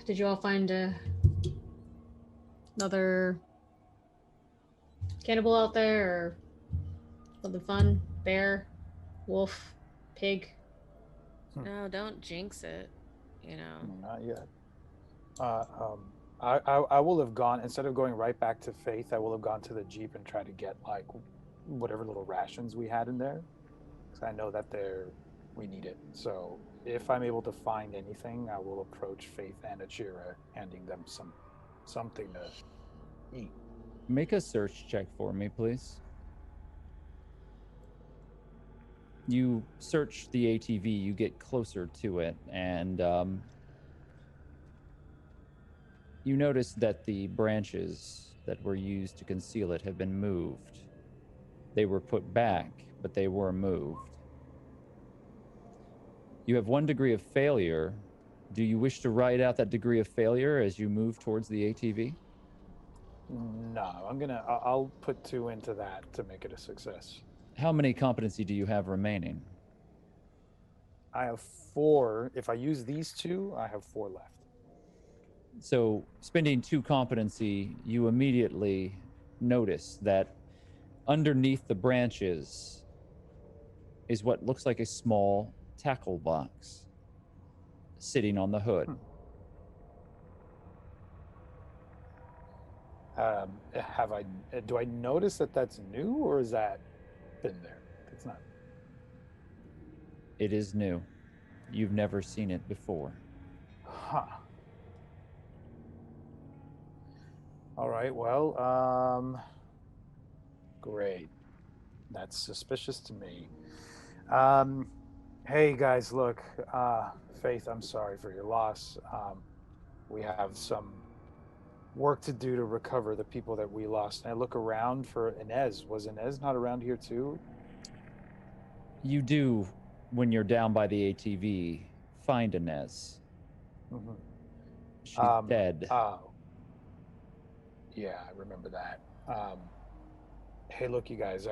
Did you all find another cannibal out there, or something fun? Bear, wolf, pig? No, don't jinx it. You know. Not yet. Uh, I will have gone, instead of going right back to Faith, I will have gone to the Jeep and tried to get like whatever little rations we had in there, because I know that we need it. So if I'm able to find anything, I will approach Faith and Achira, handing them something to eat. Make a search check for me, please. You search the ATV, you get closer to it, and you notice that the branches that were used to conceal it have been moved. They were put back, but they were moved. You have 1 degree of failure. Do you wish to write out that degree of failure as you move towards the ATV? No, I'll put 2 into that to make it a success. How many competency do you have remaining? I have 4. If I use these 2, I have 4 left. So, spending 2 competency, you immediately notice that underneath the branches is what looks like a small tackle box sitting on the hood. Do I notice that that's new, or is that been there? It's not. It is new. You've never seen it before. Huh. All right. Well, great. That's suspicious to me. Hey guys, look, Faith, I'm sorry for your loss. We have some work to do to recover the people that we lost. And I look around for Inez. Was Inez not around here too? You do, when you're down by the ATV, find Inez. Mm-hmm. She's dead. Oh. Yeah, I remember that. Hey, look, you guys,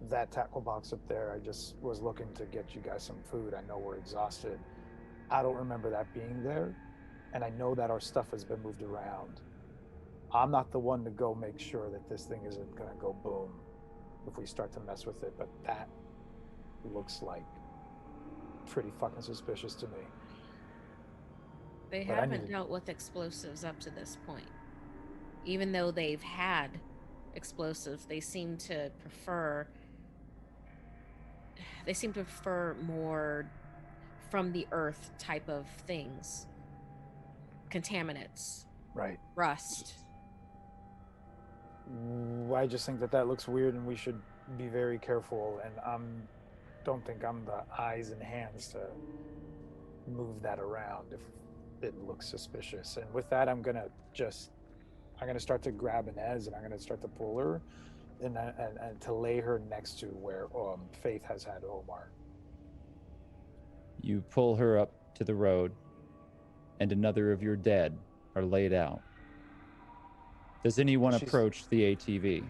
that tackle box up there, I just was looking to get you guys some food. I know we're exhausted. I don't remember that being there, and I know that our stuff has been moved around. I'm not the one to go make sure that this thing isn't going to go boom if we start to mess with it, but that looks like pretty fucking suspicious to me. They haven't dealt with explosives up to this point. Even though they've had explosives, they seem to prefer more from the earth type of things. Contaminants. Right. Rust. I just think that looks weird, and we should be very careful, and don't think I'm the eyes and hands to move that around if it looks suspicious. And with that, I'm gonna start to grab Inez, and I'm gonna start to pull her and to lay her next to where Faith has had Omar. You pull her up to the road, and another of your dead are laid out. Does anyone approach the ATV?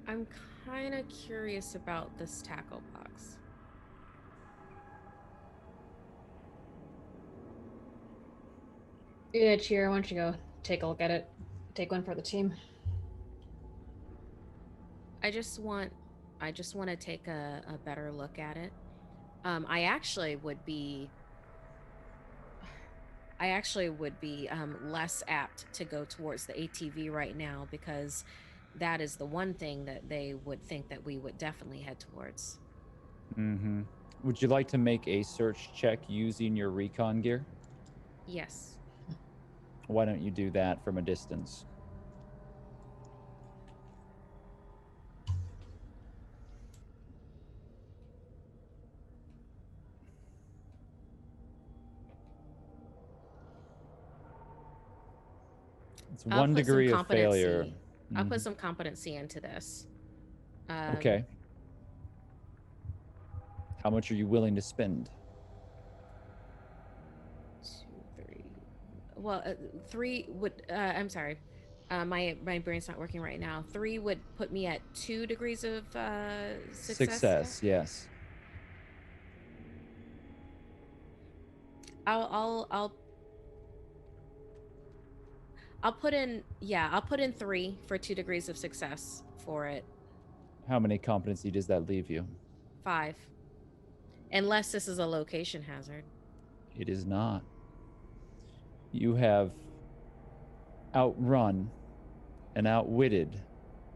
I'm kind of curious about this tackle box. Yeah, Cheer, why don't you go take a look at it? Take one for the team. I just want to take a better look at it. I actually would be less apt to go towards the ATV right now, because that is the one thing that they would think that we would definitely head towards. Mm-hmm. Would you like to make a search check using your recon gear? Yes. Why don't you do that from a distance? It's 1 degree of failure. I'll put some competency into this. Okay. How much are you willing to spend? 2, 3. Well, 3 would. I'm sorry. My brain's not working right now. 3 would put me at 2 degrees of success. Success, yes. I'll put in 3 for 2 degrees of success for it. How many competency does that leave you? 5. Unless this is a location hazard. It is not. You have outrun and outwitted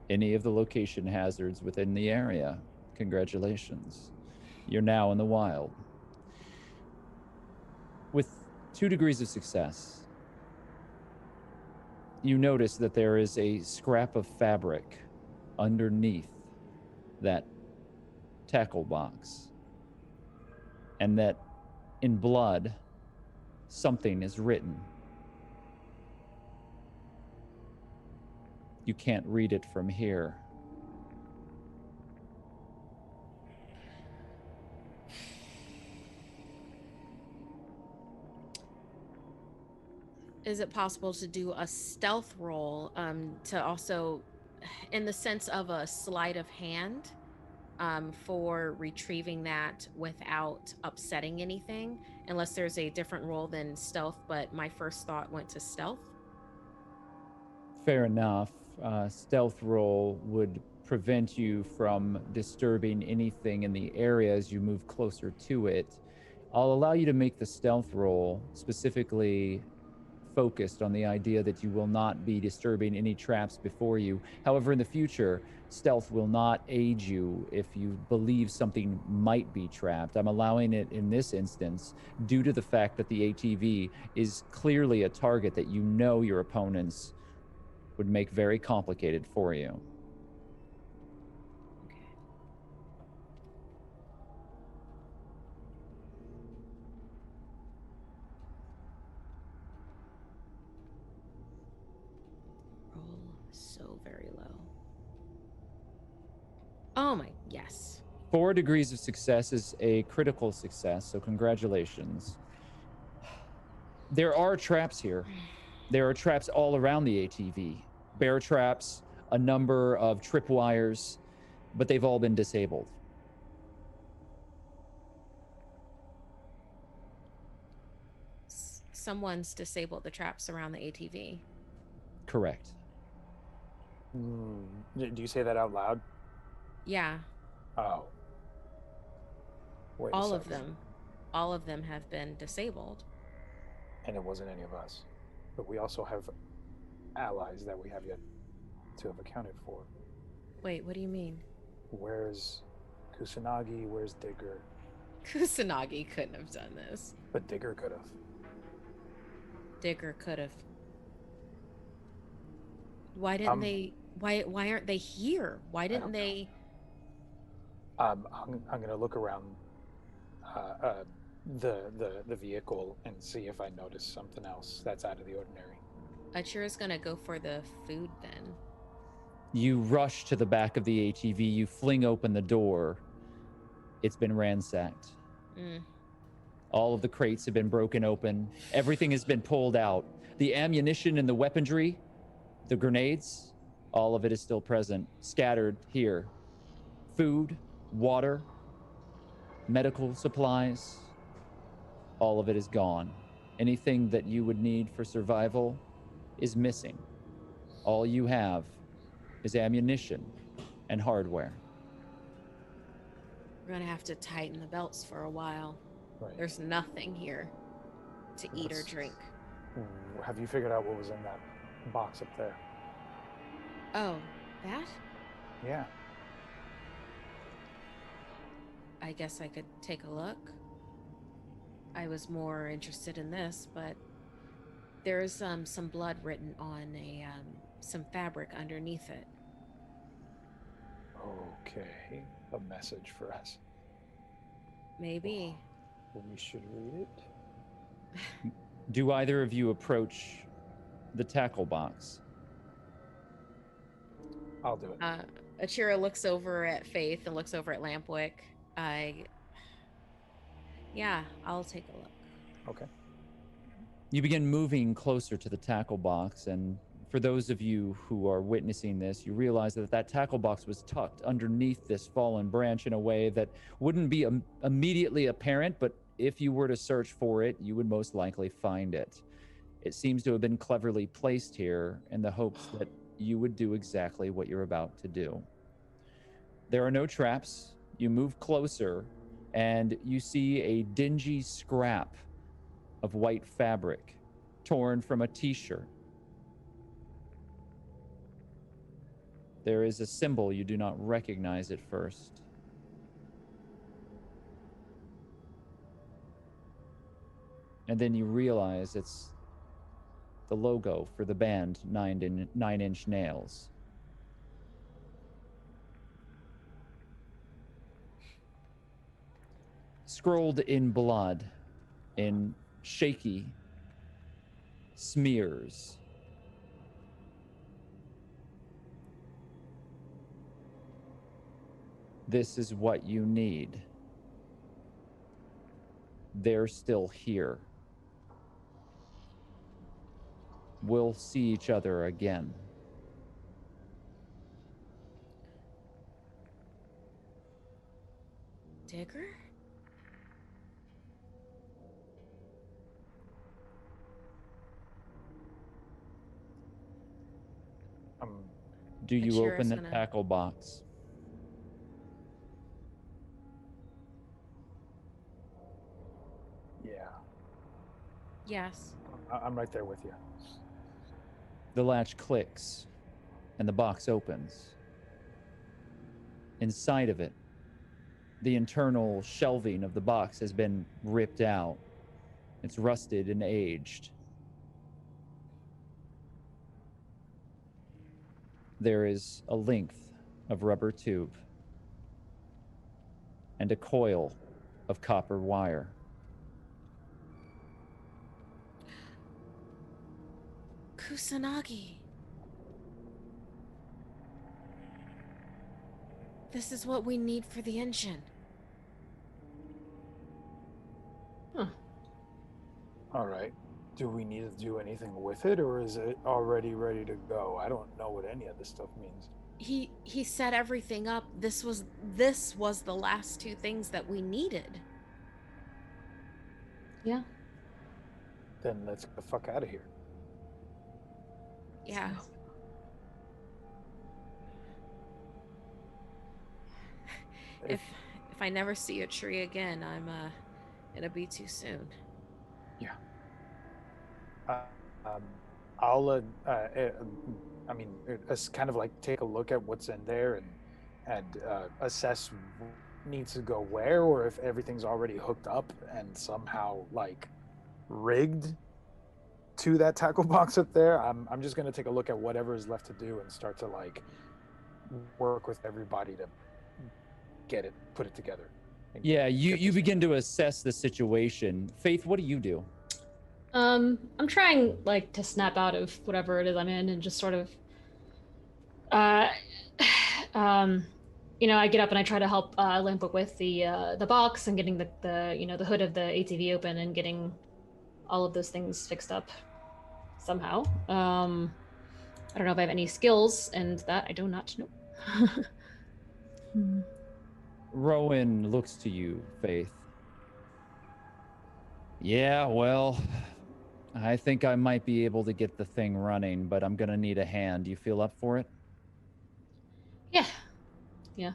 any of the location hazards within the area. Congratulations. You're now in the wild. With 2 degrees of success, you notice that there is a scrap of fabric underneath that tackle box, and that in blood, something is written. You can't read it from here. Is it possible to do a stealth roll to also, in the sense of a sleight of hand, for retrieving that without upsetting anything? Unless there's a different roll than stealth, but my first thought went to stealth. Fair enough. Stealth roll would prevent you from disturbing anything in the area as you move closer to it. I'll allow you to make the stealth roll specifically focused on the idea that you will not be disturbing any traps before you. However, in the future, stealth will not aid you if you believe something might be trapped. I'm allowing it in this instance due to the fact that the ATV is clearly a target that you know your opponents would make very complicated for you. Roll so very low. Oh my, yes. 4 degrees of success is a critical success, so congratulations. There are traps here. There are traps all around the ATV. Bear traps, a number of tripwires, but they've all been disabled. Someone's disabled the traps around the ATV. Correct. Do you say that out loud? Yeah. Oh. Wait all of them. All of them have been disabled. And it wasn't any of us. But we also have allies that we have yet to have accounted for. Wait, what do you mean? Where's Kusanagi? Where's Digger? Kusanagi couldn't have done this. But Digger could have. Digger could have. Why didn't they? Why aren't they here? Why didn't they? I'm gonna look around the vehicle and see if I notice something else that's out of the ordinary. Achira's gonna go for the food then. You rush to the back of the ATV. You fling open the door. It's been ransacked. All of the crates have been broken open. Everything has been pulled out. The ammunition and the weaponry, the grenades, all of it is still present, scattered here. Food, water, medical supplies, all of it is gone. Anything that you would need for survival is missing. All you have is ammunition and hardware. We're gonna have to tighten the belts for a while. Right. There's nothing here to eat or drink. Have you figured out what was in that box up there? Oh, that? Yeah. I guess I could take a look. I was more interested in this, but there's some blood written on some fabric underneath it. Okay, a message for us. Maybe. We should read it. Do either of you approach the tackle box? I'll do it. Achira looks over at Faith and looks over at Lampwick. Yeah, I'll take a look. Okay. You begin moving closer to the tackle box, and for those of you who are witnessing this, you realize that that tackle box was tucked underneath this fallen branch in a way that wouldn't be immediately apparent, but if you were to search for it, you would most likely find it. It seems to have been cleverly placed here in the hopes that you would do exactly what you're about to do. There are no traps. You move closer, and you see a dingy scrap of white fabric torn from a t-shirt. There is a symbol you do not recognize at first. And then you realize it's the logo for the band 9 Inch Nails. Scrolled in blood, in shaky smears. This is what you need. They're still here. We'll see each other again. Digger? Do you open Achira's the gonna- tackle box? Yeah, Yes. I'm right there with you. The latch clicks and the box opens. Inside of it, the internal shelving of the box has been ripped out. It's rusted and aged. There is a length of rubber tube and a coil of copper wire. Kusanagi. This is what we need for the engine. All right. Do we need to do anything with it, or is it already ready to go? I don't know what any of this stuff means. He set everything up. This was the last two things that we needed. Yeah. Then let's get the fuck out of here. Yeah. If I never see a tree again, it'll be too soon. I'll I mean, it's kind of like take a look at what's in there and assess what needs to go where, or if everything's already hooked up and somehow like rigged to that tackle box up there. I'm just gonna take a look at whatever is left to do and start to like work with everybody to put it together. Yeah, you begin to assess the situation. Faith, what do you do? I'm trying like to snap out of whatever it is I'm in and just sort of I get up and I try to help Lampwick with the box and getting the hood of the ATV open and getting all of those things fixed up somehow. I don't know if I have any skills, and that I do not know. Rowan looks to you, Faith. Yeah, well, I think I might be able to get the thing running, but I'm gonna need a hand. You feel up for it? Yeah.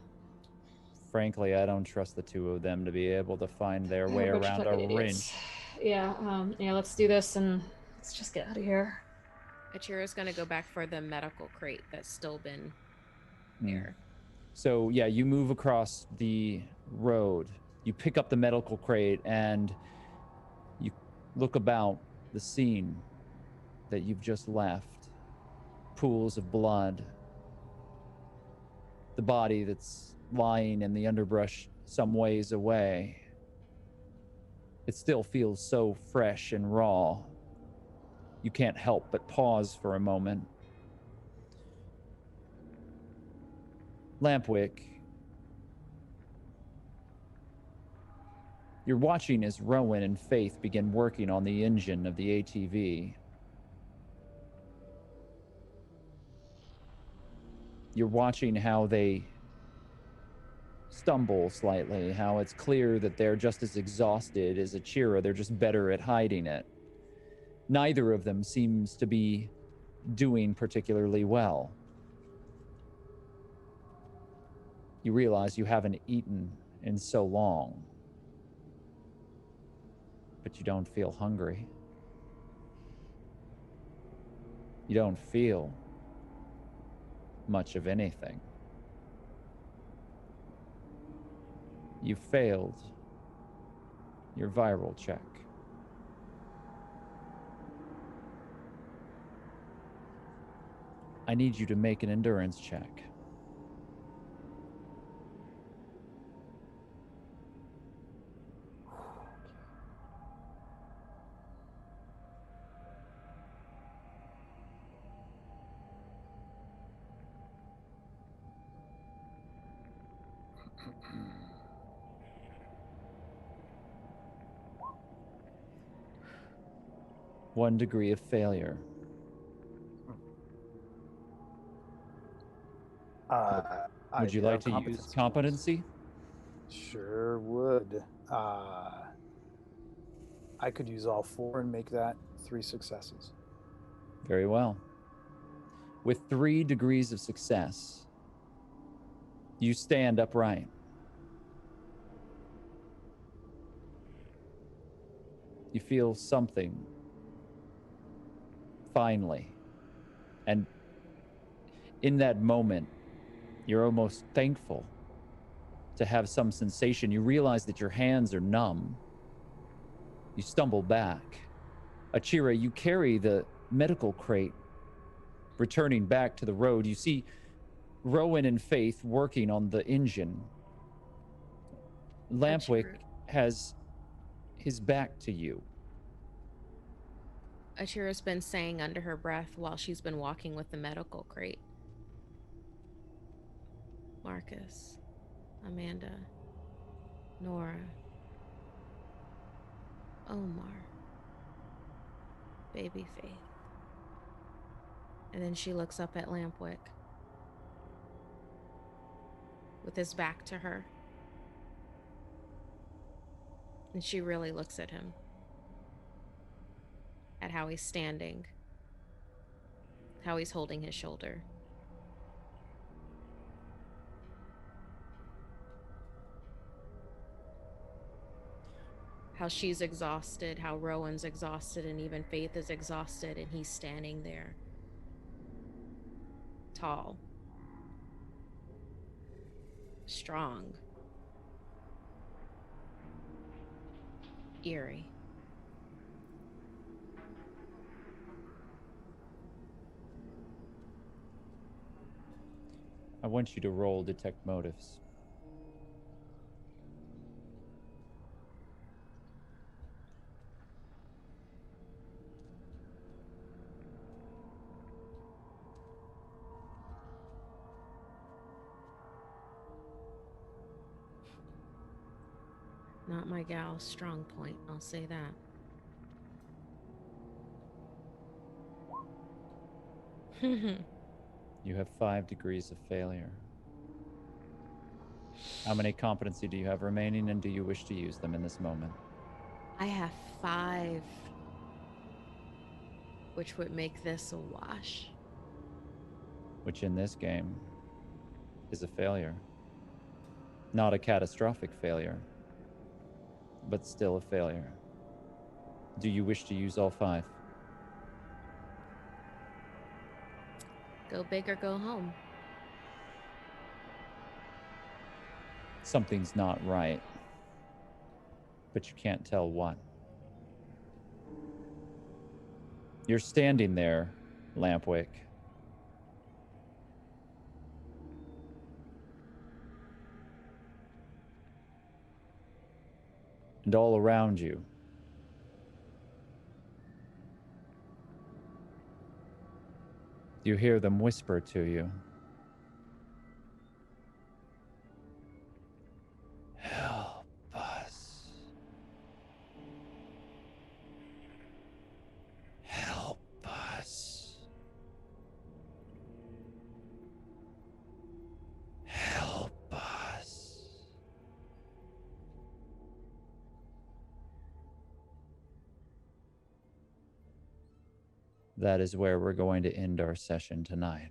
Frankly, I don't trust the two of them to be able to find their way Bunch of around a fucking idiots. wrench. Yeah, let's do this and let's just get out of here. Achira's gonna go back for the medical crate that's still been there. So yeah, you move across the road. You pick up the medical crate and you look about the scene that you've just left. Pools of blood. The body that's lying in the underbrush some ways away. It still feels so fresh and raw. You can't help but pause for a moment. Lampwick, you're watching as Rowan and Faith begin working on the engine of the ATV. You're watching how they stumble slightly, how it's clear that they're just as exhausted as Achira, they're just better at hiding it. Neither of them seems to be doing particularly well. You realize you haven't eaten in so long. but you don't feel hungry. You don't feel much of anything. You failed your viral check. I need you to make an endurance check. One degree of failure. Would you like to use competency? Sure would. I could use all 4 and make that 3 successes. Very well. With 3 degrees of success, you stand upright. You feel something, finally. And in that moment, you're almost thankful to have some sensation. You realize that your hands are numb. You stumble back. Achira, you carry the medical crate. Returning back to the road, you see Rowan and Faith working on the engine. Lampwick has his back to you. Achira's been saying under her breath while she's been walking with the medical crate. Marcus, Amanda, Nora, Omar, baby Faith. And then she looks up at Lampwick with his back to her. And she really looks at him, at how he's standing, how he's holding his shoulder. How she's exhausted, how Rowan's exhausted, and even Faith is exhausted, and he's standing there, tall, strong, eerie. I want you to roll detect motives. Not my gal's strong point, I'll say that. You have 5 degrees of failure. How many competency do you have remaining, and do you wish to use them in this moment? I have 5, which would make this a wash. Which in this game is a failure. Not a catastrophic failure, but still a failure. Do you wish to use all 5? Go big or go home. Something's not right, but you can't tell what. You're standing there, Lampwick. And all around you, you hear them whisper to you. Help us. Help us. Help us. That is where we're going to end our session tonight.